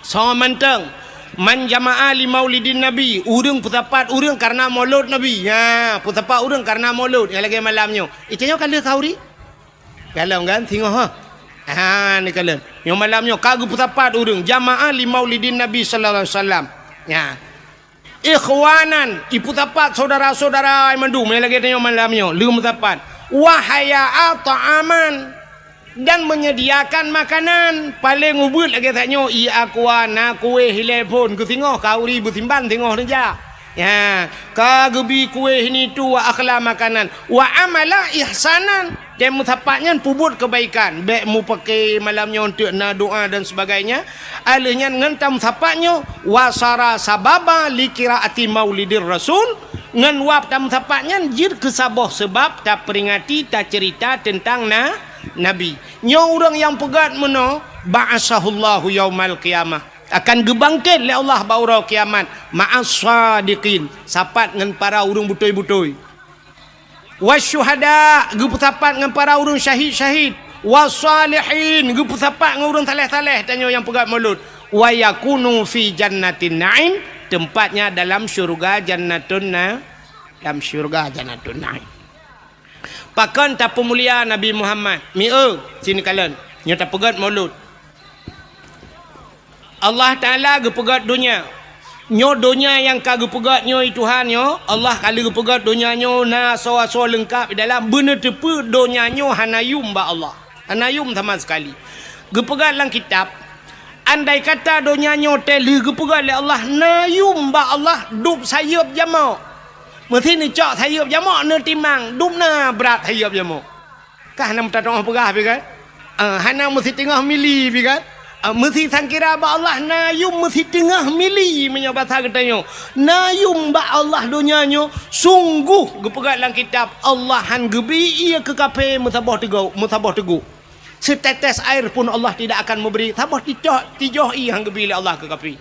Speaker 1: So manteng man jama'a li maulidin nabi urang putapat urang karena maulud nabi ya putapat urang karena maulud yang lagi malamnya itanya kala kauri kalau kan tengok ni kalian yang malamnya kagu putapat urang jamaah li maulidin Nabi sallallahu alaihi wasallam ya ikhwanan iputapat saudara-saudara mandu lagi tanya malamnya lu putapat wahaya ta'aman dan menyediakan makanan paling ubud lagi tanya i akuana kue hilepon ku tengok kauri butimban tengok saja Ya, kagebi kuih ni tu wa akhla makanan wa amala ihsanan. Dan mutapaknya pubut kebaikan. Baik mu pakai malamnya untuk na doa dan sebagainya. Alihnya ngentam tapaknya wasara sababa likiraati maulidir rasul. Ngan wap tam tapaknya jir kesabah sebab tak peringati tak cerita tentang nabi. Nya orang yang pegat meno ba'asahullahu yaumal qiyamah. Akan gebangkit oleh Allah baurau kiamat ma'as sadiqin, sapat dengan para urung butoi-butoi. Wasyuhada, geputapat dengan para urung syahid-syahid. Wasalihin, geputapat dengan urung taleh-taleh tanya yang pegat mulut. Wa yakunu fi jannatin na'im, tempatnya dalam syurga jannatun dalam syurga jannatun na'im. Pakan tak pemulia Nabi Muhammad. Sini kalian. Nya tak pegat mulut. Allah Ta'ala gepegat dunia. Nyo dunia yang kagak pegat nyo Tuhan nyo. Allah kali gepegat dunia nyo na so lengkap dalam benar tepu dunia nyo hanayum ba Allah. Hanayum sama sekali. Gepegat dalam kitab. Andai kata dunia nyo teli gepegat oleh Allah nayum ba Allah dub sayup jamak. Mesti ni cak sayup jamak ne timang dub na berat sayup jamak. Kah nak tak tengah pegah pi kan? Hana mesti tengah mili pi kan? Mesti sangkira ba Allah nayum mesti tengah mili punya bahasa katanya. Nayum ba Allah dunianya sungguh gepegat dalam kitab Allah han gebi ia ke kafe musabah teguh. Setetes air pun Allah tidak akan memberi. Sabah tijoh ia han gebi Allah ke kafe.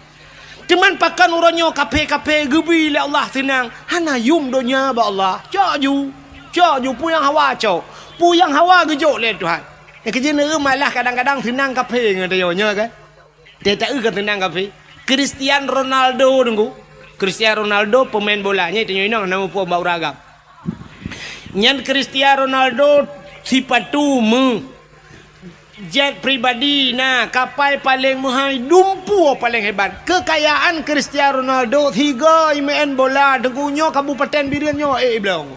Speaker 1: Cuman pakan uranyo kafe gebi Allah senang. Hanayum dunia ba Allah. Caju puyang hawa cau. Puyang hawa gejuk le Tuhan. Kerja ni malah kadang-kadang senang kafe ngatanya kan. Dia tak ke senang kafe. Cristiano Ronaldo tunggu. Cristiano Ronaldo pemain bolanya itu nama pun bau ragam. Nyan Cristiano Ronaldo sifat tu jet pribadi kapal paling mahal dumpu paling hebat. Kekayaan Cristiano Ronaldo 3 main bola dengunyo kabupaten birianyo belong.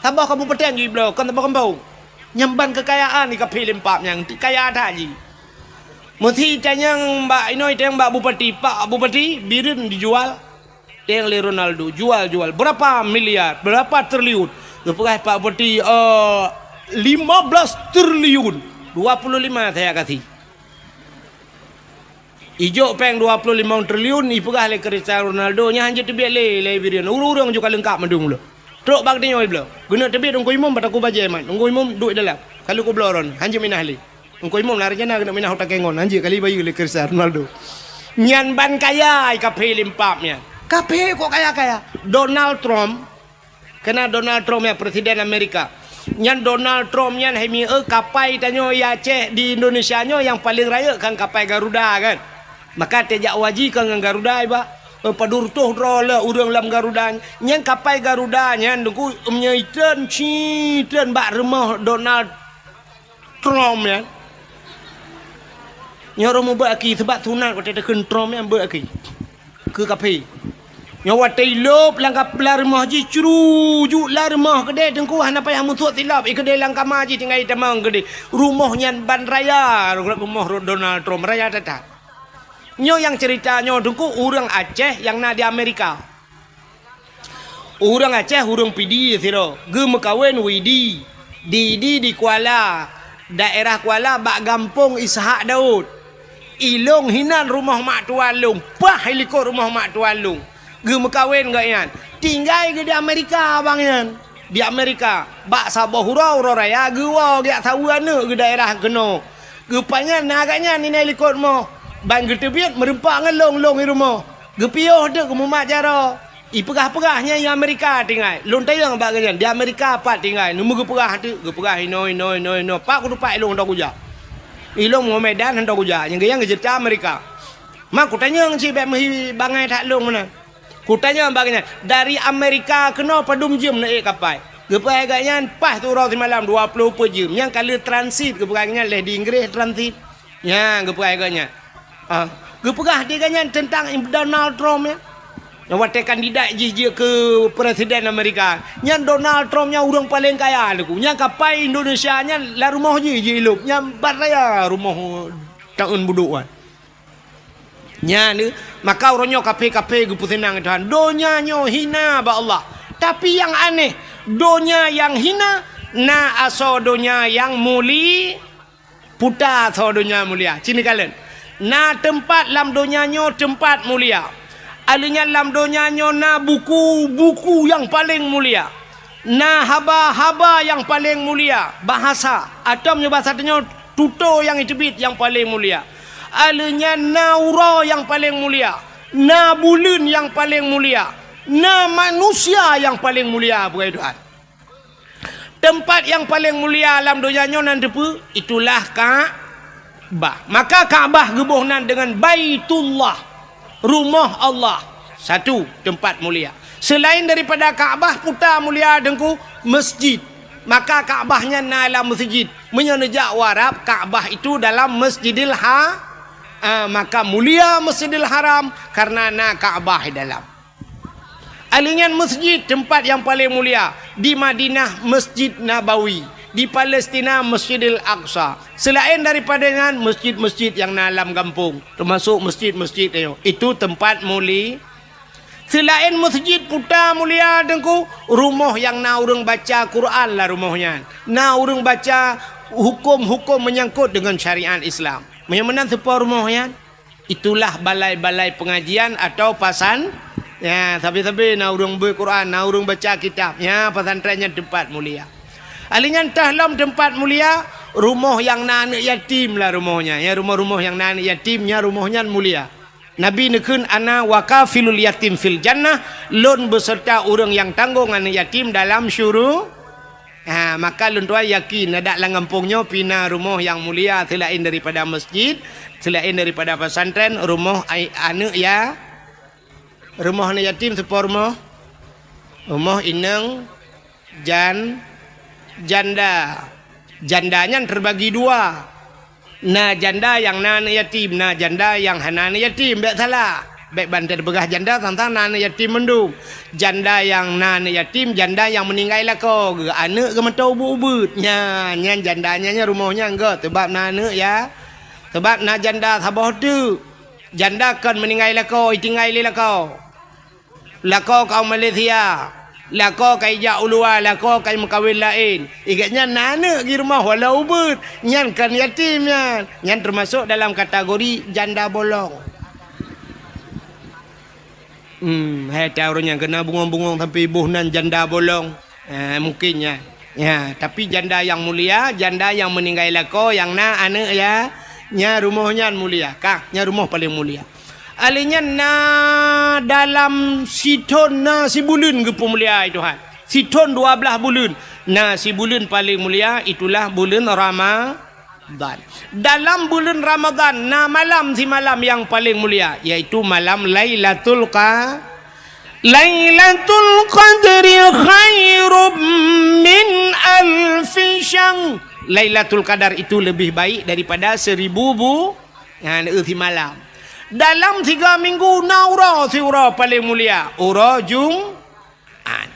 Speaker 1: Sabah kabupaten je belong kan Sabah kampung. Nyamban kekayaan ni kapil empap yang kaya tak je. Mesti tanya mbak Inoi tanya mbak bupati, Pak Bupati birin dijual. Tanya le Ronaldo jual berapa miliar, berapa triliun. Lepas Pak Bupati 15 triliun, 25 saya kasih. Ijo peng 25 triliun ni pegah le Cristiano Ronaldo nya hanya tebiak le birin. Urang juga lengkap mendung lo. Truk bag tinyo iblo. Guna tebi dong ko imom bataku baje man. Dong ko imom duit dalam. Kalau ko bloron, hanje minah li. Dong ko imom lari jana kena minah utak kengon. Hanje kali bayu le Cristiano Ronaldo. Nyan ban kaya kape limpapnya. Kape kok kaya. Donald Trump. Kena Donald Trump ya presiden Amerika. Nyan Donald Trump nyan hemi kapai tanyo ya Aceh di Indonesia nyo yang paling raya kan kapai Garuda kan. Maka tejak waji kan Garuda iba. Padur tuh rola urang lam Garuda nyang kapai Garuda nyan duku menyaitan citen bak rumah Donald Trump ya nyoro mo baki sebab tunat ko te kun Trump yang baki ke kapai nyawa tailop langkap la rumah ji cruju la rumah gede dengku hana payah musuh tilap gede langkap maji tinggal tamang gede rumah nyan ban raya rumah Donald Trump raya tata. Nyo yang ceritanya dengku orang Aceh yang na di Amerika. Orang Aceh urang pidi siro. Ge mekawin widi. Didi di Kuala. Daerah Kuala bak gampung Ishak Daud. Ilung hinan rumah mak tualung. Pah helikop rumah mak tualung. Ge mekawin gak yan. Tinggal ke di Amerika bang yan. Di Amerika bak Sabah hurau raya ge wa ge tawuana ke daerah keno. Ge panyan agaknya ni helikop mo. Bang getebiat merempak ngelong-long di rumah. Gepioh dek kemumak jara. Pegah-pegahnya yang Amerika tinggal. Long tayang bagian di Amerika pat tinggal. Nemu gepegah tu, gepegah no. Pak ku tupak ilong dak uja. Ilong mau Medan hendak uja. Yang geyang gejerta Amerika. Mak ku tanya si bek mehi bangai tak long mana. Ku tanya bagian dari Amerika kena padum jam naik kapal. Gepegah agaknya pas tu rau malam 20 jam. Yang kali transit gepegahnya leh di Inggris transit. Ya gepegah agaknya. Gepegah dia kan tentang Donald Trump ya. Yang wakil kandidat je ke presiden Amerika. Yang Donald Trump nya orang paling kaya lagu. Yang kapai Indonesia nya la rumah je hidup. Yang bat raya rumah tahun buduk kan. nya ni maka orangnya kape-kape gu putenang Tuhan donya nyo hina ba Allah. Tapi yang aneh donya yang hina na aso donya yang muli puta so donya mulia. Cini kalian na tempat lam donya nyo tempat mulia. Alinya lam donya nyo na buku-buku yang paling mulia. Na haba-haba yang paling mulia. Bahasa atomnya bahasanya tuto yang itibit yang paling mulia. Alinya na ura yang paling mulia. Na bulan yang paling mulia. Na manusia yang paling mulia. Bukan Tuhan. Tempat yang paling mulia alam dunia nanti pun itulah Ka'bah. Maka Ka'bah gebuhnan dengan Baitullah, rumah Allah. Satu tempat mulia. Selain daripada Ka'bah putar mulia dengku masjid. Maka Ka'bahnya dalam masjid. Menyenejak warab Ka'bah itu dalam Masjidil maka mulia Masjidil Haram karena na Ka'bah dalam. Alingan masjid tempat yang paling mulia. Di Madinah Masjid Nabawi, di Palestina Masjidil Aqsa. Selain daripada dengan masjid-masjid yang dalam kampung, termasuk masjid-masjid itu tempat mulia. Selain masjid putar mulia dengku rumah yang na urang baca Quran lah rumahnya. Na urang baca hukum-hukum menyangkut dengan syariat Islam. Memang sebuah rumahnya itulah balai-balai pengajian atau pasan. Ya, tapi na urang berquran, na urang baca kitab. Ya, pesantrennya tempat mulia. Alingan tahlam tempat mulia, rumah yang anak yatim lah rumahnya. Ya, rumah-rumah yang anak yatimnya rumahnya mulia. Nabi nekun ana wakafilul yatim fil jannah, lon beserta orang yang tanggung anak yatim dalam syurga. Maka lon tua yakin ada lang kampungnya pina rumah yang mulia selain daripada masjid, selain daripada pesantren, rumah anak ya. Rumah anak yatim sepo rumah ineng janda. Jandanya terbagi dua. Na janda yang anak yatim, na janda yang anak yatim. Tak salah. Baik bantai begah janda tentang anak yatim mendung. Janda yang anak yatim, janda yang meninggal lah kau. Anak ke mentau ubud. Nya jandanya rumahnya enggak sebab anak ya. Sebab na janda sabah tu. Janda kan meninggal lah kau, tinggal lah kau. Lako kau Malaysia, lako kai ja ulua, lako kai mekawin lain. Ikatnya nana di rumah walau ubud, nyan kan yatim nyan termasuk dalam kategori janda bolong. Hai tahu yang kena bungong-bungong tapi buhnan janda bolong. Mungkinnya. Ya, tapi janda yang mulia, janda yang meninggal lako yang na anak ya, nya rumahnya mulia. Nya rumah paling mulia. Alinya na dalam siton na si bulan ke mulia Tuhan. Siton 12 bulan. Na si bulan paling mulia itulah bulan Ramadan. Dalam bulan Ramadan na malam si malam yang paling mulia yaitu malam Lailatul Qadri khairum min alfi syahr. Lailatul Qadar itu lebih baik daripada 1000 si malam. Dalam 3 minggu naura siura paling mulia ura Jumat.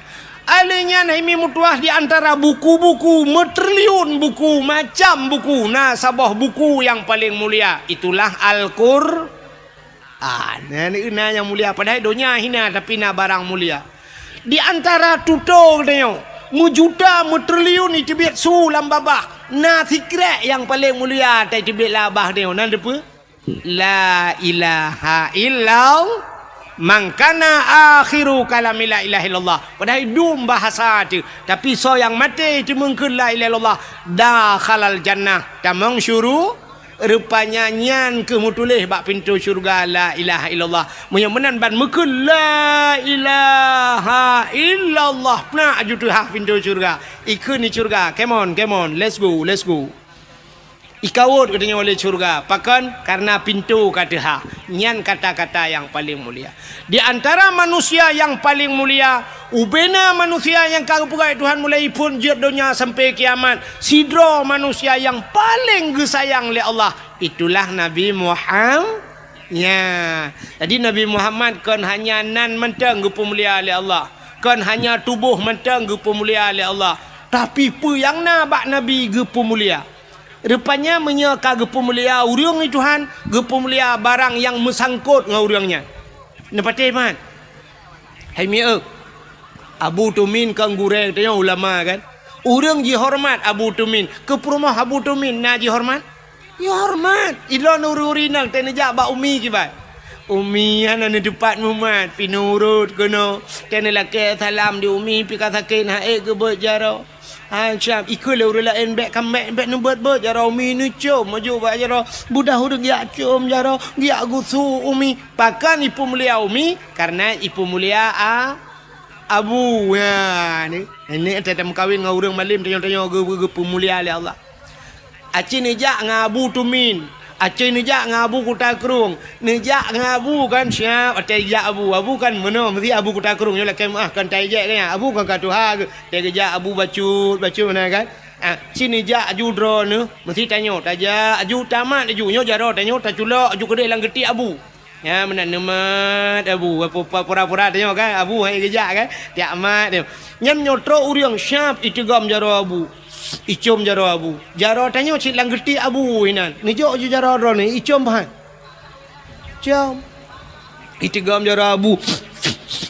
Speaker 1: Alinya naimi mutuah di antara buku-buku metriliun buku macam buku nah sabah buku yang paling mulia itulah Al-Qur'an. Nah yang mulia padahal dunia hina tapi na barang mulia. Di antara tuto katanya mujuta metriliun itu biat sulam babah na sikret yang paling mulia tai tibit labah dia nan depa La ilaha illallah man kana akhiru kalami la ilaha illallah. Padahal dum bahasa tu tapi so yang mati tu mungkin la ilaha illallah dakhalal jannah tamang syuru rupanya nyan ke mutulih bak pintu syurga la ilaha illallah. Menyemenan ban mungkin la ilaha illallah pernah ajutu hak pintu syurga. Ikut ni syurga. Come on let's go. Ikawut katanya oleh syurga. Pakan karena pintu kata ha. Nyan kata-kata yang paling mulia. Di antara manusia yang paling mulia, ubena manusia yang kagupukai Tuhan mulai pun jid dunia sampai kiamat. Sidro manusia yang paling gesayang oleh Allah. Itulah Nabi Muhammad. Ya. Jadi Nabi Muhammad kan hanya nan mentang gupu mulia oleh Allah. Kan hanya tubuh mentang gupu mulia oleh Allah. Tapi pu yang na bak Nabi gupu mulia. Rupanya menyeka gepu mulia urang ni Tuhan, gepu mulia barang yang mesangkut dengan urangnya. Nepati man. Hai mia Abu Tumin kang gureng tanya ulama kan. Urang ji hormat Abu Tumin, ke rumah Abu Tumin na ji hormat. Ya hormat. Ilo nururinang tanya jak ba umi kibat. Umi ana ni depan Muhammad pinurut kono. Tanya laki salam di umi pi katakin ha ke berjaro. Syam ikut le urang lain back comeback back nu bet jaro umi ni cum maju ba jaro budah urang ya cum jaro dia gusu umi pakan ipu mulia umi karena ipu mulia Abu ya ni tetem kawin dengan urang malim tanya-tanya ge mulia oleh Allah. Aci ni jak dengan Abu Tumin. Aceh ni jak dengan Abu Kuta Kerung. Ni jak dengan Abu kan siap. Aceh jak Abu. Abu kan mana? Mesti Abu Kuta Kerung. Yolah kan tajak kan. Abu kan katuha ke. Dia jak Abu bacut mana kan. Sini jak aju draw ni. Mesti tanya. Tajak aju tamat aju. Nyo jaro tanya. Tak culak aju kedai lang getik Abu. Ya menak nemat Abu. Pura-pura tanya kan. Abu hai kejak kan. Tiap mat dia. Nyam nyotro uriang siap itigam jaro Abu. Icom jaro Abu. Jaro tanya cik lang getik Abu inan. Ni jok ju jaro ro ni icom bahan. Com. Itigam jaro Abu.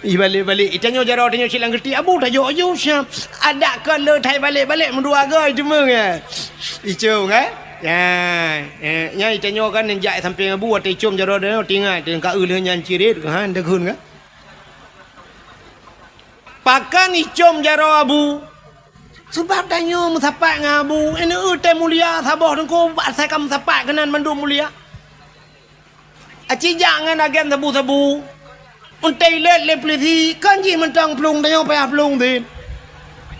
Speaker 1: Balik. Tanya jaro tanya cik lang getik Abu dah jok ju siap. Ada ke le thai balik mendua gai cuma ya. Icom kan? Ya, tanya kan njak samping Abu atau icom jaro dah tinggal dengan ka eul nyan cirit kan dah kun kan. Pakan icom jaro Abu. Sebab tanya musapak dengan Abu. Ini utai mulia. Sabah tengku. Saya kamu musapak kenan mandu mulia. Acik jangan agen sabu-sabu. Untai let polisi. Kan ji mentang pelung. Tanya payah pelung din.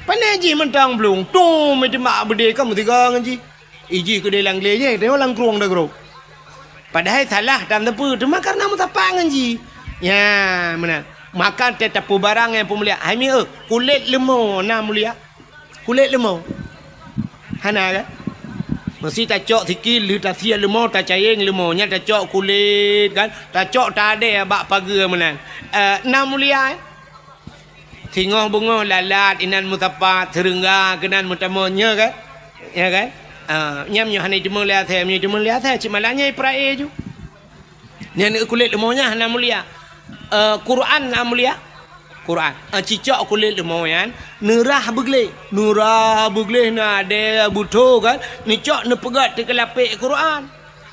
Speaker 1: Pandai ji mentang pelung. Tu macam mak berdek kamu tiga dengan ji. Iji ke dia lang le je. Tengok lang keruang dah keruang. Padahal salah dalam tepu. Cuma karena musapak dengan ji. Ya mana. Makan tetap barang yang pemulia. Hami kulit lemah na mulia. Kulit lemau. Hana kan? Mesti tak cok sikit lu tak sia lemau tak caing lemau nya tak cok kulit kan. Tak cok tak ada bak pagar menan. Nam mulia. Tinggal bunga lalat inan mutapat serengga kenan mutamonya kan? Ya kan? Nyam nyo hanai cuma lihat saya cuma malanya prae ju. Ni kulit lemau nya nam mulia. Quran nam mulia. Quran. Cicak kulit lemau kan. Nurah begleh na ada buto kan. Ni cak ne pegat te kelapik Quran.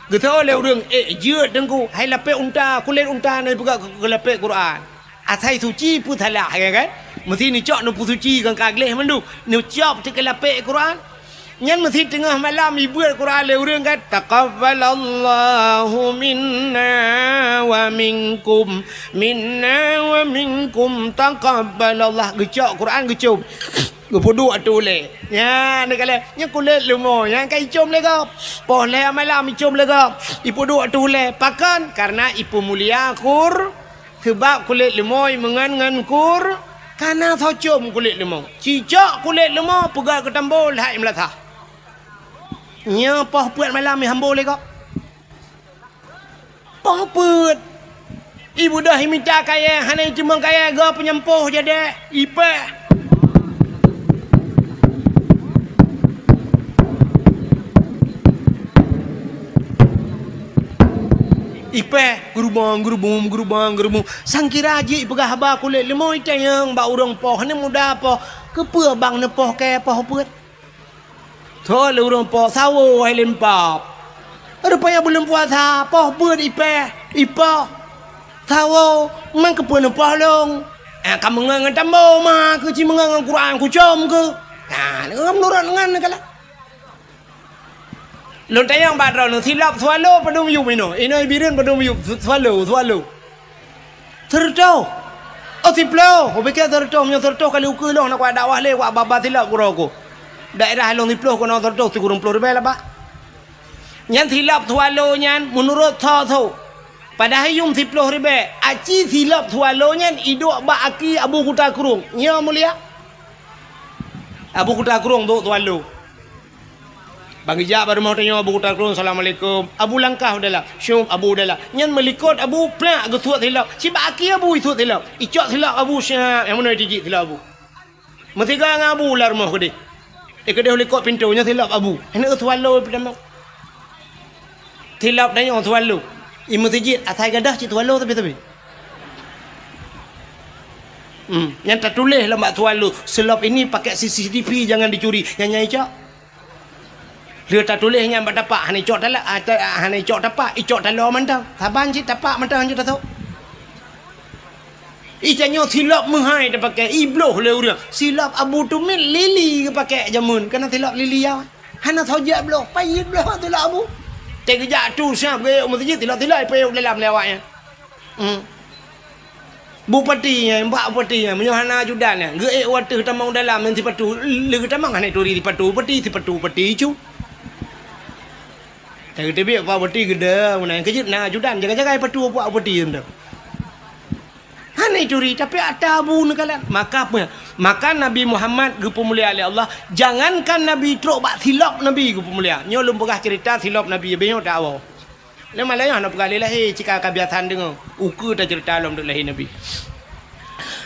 Speaker 1: Getau le urang jeut dengku. Hai lapik unta, kulit unta ne pegat kelapik Quran. Asai suci pu salah kan. Mesti ni cak ne pu suci kan kagleh mandu. Ni cak te kelapik Quran. Nyan mesti tengah malam ibuat Quran le urang kan. Taqabbalallahu minna wa minkum taqabbalallah. Gecak Quran gecum. Gepoduk atu le. Ya ni kala nya kulit lemau yang kai cum le gap. Poh le malam cum le gap. Ipoduk atu le pakan karena ipu mulia kur sebab kulit lemau mengan kur karena thocum kulit lemau. Cicak kulit lemau pegang ke tambol hai melatah. Nya poh puat malam ni hambol le kok. Poh puat. Ibu dah minta kaya, hanai cuma kaya ga penyempoh jadi ipeh. Ipeh gerubung. Sangkira je pegah haba kulit lemau itayang ba urang poh ni muda poh. Kepe bang ne poh kaya poh puat. Thol urang poh sawo hai lempap. Rupanya belum puasa poh buat ipah sawo mang kepe ne poh long. Kamu ngan tambo mah ke ci mengang Quran ku com ke. Ngam nurut ngan kala. Lon tayang badro no silap swallow padum yu mino. Ino birin padum yu swallow. Terto. O tiplo, o beke terto myo terto kali uku long nak dakwah le wa baba silap kuroko. Daerah long tiplo kono terto ti kurung plo rebe la ba. Nyan silap swallow nyan menurut tho. Padahal yung tiplo rebe. Aci silap swallow nyan idok ba aki Abu Kuta Kurung. Nya mulia. Abu Kuta Kurung do swallow. Bang Ijak baru mau tanya Abu Kuta Kurung. Assalamualaikum. Abu langkah udahlah. Syum Abu udahlah. Nyan melikot Abu plak ke tuat silap. Si baki Abu itu silap. Icak silap Abu syah. Yang mana dijik silap Abu. Mesti dengan Abu lah rumah ke dia. Dia kena lekok pintunya tilap abu. Hendak tualo pertama. Tilap tanya orang tualo. Imu tijit atas gadah cik tualo tapi. Yang tak tulis lah mak tualo. Selop ini pakai CCTV jangan dicuri. Yang nyai cak. Dia tak tulis yang dapat. Hani cok talak. Hani cok dapat. Icok talak mantap. Saban cik dapat mantap cik tak tahu. Ikannya silap menghai dia pakai ibloh le orang. Silap Abu Tumil lili ke pakai jamun. Kena silap lili ya. Hana saja bloh. Payit bloh silap Abu. Tek kejak tu siap ke masjid tilap-tilap payut dalam lewatnya. Bupatinya, mbak bupatinya menyohana judannya. Ge water tamang dalam nanti patu. Le tamang hanai turi di patu pati si patu pati cu. Tak kete biak pak pati gede. Mana kejut na judan jaga-jaga patu apa pati anda. Hanai curi tapi ada abu nekalan. Maka Nabi Muhammad gupu mulia oleh Allah, jangankan Nabi teruk bak silap Nabi gupu mulia. Nyo lum pegah cerita silap Nabi benyo tak awal. Le malaya nak pegah lahir cika kebiasaan dengar. Uku tak cerita lum duk lahir Nabi.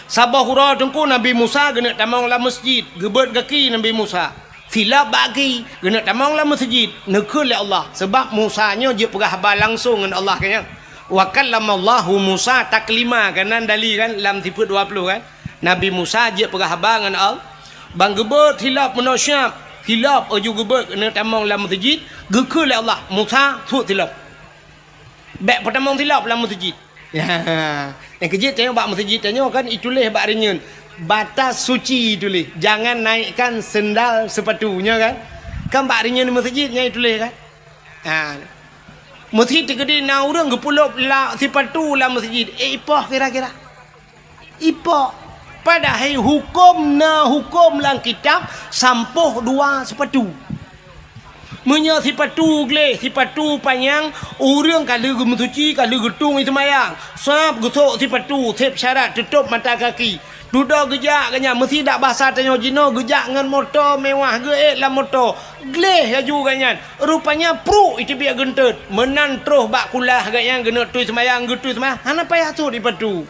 Speaker 1: Sabah hura tengku Nabi Musa genak tamang la masjid, gebet kaki Nabi Musa. Silap bagi genak tamang la masjid, nekul oleh Allah sebab Musa nyo je pegah habal langsung dengan Allah kanya. Wa kallamallahu Musa taklima kanan dali kan lam tipe 20 kan. Nabi Musa je pegah habang dengan Allah. Bang gebet hilap menasyab. Hilap aju gebet kena tamang lam masjid. Gekul Allah. Musa thuk hilap. Bek pertamang hilap lam masjid. Ya. Yang kejit tengok bak masjid tengok kan itulah bak renyun. Batas suci itulah. Jangan naikkan sendal sepatunya kan. Kan bak renyun masjidnya itulah kan. Ha. Masjid tegedi na urang gepulop la sepatu lam masjid. Ipah kira-kira. Ipah. Padahal hukum lang kitab sampuh dua sepatu. Menya sepatu gle, sepatu panjang, urang kalau gemusuci, kalau getung itu mayang. Sab getok sepatu, sep syarat tutup mata kaki. Duduk gejak kanya, mesti tak bahasa tanya jino, gejak dengan motor mewah ge lah motor. Gleh laju kanyan. Rupanya pru itu biar gentut. Menan terus bak kulah kanyan kena tui semayang, getui semayang. Hana payah tu di patu.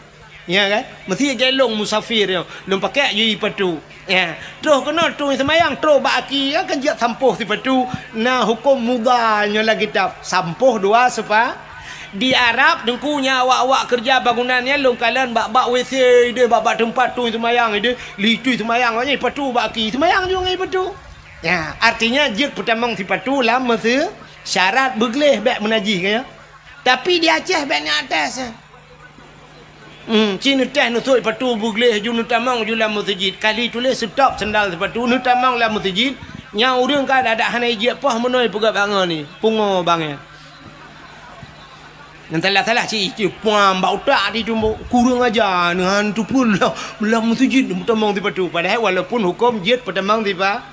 Speaker 1: Ya kan? Mesti gelong musafir yo. Lum pakai je patu. Ya. Terus kena tui semayang, terus bak aki kan jat sampuh si patu. Nah hukum mudahnya lah kitab. Sampuh dua sepa. Di Arab dengkunya awak-awak kerja bangunannya long kalan bak WC dia bak tempat tu semayang dia litui semayang aja patu bak ki semayang juga ngai patu. Ya, artinya jek pertamang si patu lah masa syarat begleh bak menajih kaya. Tapi di Aceh bak ni atas. Cina teh nusuk patu begleh ju nutamang ju la masjid. Kali tulis stop sendal sepatu nutamang la masjid. Nya urang ka ada hanai je pah menoi pegap bangan ni. Pungo bangnya. Nanti salah cik puan bau tak di jumbo kurang aja dengan tu pun lah masjid pertamang tiba tu padahal walaupun hukum jid pertamang tiba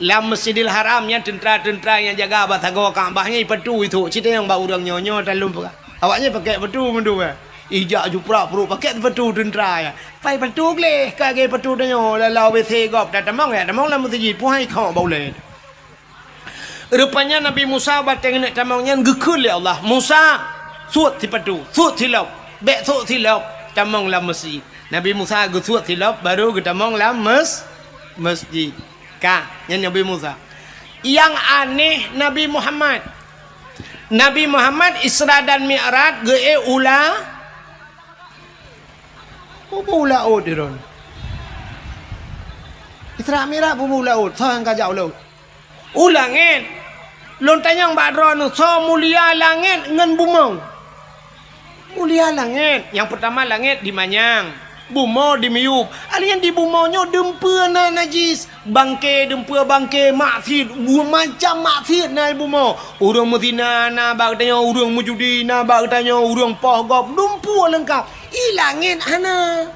Speaker 1: lam Masjidil Haram yang tentera yang jaga batago Kaabahnya petu itu cerita yang bau orang nyonyo dalam awaknya pakai petu mendu ijak jupra perlu pakai petu tentera ya pai petu leh kage petu danyo lalau WC gop tamang ya tamang lam masjid puai kau bau le rupanya Nabi Musa bateng nak tamangnya gekul ya Allah Musa suat si patu, suat silap, bek suat silap, tamang lam masjid. Nabi Musa gu suat silap, baru gu tamang lam masjid. Kah, yang Nabi Musa. Yang aneh Nabi Muhammad. Nabi Muhammad Isra dan Mi'raj ge ula. Ula odiron. Isra Mi'raj ula od, so yang kajak ula od. Ulangin. Lontanyang badron so mulia langit ngan bumau. Mulia langit. Yang pertama langit di Manyang, bumau di Miyub. Alian di bumaunya dempur na najis, bangke dempur bangke maksiat, macam maksiat na bumau. Urang Medina na bag tanya urang mujudi na bag tanya urang pohgop dempur lengkap. Ilangit ana.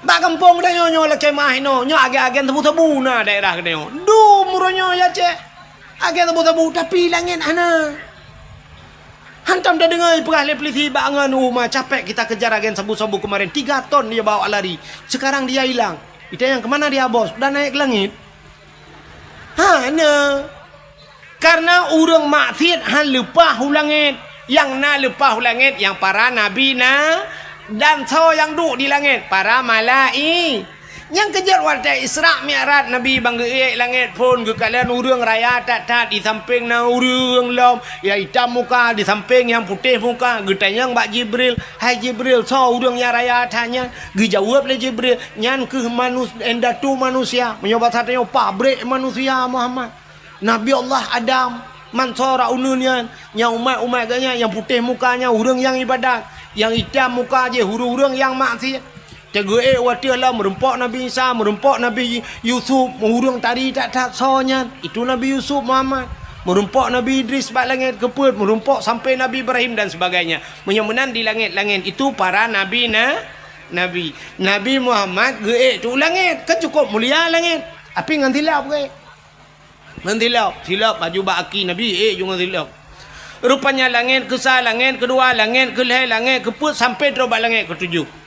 Speaker 1: Bak kampung tanya nyo la kemah no, nyo age-age tebu-tebu na daerah tanya. Du muronyo ya cek. Age tebu-tebu tapi langit ana. Hantam dah dengar perah polisi bangan rumah capek kita kejar agen sabu-sabu kemarin 3 ton dia bawa lari. Sekarang dia hilang. Itu yang kemana dia bos? Dah naik ke langit. Hana. Karena urang maksiat han lepah langit. Yang na lepah langit yang para nabi na dan so yang duduk di langit para malaikat. Yang kejut waktu Isra Mi'raj Nabi bangga langit pun ke kalian urang raya tak di samping na urang lom ya hitam muka di samping yang putih muka getanya Mbak Jibril, hai Jibril so urang yang raya tanya dijawab le Jibril nyan ke endatu manusia menyobat satenya pabrik manusia Muhammad Nabi Allah Adam mansora ununyan yang umat ganya yang putih mukanya urang yang ibadat yang hitam muka je hurung-hurung yang maksiat. Jaga waktu lah merempak Nabi Isa, merempak Nabi Yusuf, mengurung tari tak sonya. Itu Nabi Yusuf Muhammad. Merempak Nabi Idris bak langit keput, merempak sampai Nabi Ibrahim dan sebagainya. Menyemenan di langit-langit itu para Nabi Nabi Muhammad geek tu langit. Kan cukup mulia langit. Tapi ngan tilap geek. Ngan tilap baju baki Nabi juga tilap. Rupanya langit kesal, langit kedua, langit kelih, langit keput sampai terus bak langit ketujuh.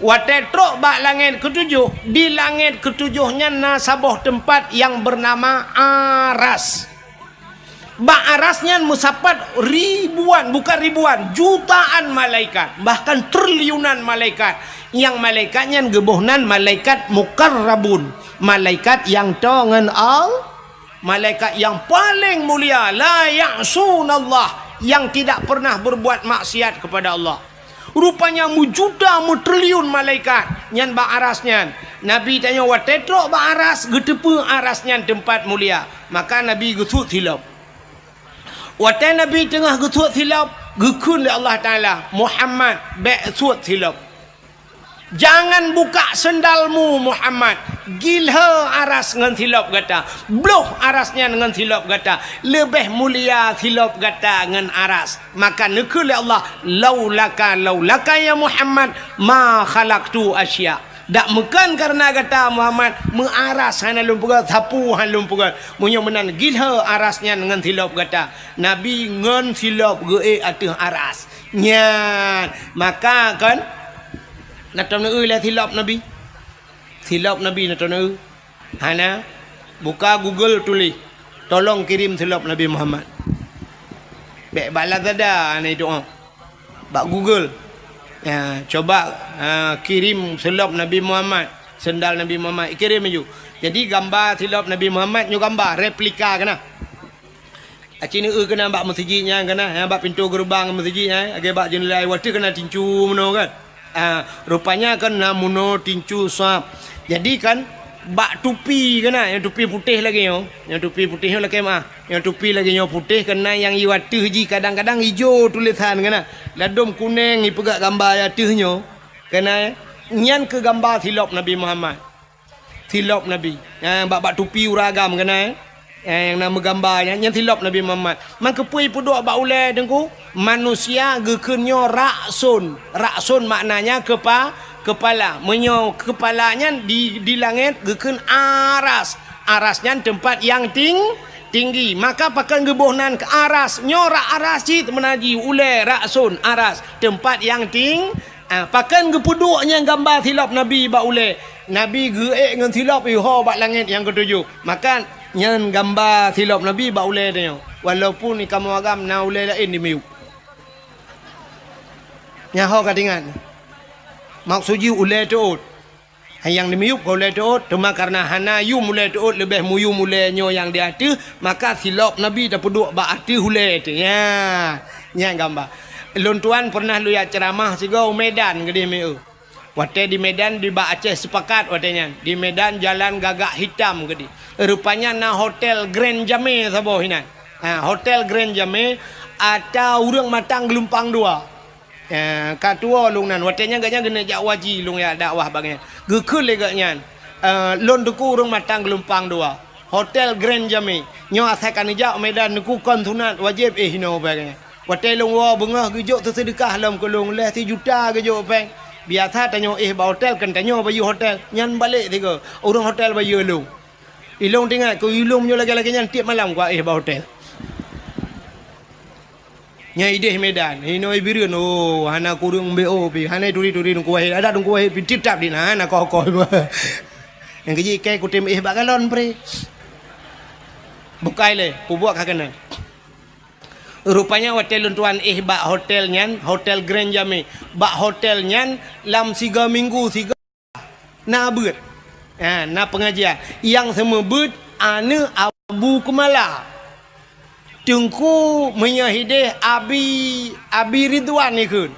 Speaker 1: Watetrok bak langit ketujuh. Di langit ketujuhnya nasabah tempat yang bernama Aras. Bak Arasnya musapat ribuan, bukan ribuan, jutaan malaikat, bahkan triliunan malaikat. Yang malaikatnya gebohnan malaikat mukarrabun, malaikat yang tongan malaikat yang paling mulia, la ya'sunallah, yang tidak pernah berbuat maksiat kepada Allah. Rupanya mujuda mutriliun malaikat nyan bak arasnya. Nabi tanya watetrok bak aras getepe arasnya tempat mulia. Maka Nabi gesut silap. Wate Nabi tengah gesut silap gekun oleh Allah Taala Muhammad bek sut silap. Jangan buka sendalmu Muhammad. Gilha aras dengan silap kata. Bloh arasnya dengan silap kata. Lebih mulia silap kata dengan aras. Maka nekul Allah. Laulaka ya Muhammad. Ma khalaqtu asya. Tak mekan karena kata Muhammad. Mengaras hana lumpukan. Sapu hana lumpukan. Menyemenan gilha arasnya dengan silap kata. Nabi ngan silap ge atih aras. Nyan. Maka kan. Natam na lah silap Nabi. Silap Nabi natam na Hana buka Google tulis. Tolong kirim silap Nabi Muhammad. Bek balas ada ana doa. Bak Google. Ya, coba kirim silap Nabi Muhammad, sendal Nabi Muhammad. Kirim aja. Jadi gambar silap Nabi Muhammad nyu gambar replika kena. Acini kena bak masjidnya kena, bak pintu gerbang masjidnya, age bak jendela waktu kena tincu meno kan. Rupanya kan namuno tincu sap. Jadi kan bak tupi kena, yang tupi putih lagi yo. Yang tupi putih lagi mah. Yang tupi lagi yo putih kena yang iwatih ji kadang-kadang hijau tulisan kena. Ladum kuning ipegak gambar yatihnyo. Kena nyan ke gambar silap Nabi Muhammad. Silap Nabi. Yang bak tupi uragam kena. Yang nama gambarnya yang silap Nabi Muhammad. Maka pui puduk bak ulai dengku manusia gekenyo raksun. Raksun maknanya kepala. Menyo kepalanya di langit geken aras. Arasnya tempat yang tinggi. Maka pakai gebohnan ke aras. Nyorak aras cit menaji ulai raksun aras tempat yang tinggi. Pakai gepuduknya gambar silap Nabi bak ulai. Nabi geek dengan silap iho bak langit yang ketujuh. Maka nyan gambar silap Nabi bak ulai dia. Walaupun ni kamu agam na ulai lain di miu. Nyaho katingan. Maksudnya ulai tuut. Yang di miu ulai tuut. Cuma karena hana yu mulai tuut lebih muyu mulai nyo yang di hati. Maka silap Nabi dah peduk bak hati ulai tu. Ya. Nyan gambar. Lun tuan pernah lu ya ceramah sigau Medan ke di miu. Waktu di Medan di Bak Aceh sepakat watenya. Di Medan jalan gagak hitam ke di. Rupanya na hotel Grand Jame sabo hinan. Hotel Grand Jame ada urang matang gelumpang dua. Katua lung nan watenya ganya gena jak waji lung ya dakwah bagnya. Gekul leganya. Lon duku urang matang gelumpang dua. Hotel Grand Jame. Nyo asakan ijak Medan duku kon sunat wajib hino bagnya. Watai lung wa bengah gejuk tersedekah lam kolong leh 3 juta gejuk peng. Biasa tanya ba hotel kan tanya bayu hotel nyan balik tiga orang hotel bayu lu ilung tinggal ku ilung nyo lagi-lagi nyan tiap malam ku ba hotel nyai deh Medan hino ibireun hana kurung bo pi hana turi-turi ku ada ku pi tip tap din hana ko yang keji kai ku tim ba galon pre bukai le ku buat kagana. Rupanya hotel tuan bak hotel nyan hotel Grand Jame bak hotel nyan lam 3 minggu 3 na beut Na pengajian yang semebut ana Abu Kumala. Tengku menyahidih Abi Ridwan ni kun.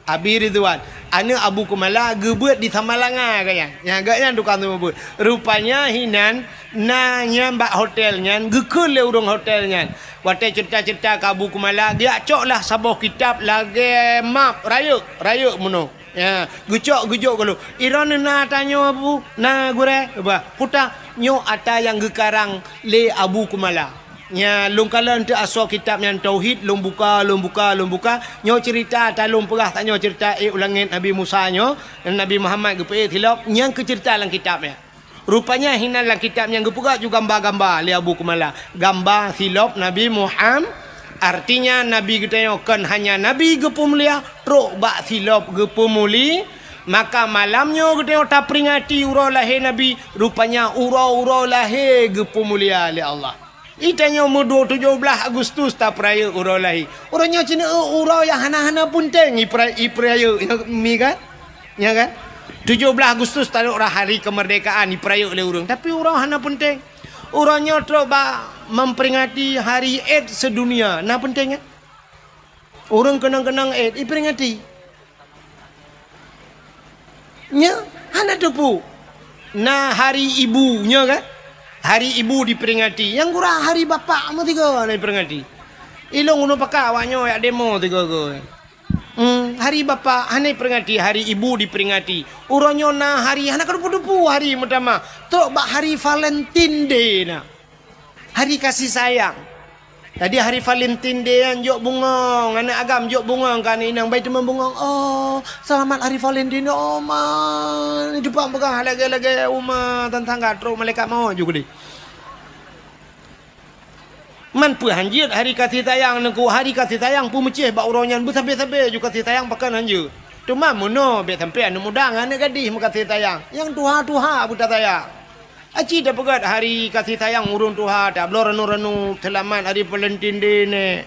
Speaker 1: Abi Ridwan. Ana Abu Kumala gebut di Tamalanga kaya. Yang agaknya tukang tu membut. Rupanya hinan nanya mbak hotelnya, gekul le urung hotelnya. Watai cerita-cerita ke Abu Kumala, dia coklah sabuh kitab lagi map rayuk muno. Ya, gejok kalau irana na tanya Abu, na gure, ba, puta nyo ata yang gekarang le Abu Kumala. Nya lung kala ente aso kitab yang tauhid lung buka nyo cerita talung perah tak nyo cerita ulangin Nabi Musa nyo Nabi Muhammad gepe tilap yang ke cerita dalam kitabnya. Rupanya hina dalam kitab yang gepuga juga gambar-gambar li Abu Kumala. Gambar silap Nabi Muhammad artinya Nabi getanyokan hanya Nabi gepu mulia truk bak silap gepu muli. Maka malamnya getanyo ta peringati urau lahir Nabi. Rupanya urau lahir gepu mulia li Allah. Itanya mudo 17 Agustus tak peraya urau lahir. Orangnya cina urau yang hana-hana pun teng iperaya mi kan? Ya kan? 17 Agustus tak ada hari kemerdekaan iperaya oleh orang. Tapi urau hana penting. Orangnya coba memperingati hari Eid sedunia. Nah pentingnya. Orang kenang-kenang Eid iperingati. Nya hana tepu. Nah hari ibunya kan? Hari ibu diperingati. Yang kurang hari bapak mu tiga diperingati. Ilong unu pakak awaknya ya demo tiga go. Hari bapak hane peringati, hari ibu diperingati. Uronyo na hari hana kedupu-dupu hari pertama. Tok bak hari Valentine Day na. Hari kasih sayang. Tadi hari Valentine Day yang jok bunga, anak agam jok bunga kan inang baik teman bunga. Oh, selamat hari Valentine oh man. Depan pegang lagi rumah tentangga terus malaikat mau juga deh. Man pu hanjir hari kasih sayang nengku hari kasih sayang pu mecih bak uronyan bu sampai juga kasih sayang pakan hanjir. Cuma mono be sampai anu mudang anak gadis mu kasih sayang. Yang tuha buta sayang. Aci dah pegat hari kasih sayang urung tuha dah belum renu selamat hari Valentine Day ni.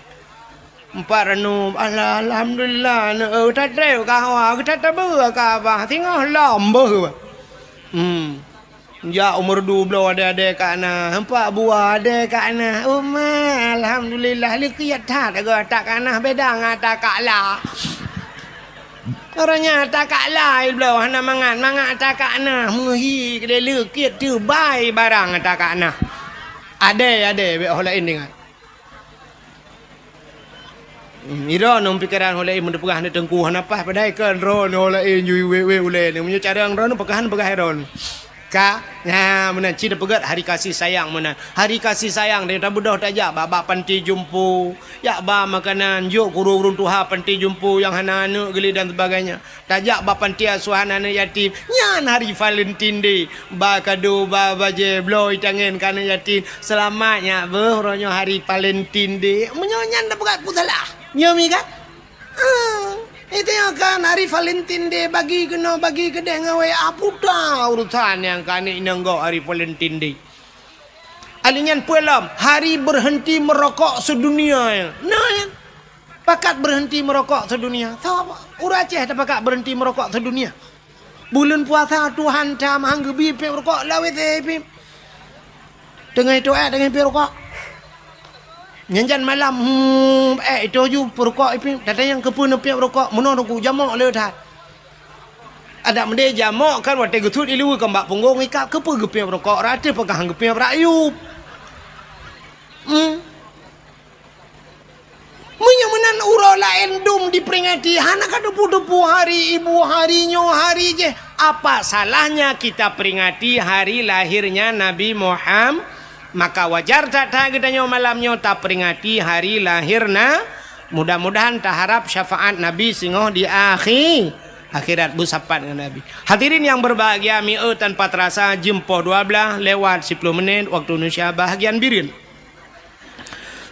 Speaker 1: Empat renu alhamdulillah tak treu kah kita tak berkah tengah lambo. Ya umur 12 ada kat ana. Empat buah ada kat ana. Alhamdulillah likiat tak tak kana bedang tak kalah. Orangnya tak kalah belau hana mangat tak kana muhi kedai lekit tu bai barang tak kana. Ada be holain dengar. Ira nom pikiran holain mun pegah na tengku hana pas padai kan ron holain yui we ule ni munyo cara ron pegahan pegah ron. Ka nah menan cida pegat hari kasih sayang menan hari kasih sayang dia tak budah tak jak baba panti jumpu ya ba makanan juk kurung tuha panti jumpu yang hana-hana geli dan sebagainya tak jak ba panti asuhan anak yatim nyan hari Valentine Day ba kado ba baje bloy tangan kana yatim selamatnya beronyo hari Valentine Day menyonyan dah pegat putalah nyomi kan itu yang kan hari Valentine Day bagi kedai ngawe apuda urusan yang kan inanggo hari Valentine Day. Alinyan puelam hari berhenti merokok sedunia. Nah, pakat berhenti merokok sedunia. Siapa? Orang Aceh dah pakat berhenti merokok sedunia. Bulan puasa Tuhan dah manggebi pi rokok lawe pi. Tengah itu dengan pi rokok. Nyanjan malam itu ju perokok ipi tata yang kepun piap rokok mono ku jamak le dah ada mende jamak kan wate gutut ilu ke mbak punggung ikap kepu gepiap rokok rate pegang gepiap rayup munya menan uro lain dum diperingati hana kadupu-dupu hari ibu harinyo hari je apa salahnya kita peringati hari lahirnya Nabi Muhammad. Maka wajar tak gedanya malamnya tak peringati hari lahirna. Mudah-mudahan tak harap syafaat Nabi singoh di akhirat busapat dengan Nabi. Hadirin yang berbahagia, tanpa terasa jempoh 12 lewat 10 menit waktu Indonesia bahagian birin.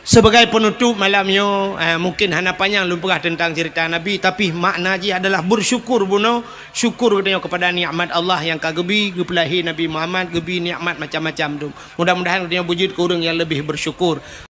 Speaker 1: Sebagai penutup malamnya mungkin hana panjang lumpah tentang cerita Nabi, tapi makna je adalah bersyukur buno, syukur kepada nikmat Allah yang kagebi gepelahi Nabi Muhammad, gebi nikmat macam-macam tu. Mudah-mudahan dia wujud ke orang yang lebih bersyukur.